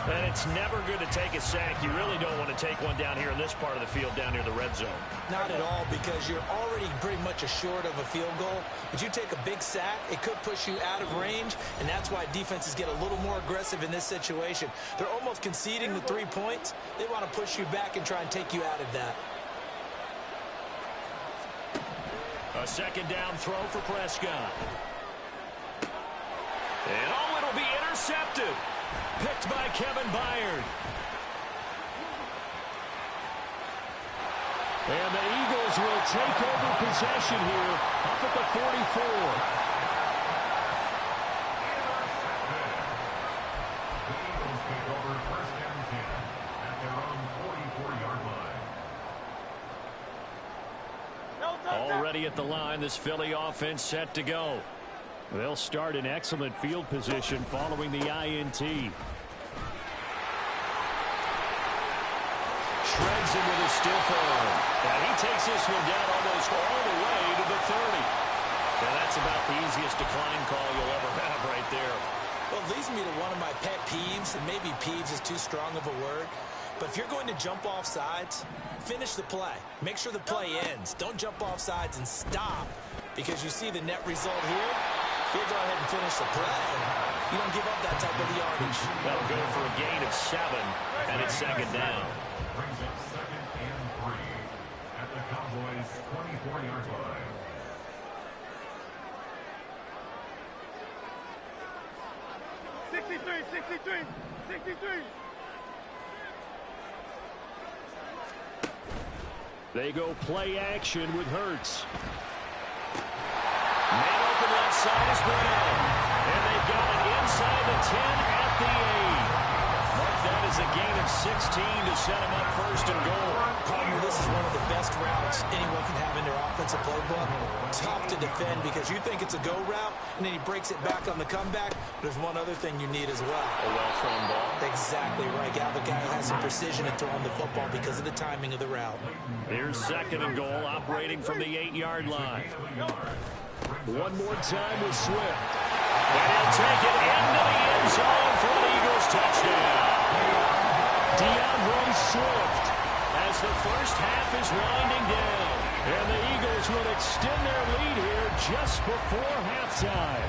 Speaker 1: And it's never good to take a sack. You really don't want to take one down here in this part of the field, down near the red zone.
Speaker 3: Not at all, because you're already pretty much assured of a field goal. But you take a big sack, it could push you out of range, and that's why defenses get a little more aggressive in this situation. They're almost conceding the 3 points. They want to push you back and try and take you out of that.
Speaker 1: A second down throw for Prescott. And oh, it'll be intercepted. Picked by Kevin Byard. And the Eagles will take over possession here up at the 44.
Speaker 2: The Eagles take over first down 10 at their own 44-yard line.
Speaker 1: Already at the line, this Philly offense set to go. They'll start in excellent field position following the INT. Shreds him with a stiff arm. And he takes this one down almost all the way to the 30. And that's about the easiest decline call you'll ever have right there.
Speaker 3: Well, it leads me to one of my pet peeves, and maybe peeves is too strong of a word. But if you're going to jump off sides, finish the play. Make sure the play ends. Don't jump off sides and stop, because you see the net result here. He'll go ahead and finish the play. You don't give up that type of yardage.
Speaker 1: That'll go for a gain of 7, and it's second down.
Speaker 2: Brings up 2nd and 3 at the Cowboys' 24-yard line.
Speaker 1: They go play action with Hurts. Man open left side is Brown. And they've got it inside the 10 at the 8. Mark that as a gain of 16 to set him up 1st and goal.
Speaker 3: Partner, this is one of the best routes anyone can have in their offensive playbook. Tough to defend because you think it's a go route, and then he breaks it back on the comeback. There's one other thing you need as well.
Speaker 1: A well-thrown ball.
Speaker 3: Exactly right. You have a guy who has some precision in throwing the football because of the timing of the route.
Speaker 1: Here's 2nd and goal, operating from the 8-yard line. One more time with Swift. And he'll take it into the end zone for an Eagles touchdown. DeAndre Swift as the first half is winding down. And the Eagles will extend their lead here just before halftime.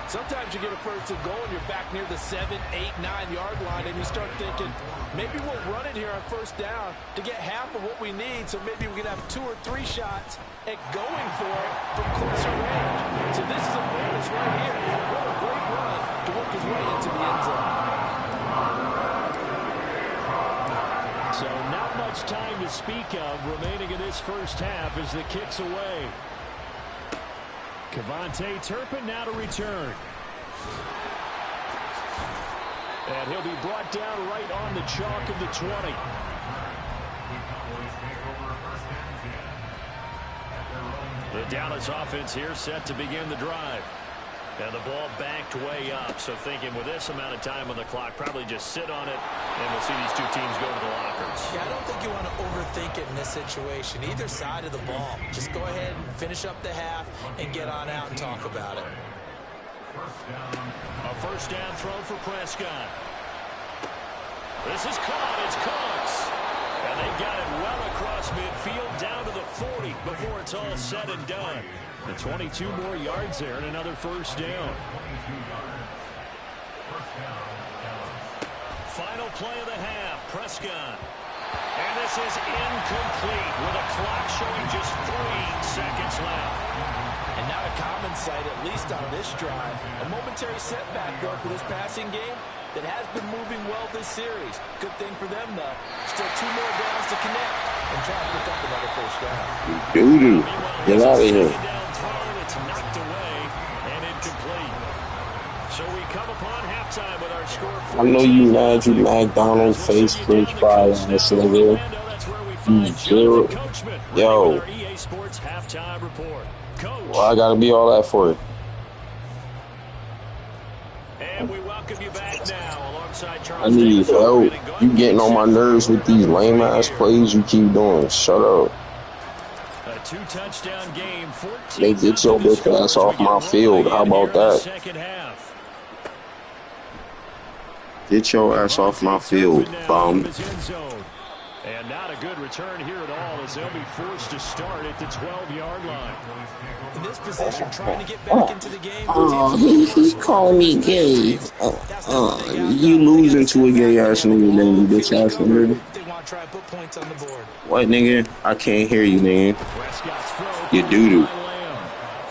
Speaker 3: Sometimes you get a 1st and goal and you're back near the 7, 8, 9-yard line, and you start thinking, maybe we'll run it here on 1st down to get half of what we need, so maybe we can have 2 or 3 shots at going for it from closer range. So this is a bonus right here. What a great run to work his way into the end zone.
Speaker 1: So not much time to speak of remaining in this first half as the kick's away. Kevontae Turpin now to return. And he'll be brought down right on the chalk of the 20. The Dallas offense here set to begin the drive. And the ball backed way up. So thinking with this amount of time on the clock, probably just sit on it, and we'll see these two teams go to the lockers.
Speaker 3: Yeah, I don't think you want to overthink it in this situation. Either side of the ball. Just go ahead and finish up the half and get on out and talk about it.
Speaker 1: A first down throw for Prescott. This is caught. It's Cooks. And they got it well across midfield down to the 40 before it's all said and done. And 22 more yards there and another first down. Final play of the half, Prescott. And this is incomplete with a clock showing just 3 seconds left.
Speaker 3: And not a common sight, at least on this drive. A momentary setback, though, for this passing game that has been moving well this series. Good thing for them, though. Still 2 more downs to connect and try to pick up another first down.
Speaker 6: Doo-doo. Get out of here.
Speaker 1: It's knocked away and incomplete. So we come upon halftime with our score.
Speaker 6: I know you mad, you McDonald's face french fry ass nigga. You good? Yo. Well, I gotta be all that for it.
Speaker 1: And we welcome you back now alongside Charles.
Speaker 6: I need help. You getting on my nerves with these lame ass plays you keep doing. Shut up.
Speaker 1: A 2-touchdown game.
Speaker 6: They get your bitch ass off my field. How about that? Get your ass off my field, bum.
Speaker 1: And not a good return here at all as they'll be forced to start at the 12-yard line.
Speaker 3: In this position, trying to get back into the game.
Speaker 6: Oh, he called me gay. You losing to a gay ass nigga, then you bitch ass nigga.
Speaker 3: They want to try and put points on the board.
Speaker 6: What, nigga? I can't hear you, nigga. You doo-doo.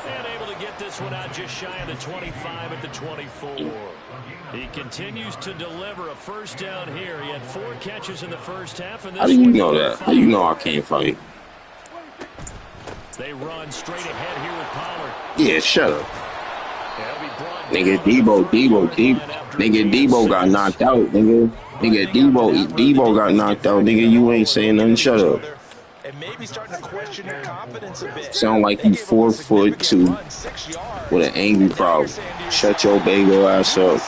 Speaker 1: And able to get this one out just shy of the 25 at the 24. He continues to deliver a first down here. He had 4 catches in the first half. And
Speaker 6: How do you know that? How do you know I can't fight?
Speaker 1: They run straight ahead here with Pollard.
Speaker 6: Yeah, shut up. Nigga, Debo got knocked out, nigga. Debo got knocked out, nigga. You ain't saying nothing. Shut up.
Speaker 3: And maybe starting to question your confidence a bit.
Speaker 6: Sound like you 4'2" with an angry problem. Shut your bagel ass up.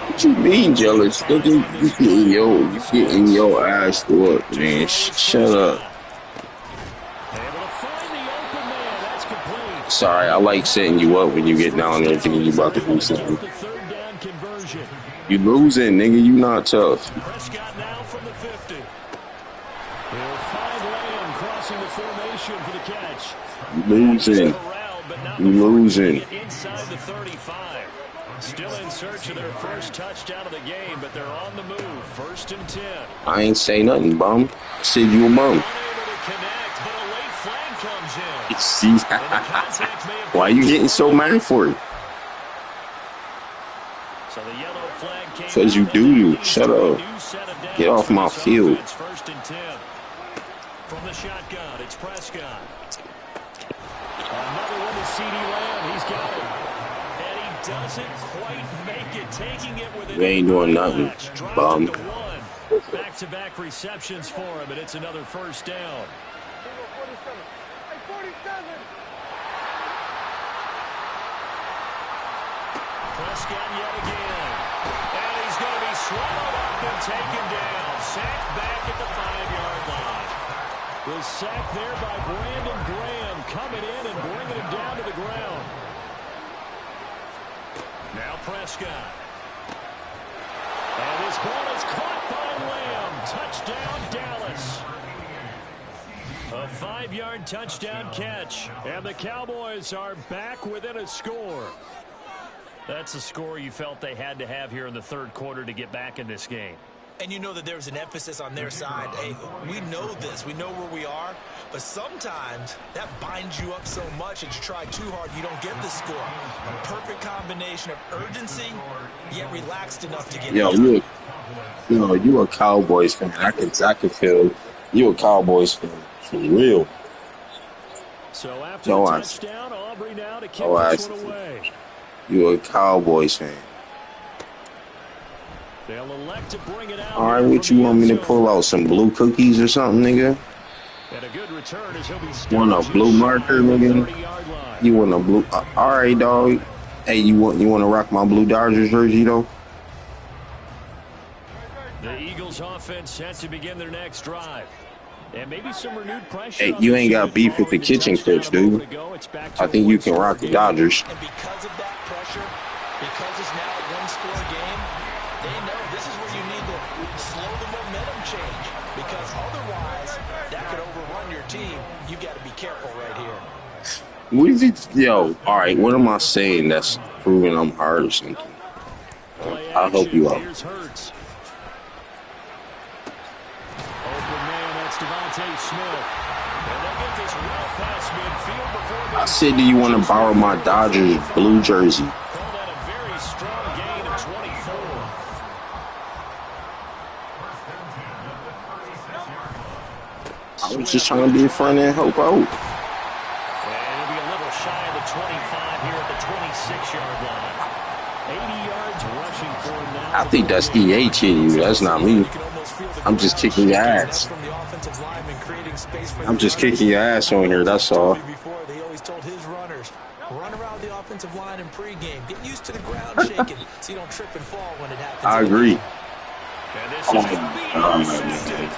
Speaker 6: What you being jealous? You getting your ass whooped, man. Shut up. Sorry, I like setting you up when you get down there thinking you about to do something. You losing, nigga. You not tough.
Speaker 1: Prescott now from the 50. They'll find Lamb crossing the formation for the catch.
Speaker 6: You losing. You losing.
Speaker 1: Inside the 35. Still in search of their first touchdown of the game, but they're on the move. 1st and 10.
Speaker 6: I ain't say nothing, bum. I said you a bum. See, why you getting so mad for it? Because you do. Shut up. Get off my field.
Speaker 1: From the shotgun, it's Prescott. Another one to C.D. Lamb. He's got it. And he doesn't quite make it. Taking it with
Speaker 6: You ain't doing nothing, bum.
Speaker 1: Back-to-back receptions for him, and it's another first down. Prescott yet again. And he's going to be swallowed up and taken down. Sacked back at the 5-yard line. The sack there by Brandon Graham coming in and bringing him down to the ground. Now Prescott. And this ball is caught by Lamb. Touchdown, Dallas. A 5-yard touchdown catch. And the Cowboys are back within a score. That's a score you felt they had to have here in the 3rd quarter to get back in this game.
Speaker 3: And you know that there's an emphasis on their side. Hey, we know this. We know where we are. But sometimes that binds you up so much that you try too hard, you don't get the score. A perfect combination of urgency, yet relaxed enough to get it.
Speaker 6: You a Cowboys fan. I can feel you a Cowboys fan. For real.
Speaker 1: So after the touchdown, Aubrey now to kick this one away.
Speaker 6: You a Cowboys fan.
Speaker 1: They'll elect to bring it out.
Speaker 6: All right, what you want me to pull out? Some blue cookies or something, nigga?
Speaker 1: And a good return as he'll be
Speaker 6: Want a blue marker, nigga? You want a blue? All right, dog. Hey, you want to rock my blue Dodgers jersey though?
Speaker 1: The Eagles offense set to begin their next drive. And maybe some renewed pressure.
Speaker 6: Hey, you ain't got beef with the kitchen cribs, dude. I think you can rock the Dodgers.
Speaker 3: And because of that pressure, because it's now a one-score game, they know this is where you need to slow the momentum change. Because otherwise, that could overrun your team. You got to be careful right here.
Speaker 6: What is it? Yo, all right, what am I saying that's proving I'm hard or something? I'll help you out. I said, do you want to borrow my Dodgers blue jersey? I was just trying to be a friend and help out.
Speaker 1: And it'll be a little shy of the 25 here at the 26-yard line. 80 yards rushing for him now.
Speaker 6: I think that's EA hitting you. That's not me. I'm just kicking your ass. I'm just kicking your ass on here. That's all.
Speaker 3: They always told his runners, run around the offensive line in pregame. Get used to the ground shaking so you don't trip and fall when it happens.
Speaker 6: I agree.
Speaker 1: And this is going to be intercepted.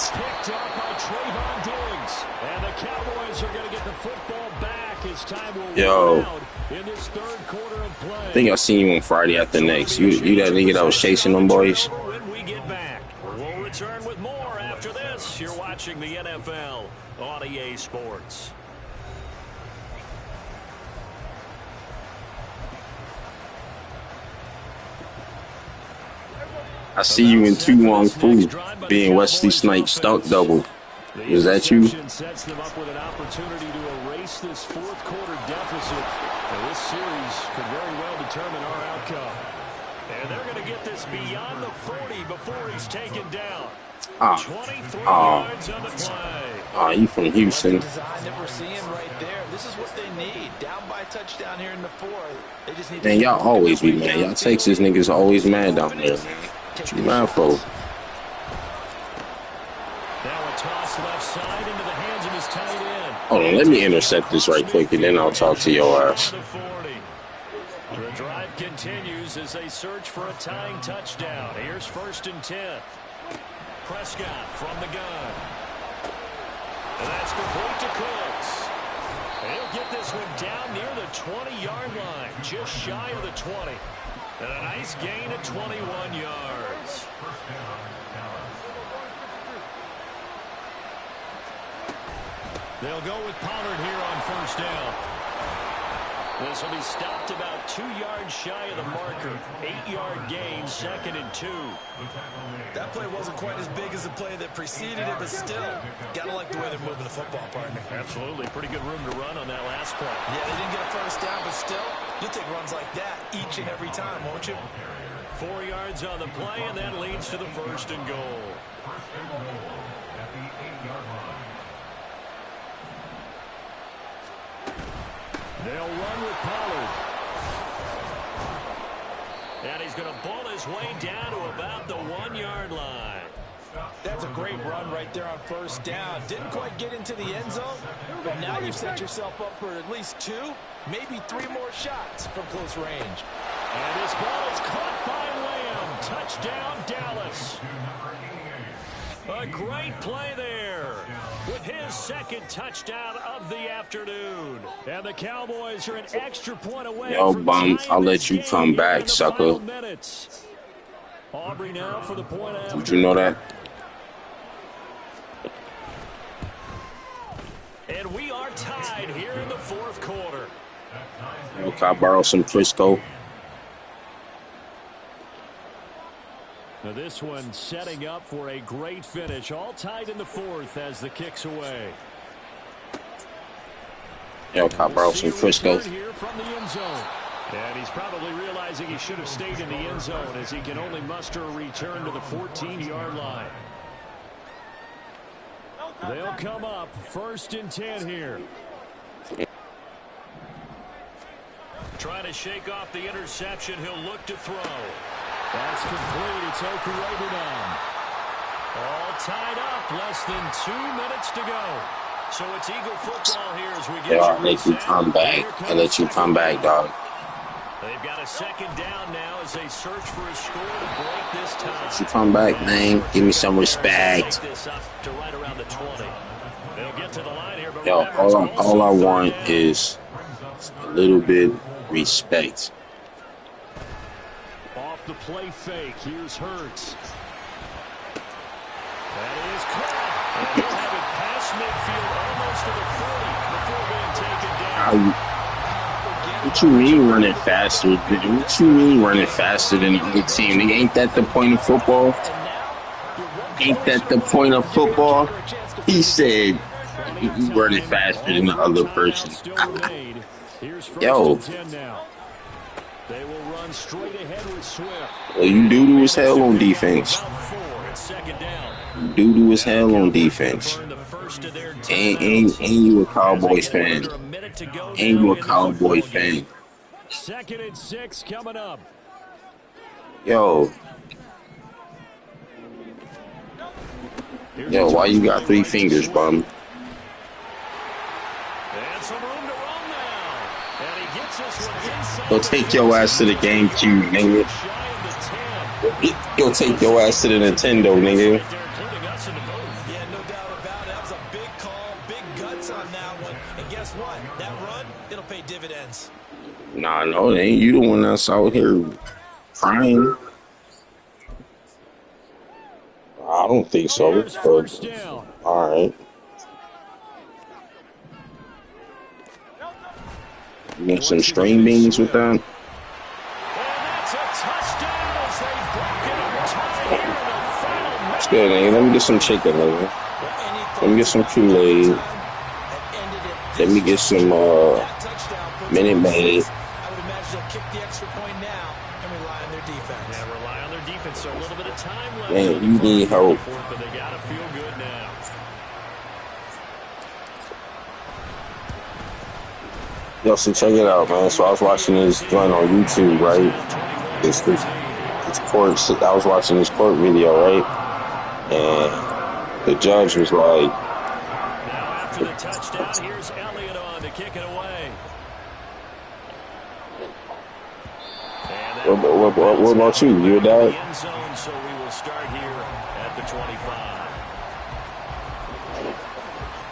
Speaker 1: Picked up by Trayvon Diggs. And the Cowboys are going to get the football back as time will run out in this third quarter of play.
Speaker 6: I think I seen you on Friday after next. You that nigga that was chasing them boys?
Speaker 1: When we get back, we'll return with more after this. You're watching the NFL on EA Sports.
Speaker 6: I see you in 2 Wong Fu being Wesley Snipes stuck double. Is that you?
Speaker 1: Sets them up with an opportunity to erase this fourth quarter deficit. And this series could very well determine our outcome. And they're going to get this beyond the 40 before he's taken down. 23 yards on the play.
Speaker 6: You from Houston.
Speaker 3: Design that we're seeing right there. This is what they need. Down by touchdown here in the fourth. They just need
Speaker 6: Man, y'all always be mad. Y'all Texas niggas always mad down there. What you mad for?
Speaker 1: Now a toss left side into the hands of his tight end.
Speaker 6: Hold on, let me intercept this right quick, and then I'll talk to your ass.
Speaker 1: The drive continues as they search for a tying touchdown. Here's 1st and 10. Prescott from the gun. And that's complete to Cooks. And he'll get this one down near the 20-yard line, just shy of the 20. And a nice gain of 21 yards. They'll go with Pollard here on 1st down. This will be stopped about 2 yards shy of the marker. 8-yard gain, 2nd and 2.
Speaker 3: That play wasn't quite as big as the play that preceded it, but still, gotta like the way they're moving the football, partner.
Speaker 1: Absolutely. Pretty good room to run on that last play.
Speaker 3: Yeah, they didn't get a 1st down, but still, you'll take runs like that each and every time, won't you?
Speaker 1: 4 yards on the play, and that leads to the 1st and goal.
Speaker 2: At the 8-yard line.
Speaker 1: They'll run with Pollard. And he's going to ball his way down to about the 1-yard line.
Speaker 3: That's a great run right there on 1st down. Didn't quite get into the end zone, but now you've set yourself up for at least 2, maybe 3 more shots from close range.
Speaker 1: And this ball is caught by Lamb. Touchdown, Dallas. A great play there with his 2nd touchdown of the afternoon. And the Cowboys are an extra point away.
Speaker 6: Yo, bum, I'll let you come back, sucker.
Speaker 1: Aubrey now for the point after.
Speaker 6: Did you know that?
Speaker 1: And we are tied here in the 4th quarter.
Speaker 6: Yo, can I borrow some Frisco?
Speaker 1: Now this one setting up for a great finish. All tied in the 4th as the kick's away.
Speaker 6: Yo, can I borrow some Frisco?
Speaker 1: Here from the end zone. And he's probably realizing he should have stayed in the end zone as he can only muster a return to the 14-yard line. They'll come up 1st and 10 here. Trying to shake off the interception. He'll look to throw. That's complete. It's Okurebunan. All tied up, less than 2 minutes to go. So it's Eagle football here as we get
Speaker 6: Yeah,
Speaker 1: you
Speaker 6: I'll let you
Speaker 1: reset.
Speaker 6: come back. I'll let you come back, dog.
Speaker 1: They've got a second down now as they search for a score to break this tie.
Speaker 6: Let you come back, man. Give me some respect.
Speaker 1: This up to right around the 20. They'll get to the line here, but
Speaker 6: Yo, all I want is a little bit respect.
Speaker 1: Off the play fake, here's Hurts. That is caught. And he'll have it past midfield almost to the 40 before being taken down.
Speaker 6: What you mean running faster? What you mean running faster than the other team? Ain't that the point of football? Ain't that the point of football? He said you running faster than the other person. Yo.
Speaker 1: They will run straight ahead with Swift.
Speaker 6: Well, you doo-doo as hell on defense. Doo-doo as hell on defense. And you a Cowboys fan. And you a Cowboys fan.
Speaker 1: 2nd and 6 coming up.
Speaker 6: Yo, why you got 3 fingers, bum? Go take your ass to the GameCube, nigga. Go take your ass to the Nintendo, nigga.
Speaker 3: Yeah, no doubt about it. That was a big call, big guts on that one. And guess what? That run, it'll pay dividends.
Speaker 6: Nah, no, it ain't you the one that's out here crying. I don't think so. All right. You want some string beans with that? It's good, nigga. Let me get some chicken, nigga. Let me get some Kool-Aid. Let me get some Minute Maid.
Speaker 3: I would imagine they'll kick the extra point now and rely on their defense.
Speaker 1: Yeah, rely on their defense. So a little bit of time left.
Speaker 6: Man, you need help.
Speaker 1: But they gotta feel good now.
Speaker 6: Yo, so check it out, man. So I was watching this joint on YouTube, right? This court. I was watching this court video, right? And the judge was like,
Speaker 1: Now after the touchdown, here's Elliott on to kick it away.
Speaker 6: what about you? You a dad?
Speaker 1: End zone, so we will start here at the 25.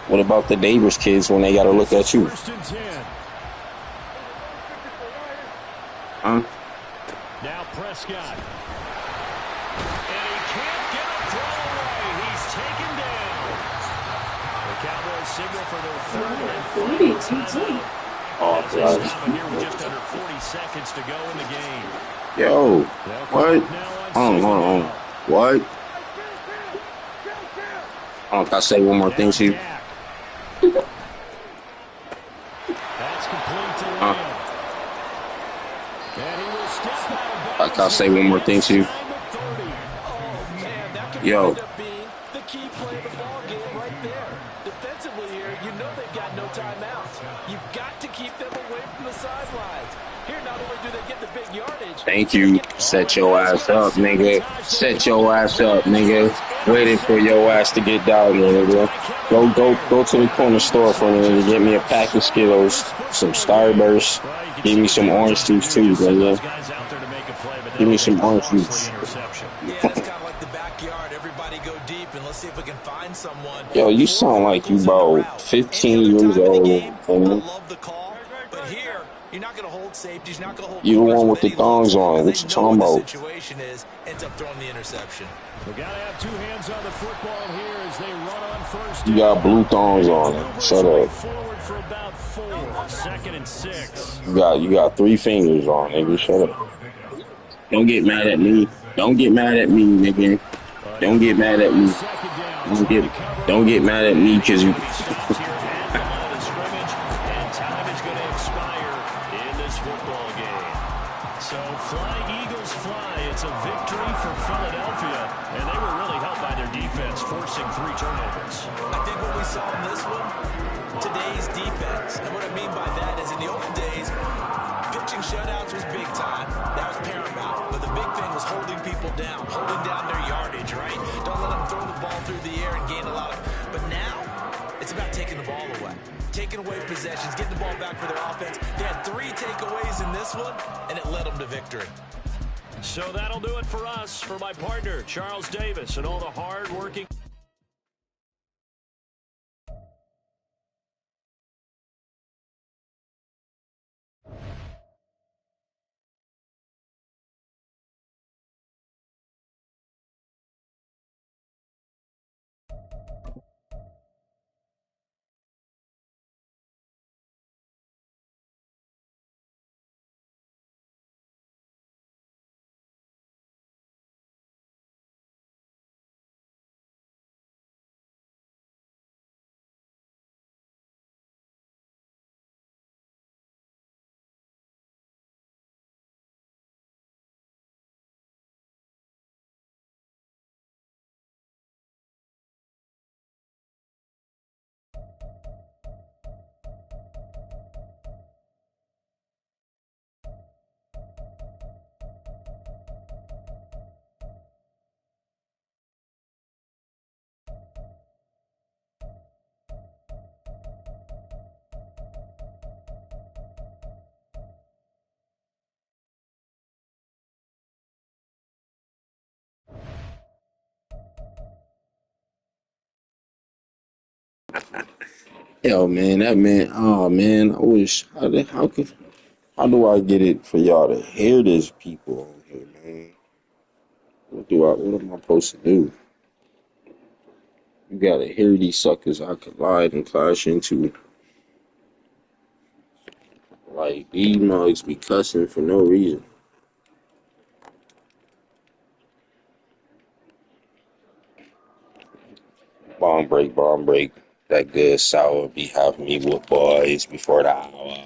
Speaker 6: What about the neighbors' kids when they got to look at you?
Speaker 1: 1st and 10.
Speaker 6: Huh?
Speaker 1: Now Prescott. And he can't get a throw away. He's taken down. The Cowboys signal for their 3rd and final.
Speaker 6: Oh, God.
Speaker 1: Here with just under 40 seconds to go in the game.
Speaker 6: Yo, what? Hold on. What? Can I say one more thing to you?
Speaker 1: That's complete to Lamb. And he will step out.
Speaker 6: Can I say one more thing to you? Yo.
Speaker 3: The key play of the ball game right there. Defensively here, you know they've got no timeouts. You've got to keep them away from the sidelines. Here, not only do they get the big yardage.
Speaker 6: Thank you. Set your ass up, nigga. Set your ass up, nigga. Waiting for your ass to get down, nigga. Go to the corner store for me and get me a pack of Skittles, some Starburst. Give me some orange juice too, nigga. Give me some orange juice.
Speaker 3: Yeah, it's kind of like the backyard. Everybody go deep and let's see if we can find someone.
Speaker 6: Yo, you sound like you about 15 years old.
Speaker 3: I love the call, but here you're not going to hold safeties. You're not going to hold.
Speaker 6: You the one with the thongs on. What you talking about?
Speaker 3: Situation is ends up throwing the interception.
Speaker 1: We got to have 2 hands on the football here as they run on 1st.
Speaker 6: You got blue thongs on. Shut up.
Speaker 1: Forward for about 4. 2nd and 6.
Speaker 6: You got 3 fingers on, nigga. Shut up. Don't get mad at me. Don't get mad at me, nigga. Don't get mad at me. Don't get mad at me because you.
Speaker 1: So flying Eagles fly. It's a victory for Philadelphia, and they were really helped by their defense, forcing 3 turnovers.
Speaker 3: I think what we saw in this one, today's defense, and what I mean by that is in the old days, pitching shutouts was big time. That was paramount. But the big thing was holding people down, holding down their yardage, right? Don't let them throw the through the air and gain a lot of. But now, it's about taking the ball away. Taking away possessions, getting the ball back for their offense. They had 3 takeaways in this one, and it led them to victory.
Speaker 1: So that'll do it for us. For my partner, Charles Davis, and all the hard-working.
Speaker 6: Yo, man, that man. Oh, man, I wish. How do I get it for y'all to hear this people on here, man? What am I supposed to do? You gotta hear these suckers I collide and clash into. Like, these mugs be cussing for no reason. Bomb break. That good sour be having me with boys before the hour.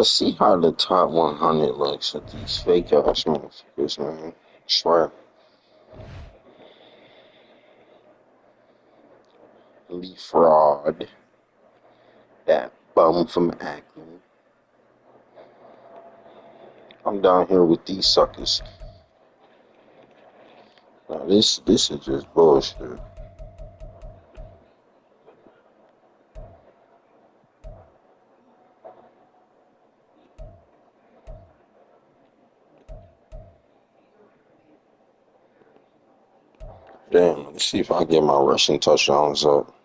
Speaker 6: Let's see how the top 100 looks at these fake ass motherfuckers, man. I swear. Elite fraud. That bum from Akron. I'm down here with these suckers. Now this is just bullshit. Damn, let's see if I get my rushing touchdowns up.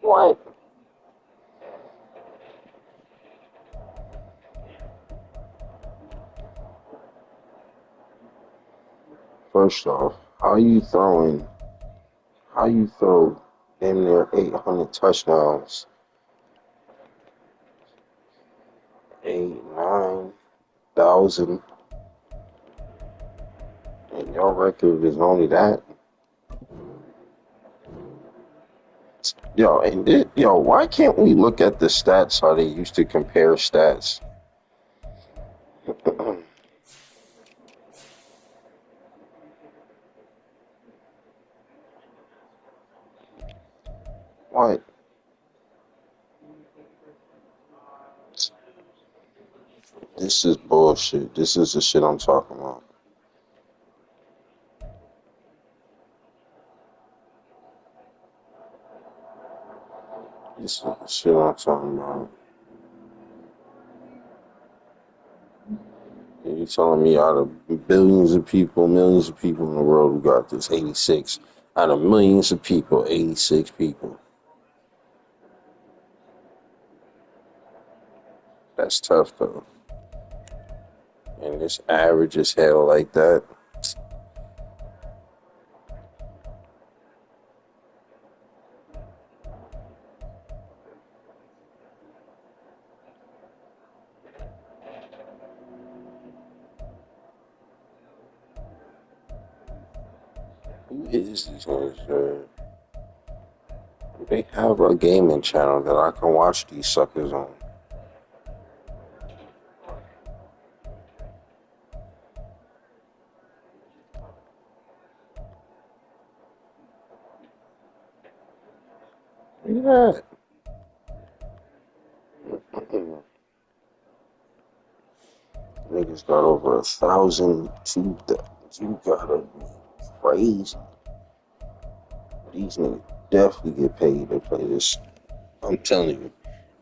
Speaker 6: What? First off, how you throw damn near 800 touchdowns, 9,000, and your record is only that? Why can't we look at the stats how they used to compare stats? What? This is bullshit. This is the shit I'm talking about. This is the shit I'm talking about. And you telling me out of billions of people, millions of people in the world who got this 86. Out of millions of people, 86 people. That's tough though. And it's average as hell like that. Who is these guys? They have a gaming channel that I can watch these suckers on. Look at that. Niggas got over 1,000. You gotta be crazy. These niggas definitely get paid to play this. I'm telling you,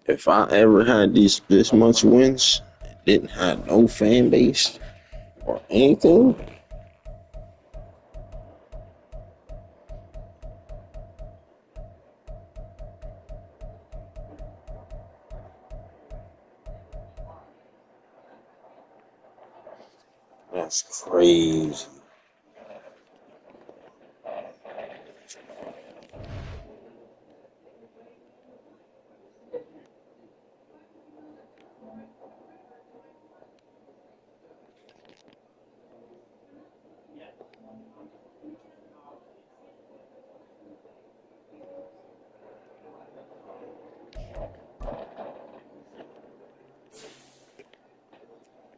Speaker 6: if I ever had this much wins, didn't have no fan base or anything, that's crazy.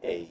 Speaker 6: Hey.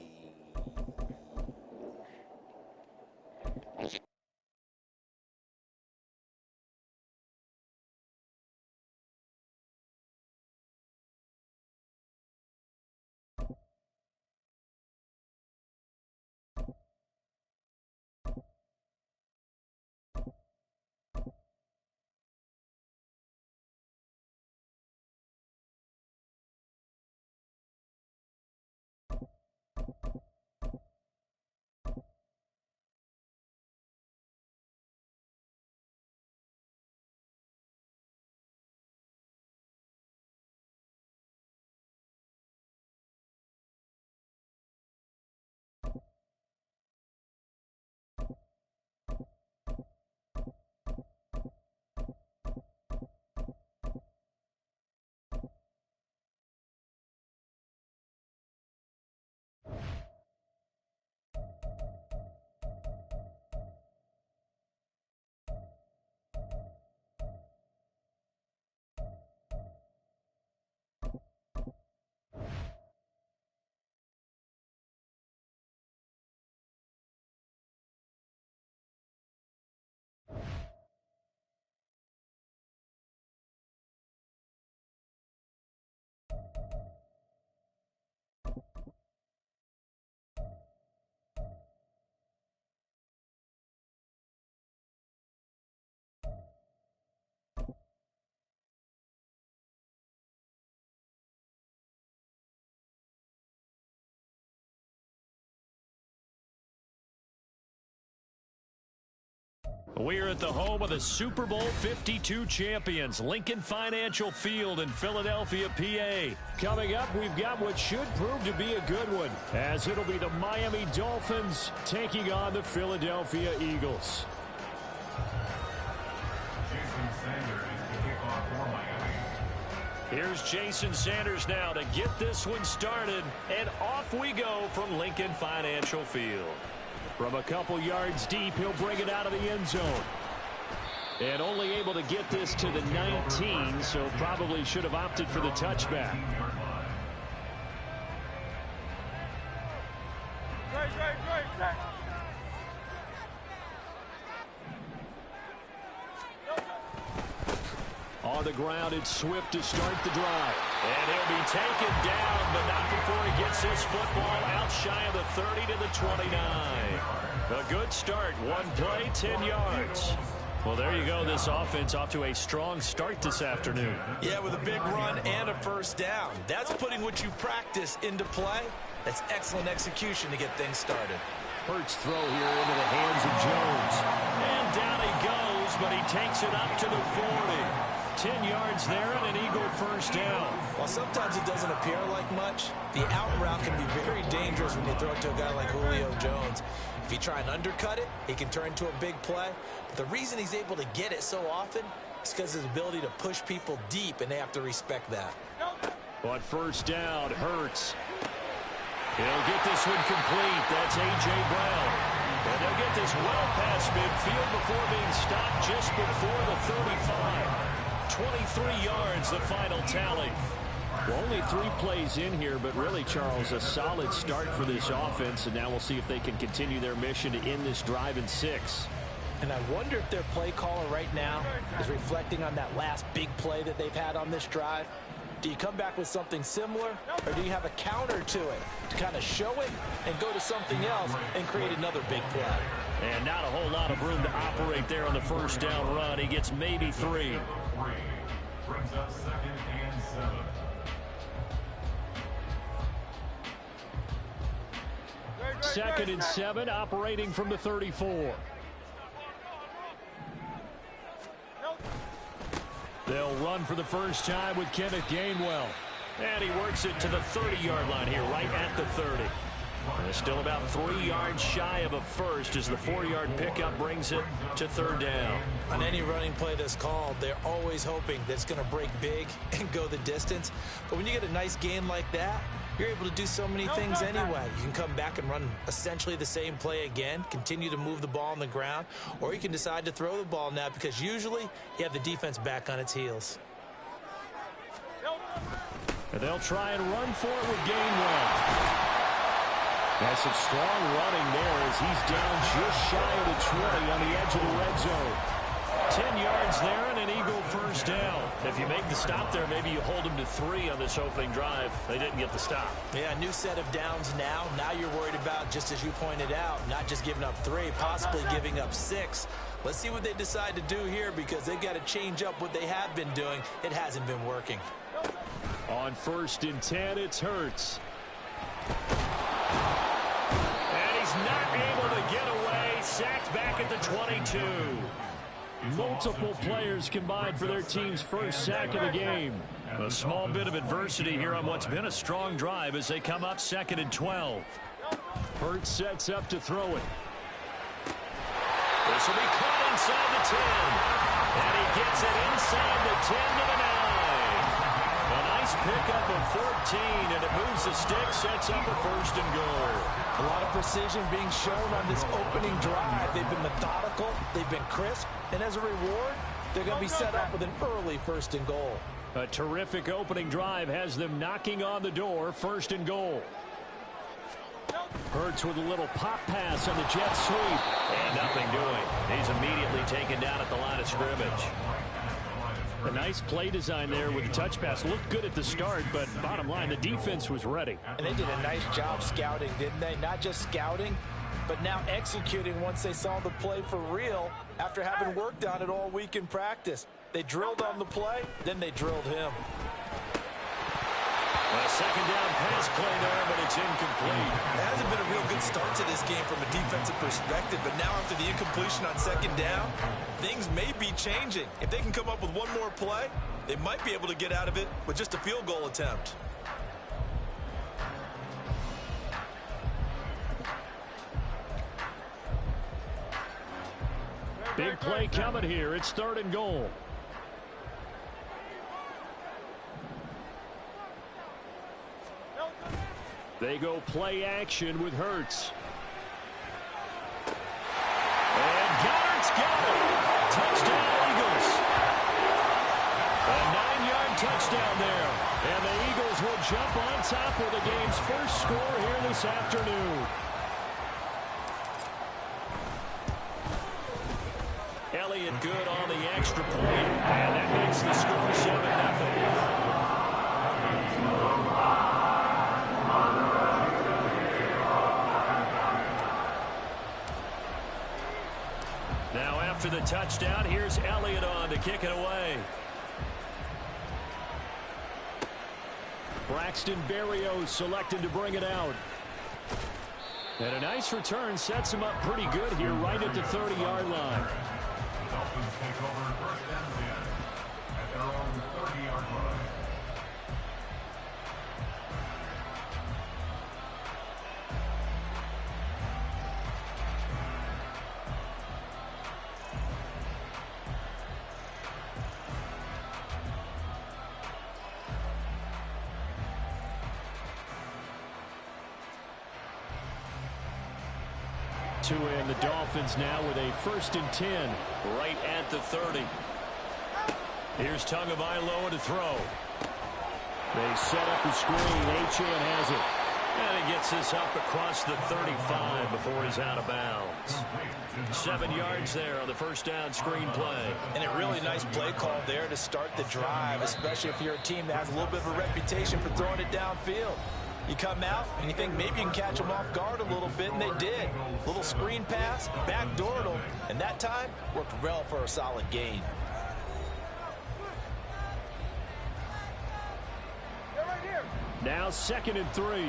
Speaker 1: We're at the home of the Super Bowl 52 champions, Lincoln Financial Field in Philadelphia, PA. Coming up, we've got what should prove to be a good one, as it'll be the Miami Dolphins taking on the Philadelphia Eagles.
Speaker 2: Jason Sanders to kick off for Miami.
Speaker 1: Here's Jason Sanders now to get this one started, and off we go from Lincoln Financial Field. From a couple yards deep, he'll bring it out of the end zone. And only able to get this to the 19, so probably should have opted for the touchback.
Speaker 4: Right.
Speaker 1: On the ground, it's Swift to start the drive. And he'll be taken down, but not before he gets this football out shy of the 30 to the 29. A good start. One play, 10 yards. Well, there you go. This offense off to a strong start this afternoon.
Speaker 3: Yeah, with a big run and a first down. That's putting what you practice into play. That's excellent execution to get things started.
Speaker 1: Hurts throw here into the hands of Jones. And down he goes, but he takes it up to the 40. 10 yards there and an Eagle first down.
Speaker 3: While sometimes it doesn't appear like much, the out route can be very dangerous when you throw it to a guy like Julio Jones. If you try and undercut it, he can turn into a big play. But the reason he's able to get it so often is because of his ability to push people deep, and they have to respect that.
Speaker 1: On first down, Hurts. He'll get this one complete. That's A.J. Brown. And they'll get this well past midfield before being stopped just before the 35. 23 yards, the final tally. Well, only 3 plays in here, but really, Charles, a solid start for this offense, and now we'll see if they can continue their mission to end this drive in 6.
Speaker 3: And I wonder if their play caller right now is reflecting on that last big play that they've had on this drive. Do you come back with something similar, or do you have a counter to it to kind of show it and go to something else and create another big play?
Speaker 1: And not a whole lot of room to operate there on the first down run. He gets maybe 3.
Speaker 2: Brings up 2nd and 7.
Speaker 1: Second and 7, operating from the 34. They'll run for the first time with Kenneth Gainwell. And he works it to the 30-yard line here, right at the 30. And still about 3 yards shy of a first as the 4-yard pickup brings it to 3rd down.
Speaker 3: On any running play that's called, they're always hoping that it's going to break big and go the distance. But when you get a nice gain like that, you're able to do so many things anyway. You can come back and run essentially the same play again, continue to move the ball on the ground, or you can decide to throw the ball now because usually you have the defense back on its heels.
Speaker 1: And they'll try and run for it with Gainwell. That's some strong running there as he's down just shy of the 20 on the edge of the red zone. 10 yards there and an Eagle first down. If you make the stop there, maybe you hold them to 3 on this opening drive. They didn't get the stop.
Speaker 3: Yeah, new set of downs now. Now you're worried about, just as you pointed out, not just giving up 3, possibly giving up 6. Let's see what they decide to do here because they've got to change up what they have been doing. It hasn't been working.
Speaker 1: On 1st and 10, it's Hurts. Not able to get away. Sacked back at the 22. Multiple players combined for their team's first sack of the game. A small bit of adversity here on what's been a strong drive as they come up 2nd and 12. Hurts sets up to throw it. This will be caught inside the 10. And he gets it inside the 10 to the 9. A nice pickup of 14, and it moves the stick, sets up a 1st and goal.
Speaker 3: A lot of precision being shown on this opening drive. They've been methodical, they've been crisp, and as a reward, they're going to be set up with an early 1st and goal.
Speaker 1: A terrific opening drive has them knocking on the door, 1st and goal. Hurts with a little pop pass on the jet sweep. And nothing doing. He's immediately taken down at the line of scrimmage. A nice play design there with the touch pass. Looked good at the start, but bottom line, the defense was ready.
Speaker 3: And they did a nice job scouting, didn't they? Not just scouting, but now executing once they saw the play for real after having worked on it all week in practice. They drilled on the play, then they drilled him.
Speaker 1: A second down pass play there, but it's incomplete.
Speaker 3: It hasn't been a real good start to this game from a defensive perspective, but now after the incompletion on second down, things may be changing. If they can come up with one more play, they might be able to get out of it with just a field goal attempt.
Speaker 1: Big play coming here. It's 3rd and goal. They go play action with Hurts. And Goddard's got it. Touchdown, Eagles. A 9-yard touchdown there. And the Eagles will jump on top with the game's first score here this afternoon. Elliott good on the extra point. And that makes the score 7-0. Now after the touchdown, here's Elliott on to kick it away. Braxton Berrios selected to bring it out. And a nice return sets him up pretty good here right at the 30-yard line.
Speaker 2: The Dolphins take over 1st and 10 at their own 30-yard line.
Speaker 1: To end the Dolphins now with a 1st and 10 right at the 30. Here's Tagovailoa to throw. They set up the screen. Achane has it. And he gets this up across the 35 before he's out of bounds. 7 yards there on the 1st down screen play.
Speaker 3: And a really nice play call there to start the drive, especially if you're a team that has a little bit of a reputation for throwing it downfield. You come out and you think maybe you can catch them off guard a little bit, and they did. Little screen pass, backdoored them, and that time worked well for a solid gain.
Speaker 1: Now 2nd and 3.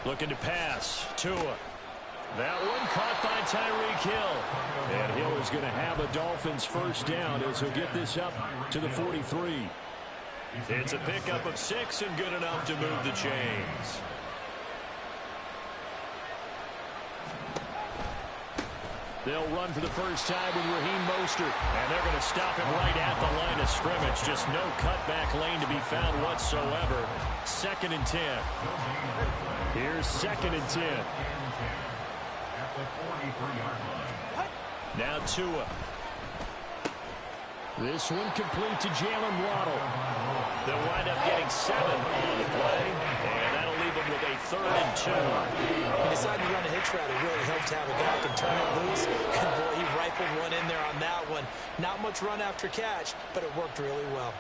Speaker 1: Looking to pass. Tua. That one caught by Tyreek Hill. And Hill is going to have a Dolphins 1st down as he'll get this up to the 43. It's a pickup of 6 and good enough to move the chains. They'll run for the first time with Raheem Mostert. And they're going to stop him right at the line of scrimmage. Just no cutback lane to be found whatsoever. 2nd and 10. Here's 2nd and 10. Now Tua. This one complete to Jalen Waddle. They'll wind up getting 7 on the play, and that'll leave them with a 3rd and 2.
Speaker 3: He decided to run a hitch route. It really helped to have a guy who can turn it loose. And boy, he rifled one in there on that one. Not much run after catch, but it worked really well.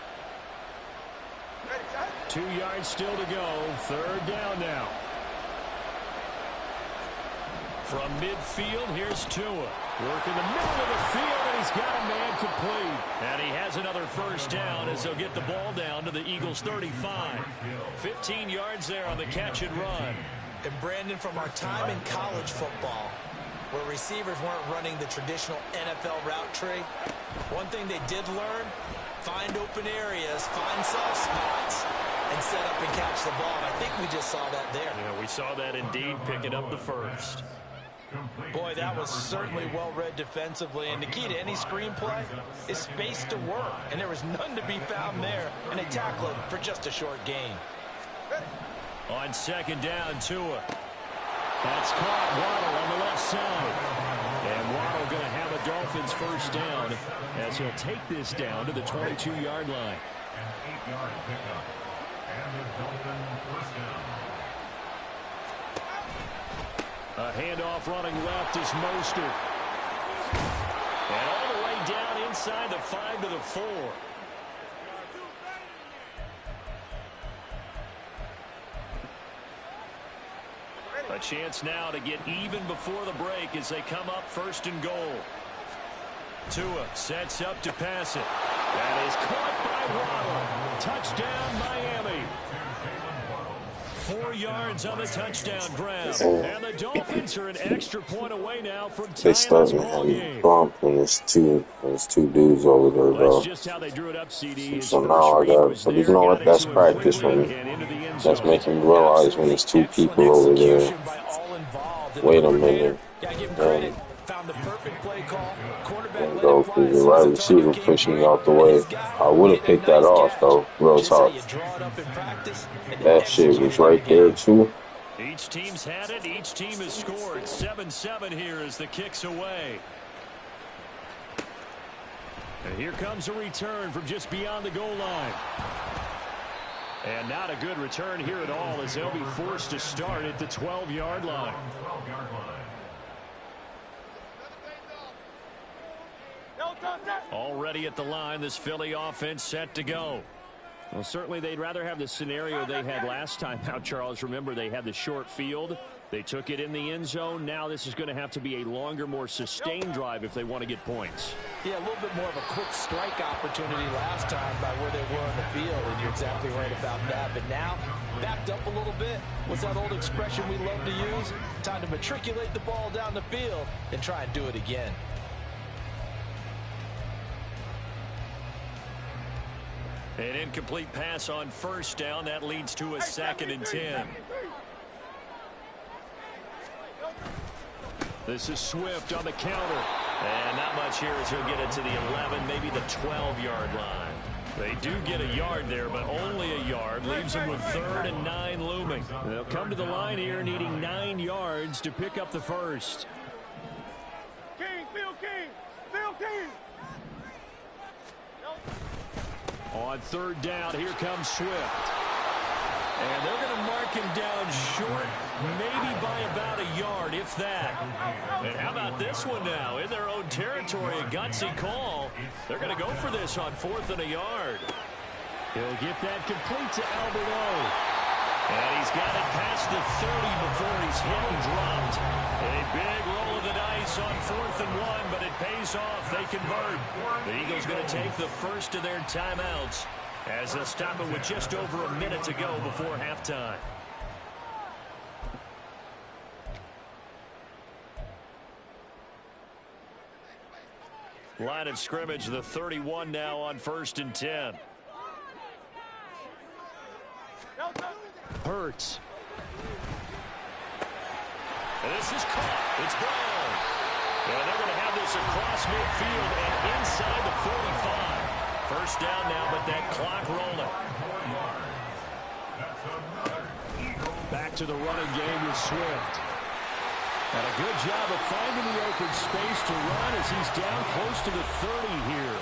Speaker 1: 2 yards still to go. 3rd down now. From midfield, here's Tua. Working the middle of the field, and he's got a man complete. And he has another 1st down as they'll get the ball down to the Eagles' 35. 15 yards there on the catch and run.
Speaker 3: And Brandon, from our time in college football, where receivers weren't running the traditional NFL route tree, one thing they did learn, find open areas, find soft spots, and set up and catch the ball. And I think we just saw that there.
Speaker 1: Yeah, we saw that indeed, picking up the 1st.
Speaker 3: Boy, that was certainly well-read defensively, and the key to any screenplay is space to work, and there was none to be found there, and they tackled it for just a short gain.
Speaker 1: On 2nd down, Tua. That's caught. Waddle on the left side. And Waddle going to have a Dolphins 1st down as he'll take this down to the 22-yard line.
Speaker 2: An 8-yard pickup. And the Dolphins 1st down.
Speaker 1: A handoff running left is Mostert. And all the way down inside the 5 to the 4. A chance now to get even before the break as they come up 1st and goal. Tua sets up to pass it. That is caught by Waddle. yards on the touchdown grab. And the Dolphins are an extra point away now from
Speaker 6: They
Speaker 1: tying this
Speaker 6: starting to
Speaker 1: ball
Speaker 6: have me
Speaker 1: game.
Speaker 6: bumped when there's two dudes over there,
Speaker 1: Well, that's
Speaker 6: bro.
Speaker 1: just how they drew it up, CD. His
Speaker 6: So
Speaker 1: first
Speaker 6: now I
Speaker 1: read
Speaker 6: got,
Speaker 1: was
Speaker 6: but you
Speaker 1: there,
Speaker 6: know
Speaker 1: got
Speaker 6: what?
Speaker 1: it
Speaker 6: That's
Speaker 1: to him
Speaker 6: practice
Speaker 1: quickly
Speaker 6: when
Speaker 1: and into the end
Speaker 6: that's
Speaker 1: zone.
Speaker 6: making me realize when there's two people over there.
Speaker 3: By all involved. And the
Speaker 6: Wait a
Speaker 3: coordinator,
Speaker 6: minute.
Speaker 3: gotta give him
Speaker 6: And
Speaker 3: credit. Found the perfect play call. Quarterback
Speaker 6: and
Speaker 3: let
Speaker 6: go
Speaker 3: it fly
Speaker 6: because
Speaker 3: as
Speaker 6: the
Speaker 3: soon as
Speaker 6: right
Speaker 3: the
Speaker 6: receiver
Speaker 3: target came
Speaker 6: pushed me
Speaker 3: free.
Speaker 6: out the
Speaker 3: And
Speaker 6: way.
Speaker 3: his guy
Speaker 6: I would have
Speaker 3: hitting a
Speaker 6: picked that
Speaker 3: nice
Speaker 6: off
Speaker 3: catch.
Speaker 6: though. Real
Speaker 3: Just how
Speaker 6: talk.
Speaker 3: you draw it up in practice and then
Speaker 6: That shit
Speaker 3: execute
Speaker 6: was
Speaker 3: it in the
Speaker 6: right there
Speaker 3: game.
Speaker 6: too.
Speaker 1: Each team's had it. Each team has scored. 7-7 here as the kick's away. And here comes a return from just beyond the goal line. And not a good return here at all as they'll be forced to start at the 12-yard line. Already at the line, this Philly offense set to go. Well, certainly they'd rather have the scenario they had last time out, Charles. Remember, they had the short field. They took it in the end zone. Now this is going to have to be a longer, more sustained drive if they want to get points.
Speaker 3: Yeah, a little bit more of a quick strike opportunity last time by where they were on the field, and you're exactly right about that. But now, backed up a little bit. What's that old expression we love to use? Time to matriculate the ball down the field and try and do it again.
Speaker 1: An incomplete pass on first down. That leads to a 2nd and 10. This is Swift on the counter. And not much here as he'll get it to the 11, maybe the 12-yard line. They do get a yard there, but only a yard. Leaves them with 3rd and 9 looming. They'll come to the line here needing 9 yards to pick up the first.
Speaker 4: King, Phil King, Phil King.
Speaker 1: On 3rd down, here comes Swift. And they're going to mark him down short, maybe by about a yard, if that. And how about this one now? In their own territory, a gutsy call. They're going to go for this on 4th and a yard. He'll get that complete to Alberto. And he's got it past the 30 before he's hit and dropped. A big roll of the dice on 4th and 1, but it pays off. They convert. The Eagles going to take the first of their timeouts as they'll stop it with just over a minute to go before halftime. Line of scrimmage, the 31 now on 1st and 10. Hurts. And this is caught. It's Brown. And they're going to have this across midfield and inside the 45. First down now, but that clock rolling. Back to the running game with Swift. And a good job of finding the open space to run as he's down close to the 30 here.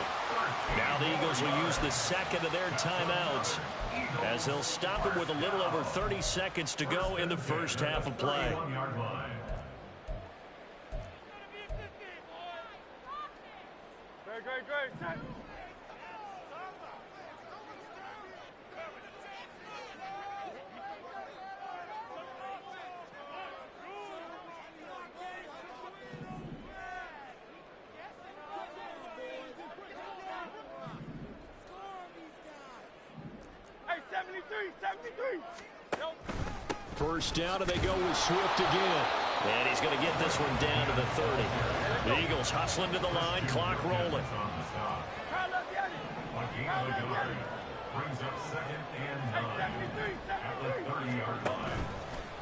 Speaker 1: Now the Eagles will use the 2nd of their timeouts as they'll stop him with a little over 30 seconds to go in the first half of play.
Speaker 4: Great. Hey, 73.
Speaker 1: First down, and they go with Swift again. And he's going to get this one down to the 30. The Eagles hustling to the line, clock rolling.
Speaker 2: Brings up 2nd and 9 at the 30-yard line.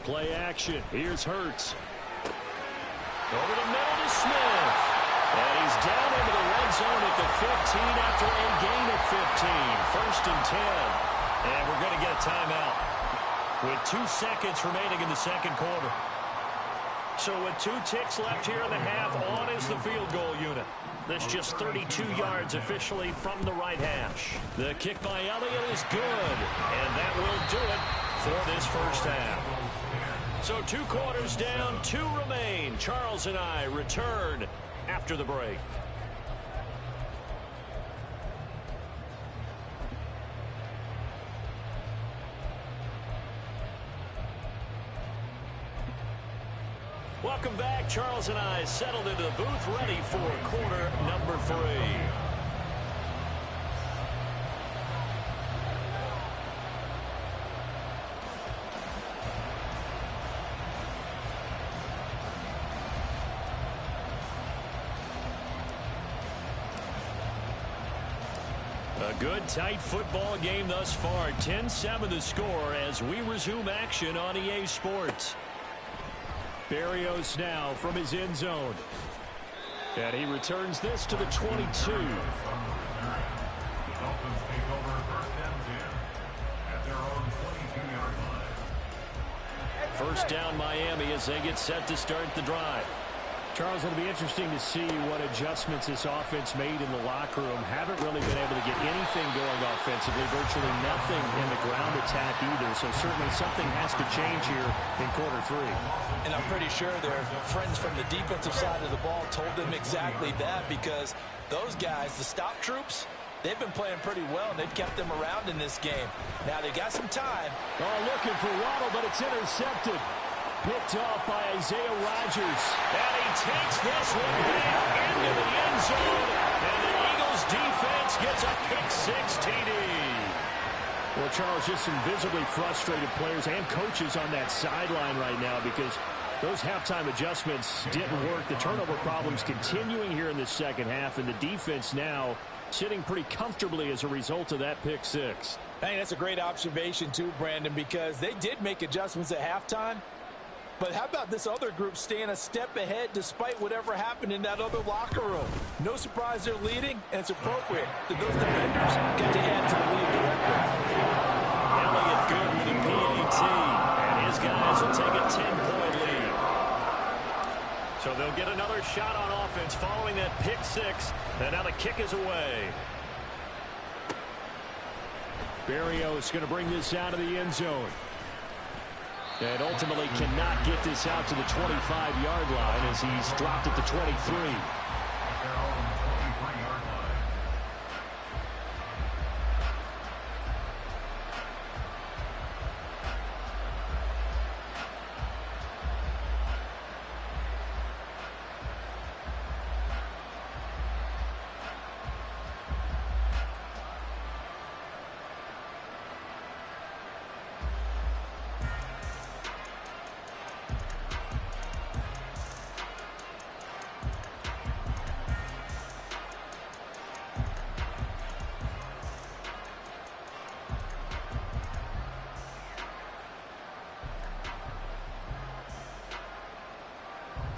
Speaker 1: Play action. Here's Hurts. Over the middle to Smith. And he's down into the red zone at the 15 after a gain of 15. 1st and 10. And we're going to get a timeout with 2 seconds remaining in the second quarter. So with 2 ticks left here in the half, on is the field goal unit. That's just 32 yards officially from the right hash. The kick by Elliott is good, and that will do it for this first half. So 2 quarters down, 2 remain. Charles and I return after the break. Welcome back. Charles and I settled into the booth, ready for quarter number 3. Good, tight football game thus far. 10-7 the score as we resume action on EA Sports. Berrios now from his end zone. And he returns this to the 22. First down Miami as they get set to start the drive.
Speaker 5: Charles, it'll be interesting to see what adjustments this offense made in the locker room. Haven't really been able to get anything going offensively, virtually nothing in the ground attack either. So certainly something has to change here in quarter three.
Speaker 3: And I'm pretty sure their friends from the defensive side of the ball told them exactly that, because those guys, the stop troops, they've been playing pretty well, and they've kept them around in this game. Now they got some time.
Speaker 1: Oh, looking for Waddle, but it's intercepted. Picked off by Isaiah Rodgers. And he takes this one back into the end zone. And the Eagles defense gets a pick-6 TD.
Speaker 5: Well, Charles, just some visibly frustrated players and coaches on that sideline right now because those halftime adjustments didn't work. The turnover problems continuing here in the second half, and the defense now sitting pretty comfortably as a result of that pick-6.
Speaker 3: Hey, that's a great observation too, Brandon, because they did make adjustments at halftime. But how about this other group staying a step ahead despite whatever happened in that other locker room? No surprise they're leading, and it's appropriate that those defenders get to add to the lead directly.
Speaker 1: Elliott good with a PAT, and his guys will take a 10-point lead. So they'll get another shot on offense following that pick-6, and now the kick is away.
Speaker 5: Berrios going to bring this out of the end zone.
Speaker 1: And ultimately cannot get this out to the 25-yard line as he's dropped at the 23.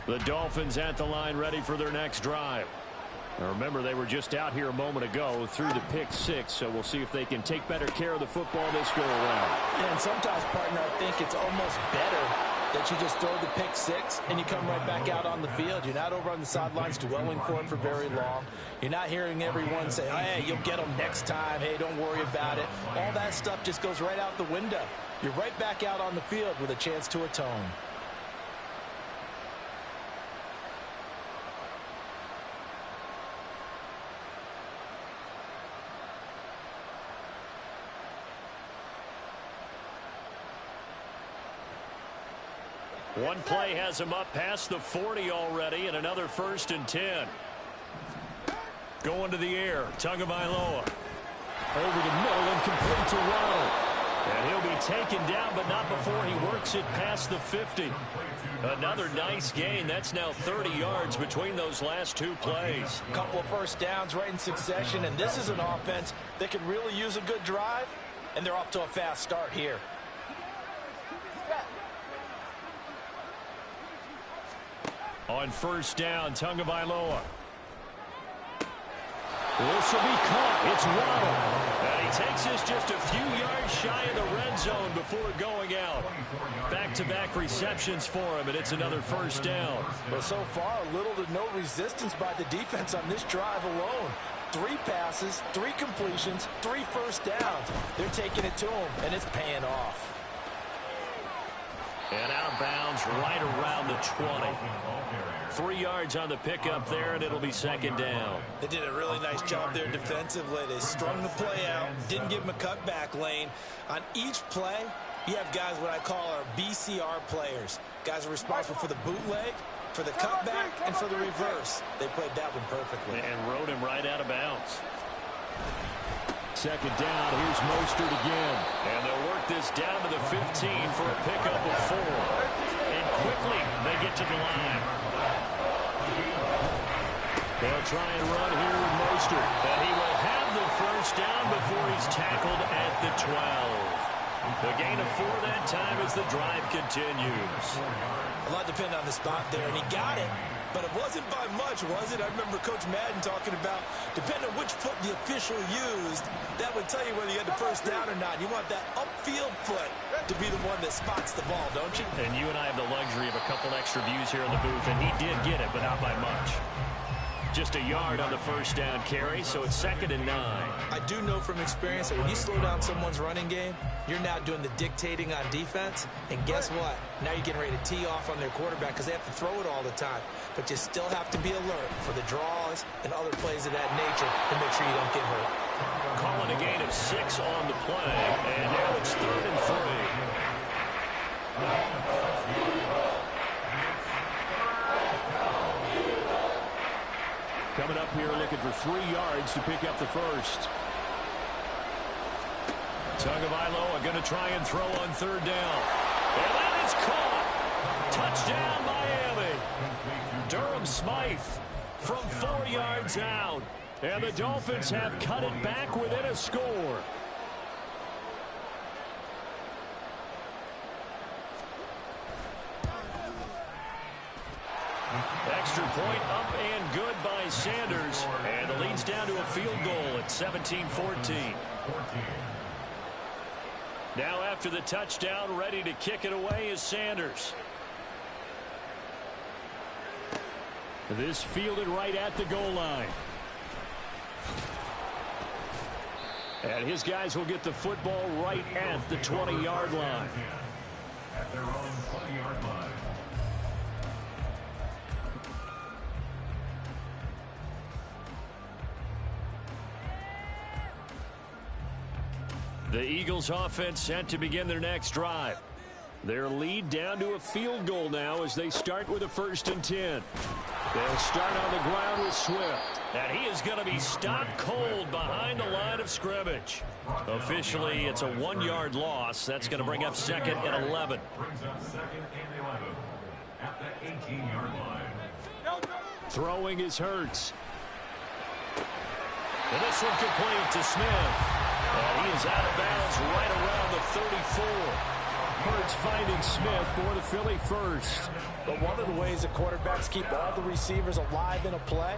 Speaker 1: The Dolphins at the line ready for their next drive. Now remember, they were just out here a moment ago through the pick-6, so we'll see if they can take better care of the football this go around.
Speaker 3: Yeah, and sometimes, partner, I think it's almost better that you just throw the pick-6 and you come right back out on the field. You're not over on the sidelines dwelling for it for very long. You're not hearing everyone say, oh, hey, you'll get them next time. Hey, don't worry about it. All that stuff just goes right out the window. You're right back out on the field with a chance to atone.
Speaker 1: One play has him up past the 40 already, and another 1st and 10. Going to the air, Tagovailoa. Over the middle and complete to Waddle. And he'll be taken down, but not before he works it past the 50. Another nice gain. That's now 30 yards between those last two plays.
Speaker 3: A couple of first downs right in succession, and this is an offense that could really use a good drive, and they're off to a fast start here.
Speaker 1: On first down, Tagovailoa. This will be caught. It's Waddle. And he takes this just a few yards shy of the red zone before going out. Back-to-back receptions for him, and it's another first down.
Speaker 3: But so far, little to no resistance by the defense on this drive alone. 3 passes, 3 completions, 3 first downs. They're taking it to him, and it's paying off.
Speaker 1: And out of bounds right around the 20. 3 yards on the pickup there, and it'll be second down.
Speaker 3: They did a really nice job there defensively. They strung the play out, didn't give him a cutback lane. On each play, you have guys what I call our BCR players. Guys are responsible for the bootleg, for the cutback, and for the reverse. They played that one perfectly.
Speaker 1: And rode him right out of bounds. Second down, here's Mostert again. And they'll work this down to the 15 for a pickup of 4. And quickly, they get to the line. They'll try and run here with Mostert. And he will have the first down before he's tackled at the 12. The gain of 4 that time as the drive continues.
Speaker 3: A lot depended on the spot there, and he got it. But it wasn't by much, was it? I remember Coach Madden talking about, depending on which foot the official used, that would tell you whether you had the first down or not. You want that upfield foot to be the one that spots the ball, don't you?
Speaker 1: And you and I have the luxury of a couple extra views here in the booth, and he did get it, but not by much. Just a yard on the first down carry, so it's 2nd and 9.
Speaker 3: I do know from experience that when you slow down someone's running game, you're now doing the dictating on defense. And guess what? Now you're getting ready to tee off on their quarterback because they have to throw it all the time. But you still have to be alert for the draws and other plays of that nature to make sure you don't get hurt.
Speaker 1: Calling a gain of 6 on the play, and now it's 3rd and 3. Coming up here looking for 3 yards to pick up the first. Tagovailoa going to try and throw on 3rd down. And that is caught. Touchdown, Miami. Durham Smythe from 4 yards out. And the Dolphins have cut it back within a score. Extra point up and good by Sanders. And the lead's down to a field goal at 17-14. Now after the touchdown, ready to kick it away is Sanders. This fielded right at the goal line. And his guys will get the football right at the 20-yard line.
Speaker 2: At their own 20-yard line.
Speaker 1: The Eagles offense set to begin their next drive. Their lead down to a field goal now as they start with a 1st and 10. They'll start on the ground with Swift. And he is going to be stopped cold behind the line of scrimmage. Officially, it's a 1-yard loss. That's going to bring up 2nd and 11.
Speaker 2: Brings up 2nd and 11 at the 18-yard line.
Speaker 1: Throwing is Hurts. And this one complete to Smith. And he is out of bounds right around the 34. Hurts finding Smith for the Philly first.
Speaker 3: But one of the ways that quarterbacks keep all the receivers alive in a play,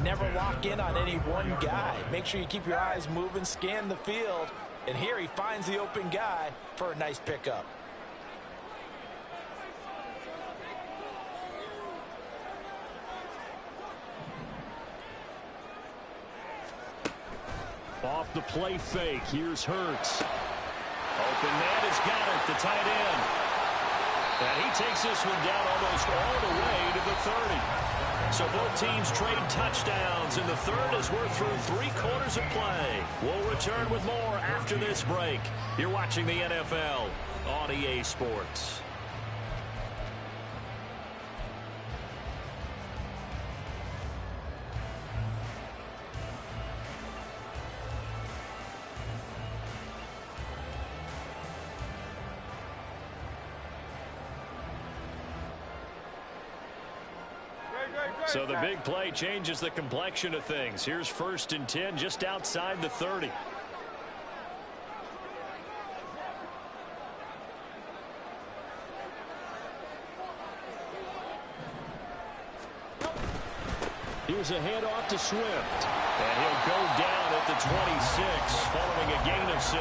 Speaker 3: never lock in on any one guy. Make sure you keep your eyes moving, scan the field. And here he finds the open guy for a nice pickup.
Speaker 1: Off the play fake, here's Hurts. Open man has got it, the tight end. And he takes this one down almost all the way to the 30. So both teams trade touchdowns in the 3rd as we're through 3 quarters of play. We'll return with more after this break. You're watching the NFL on EA Sports. So the big play changes the complexion of things. Here's 1st and 10 just outside the 30. Here's a handoff to Swift. And he'll go down at the 26 following a gain of 6.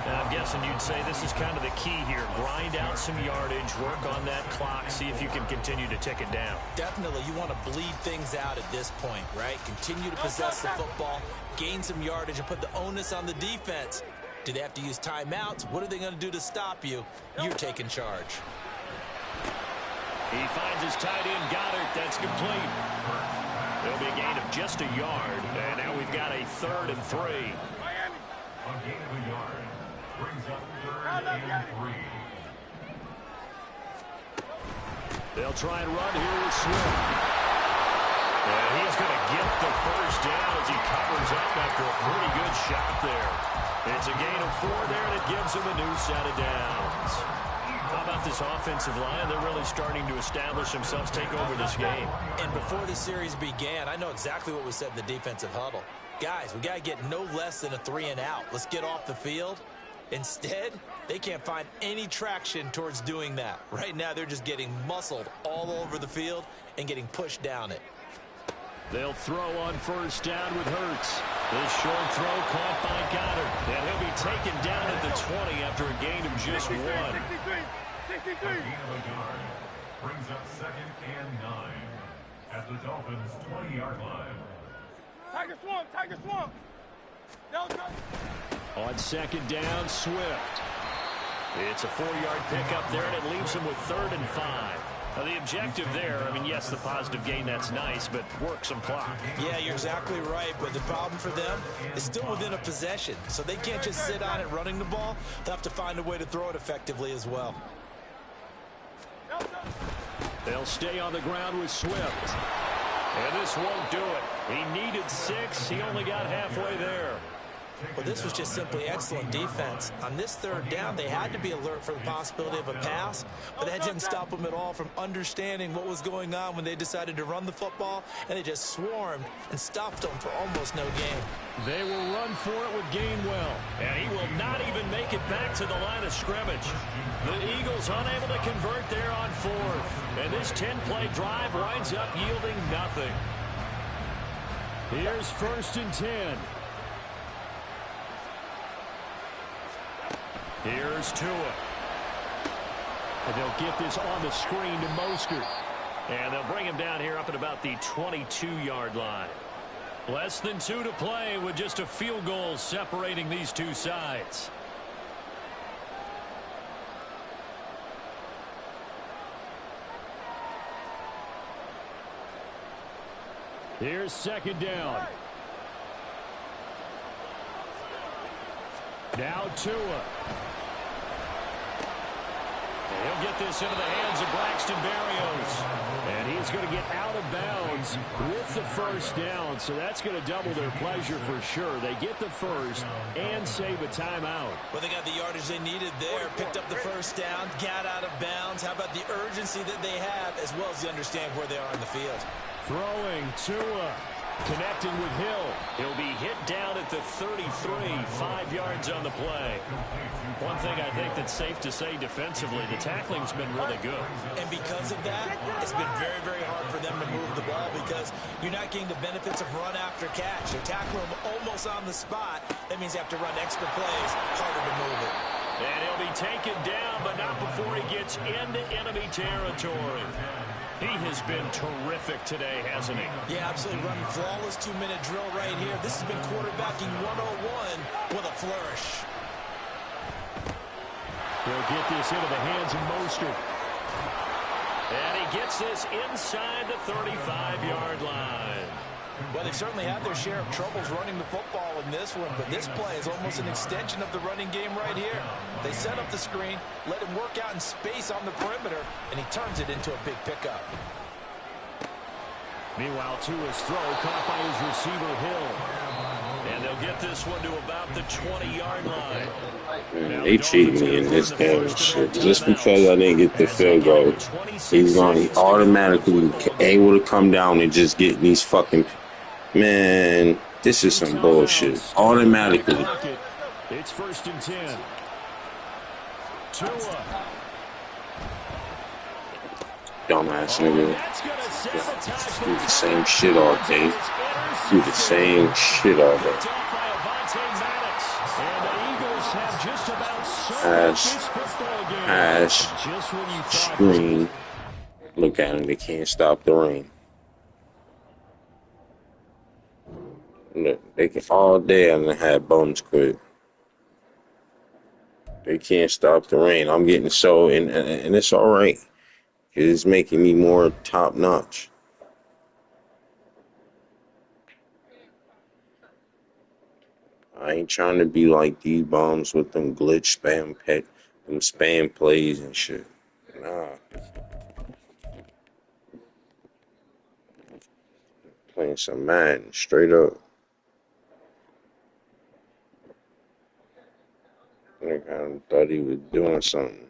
Speaker 1: And I'm guessing you'd say this is kind of the key here. Grind out some yardage, work on that clock, see if you can continue to tick it down.
Speaker 3: Definitely, you want to bleed things out at this point, right? Continue to possess the football, gain some yardage, and put the onus on the defense. Do they have to use timeouts? What are they going to do to stop you? You're taking charge.
Speaker 1: He finds his tight end, Goddard. That's complete. There'll be a gain of just a yard. And now we've got a 3rd and 3.
Speaker 2: A gain of a yard. Brings up 3rd and 3.
Speaker 1: They'll try and run here with Swift. And he's going to get the first down as he covers up after a pretty good shot there. It's a gain of 4 there that gives him a new set of downs.
Speaker 5: How about this offensive line? They're really starting to establish themselves, take over this game.
Speaker 3: And before the series began, I know exactly what was said in the defensive huddle. Guys, we got to get no less than a 3-and-out. Let's get off the field. Instead, they can't find any traction towards doing that. Right now, they're just getting muscled all over the field and getting pushed down it.
Speaker 1: They'll throw on first down with Hurts. This short throw caught by Goddard. And he'll be taken down at the 20 after a gain of just 1.
Speaker 2: 63. A gain of a yard brings up 2nd and 9 at the Dolphins' 20-yard line.
Speaker 4: Tiger swamp.
Speaker 1: On 2nd down, Swift. It's a 4-yard pickup there, and it leaves him with 3rd and 5. Now, the objective there, I mean, yes, the positive gain, that's nice, but work some clock.
Speaker 3: Yeah, you're exactly right, but the problem for them is still within a possession, so they can't just sit on it running the ball. They'll have to find a way to throw it effectively as well.
Speaker 1: They'll stay on the ground with Swift. And this won't do it. He needed 6. He only got halfway there.
Speaker 3: Well, this was just simply excellent defense. On this 3rd down, they had to be alert for the possibility of a pass, but that didn't stop them at all from understanding what was going on when they decided to run the football, and they just swarmed and stopped them for almost no gain.
Speaker 1: They will run for it with Gainwell, and he will not even make it back to the line of scrimmage. The Eagles unable to convert there on 4th, and this 10-play drive winds up yielding nothing. Here's 1st and 10. Here's Tua. And they'll get this on the screen to Mostert. And they'll bring him down here up at about the 22-yard line. Less than 2 to play with just a field goal separating these two sides. Here's 2nd down. Now Tua. He'll get this into the hands of Braxton Berrios. And he's going to get out of bounds with the 1st down. So that's going to double their pleasure for sure. They get the 1st and save a timeout.
Speaker 3: Well, they got the yardage they needed there. Picked up the 1st down, got out of bounds. How about the urgency that they have as well as they understand where they are in the field?
Speaker 1: Throwing Tua. Connecting with Hill. He'll be hit down at the 33, 5 yards on the play. One thing I think that's safe to say defensively, the tackling's been really good.
Speaker 3: And because of that, it's been very, very hard for them to move the ball because you're not getting the benefits of run after catch. They're tackling them almost on the spot. That means you have to run extra plays, harder to move it.
Speaker 1: And he'll be taken down, but not before he gets into enemy territory. He has been terrific today, hasn't he?
Speaker 3: Yeah, absolutely. Running flawless 2-minute drill right here. This has been quarterbacking 101 with a flourish.
Speaker 1: He'll get this into the hands of Mostert. And he gets this inside the 35-yard line.
Speaker 3: Well, they've certainly had their share of troubles running the football in this one, but this play is almost an extension of the running game right here. They set up the screen, let him work out in space on the perimeter, and he turns it into a big pickup.
Speaker 1: Meanwhile, Tua's throw caught by his receiver, Hill. And they'll get this one to about the 20-yard line.
Speaker 6: Man, they cheat me in this game. Shit. Just because I didn't get the field goal, he's going to automatically able to come down and just get these fucking... Man, this is some bullshit. Automatically.
Speaker 1: It's 1st and 10. Tua.
Speaker 6: Dumbass nigga. Do the same shit all day. Do the same shit all day. Pass, screen. Look at them, they can't stop the rain. Look, they can all day and have bones quit. They can't stop the rain. I'm getting so, and it's all right. It's making me more top notch. I ain't trying to be like these bums with them glitch them spam plays and shit. Nah. Playing some Madden, straight up. I thought he was doing something.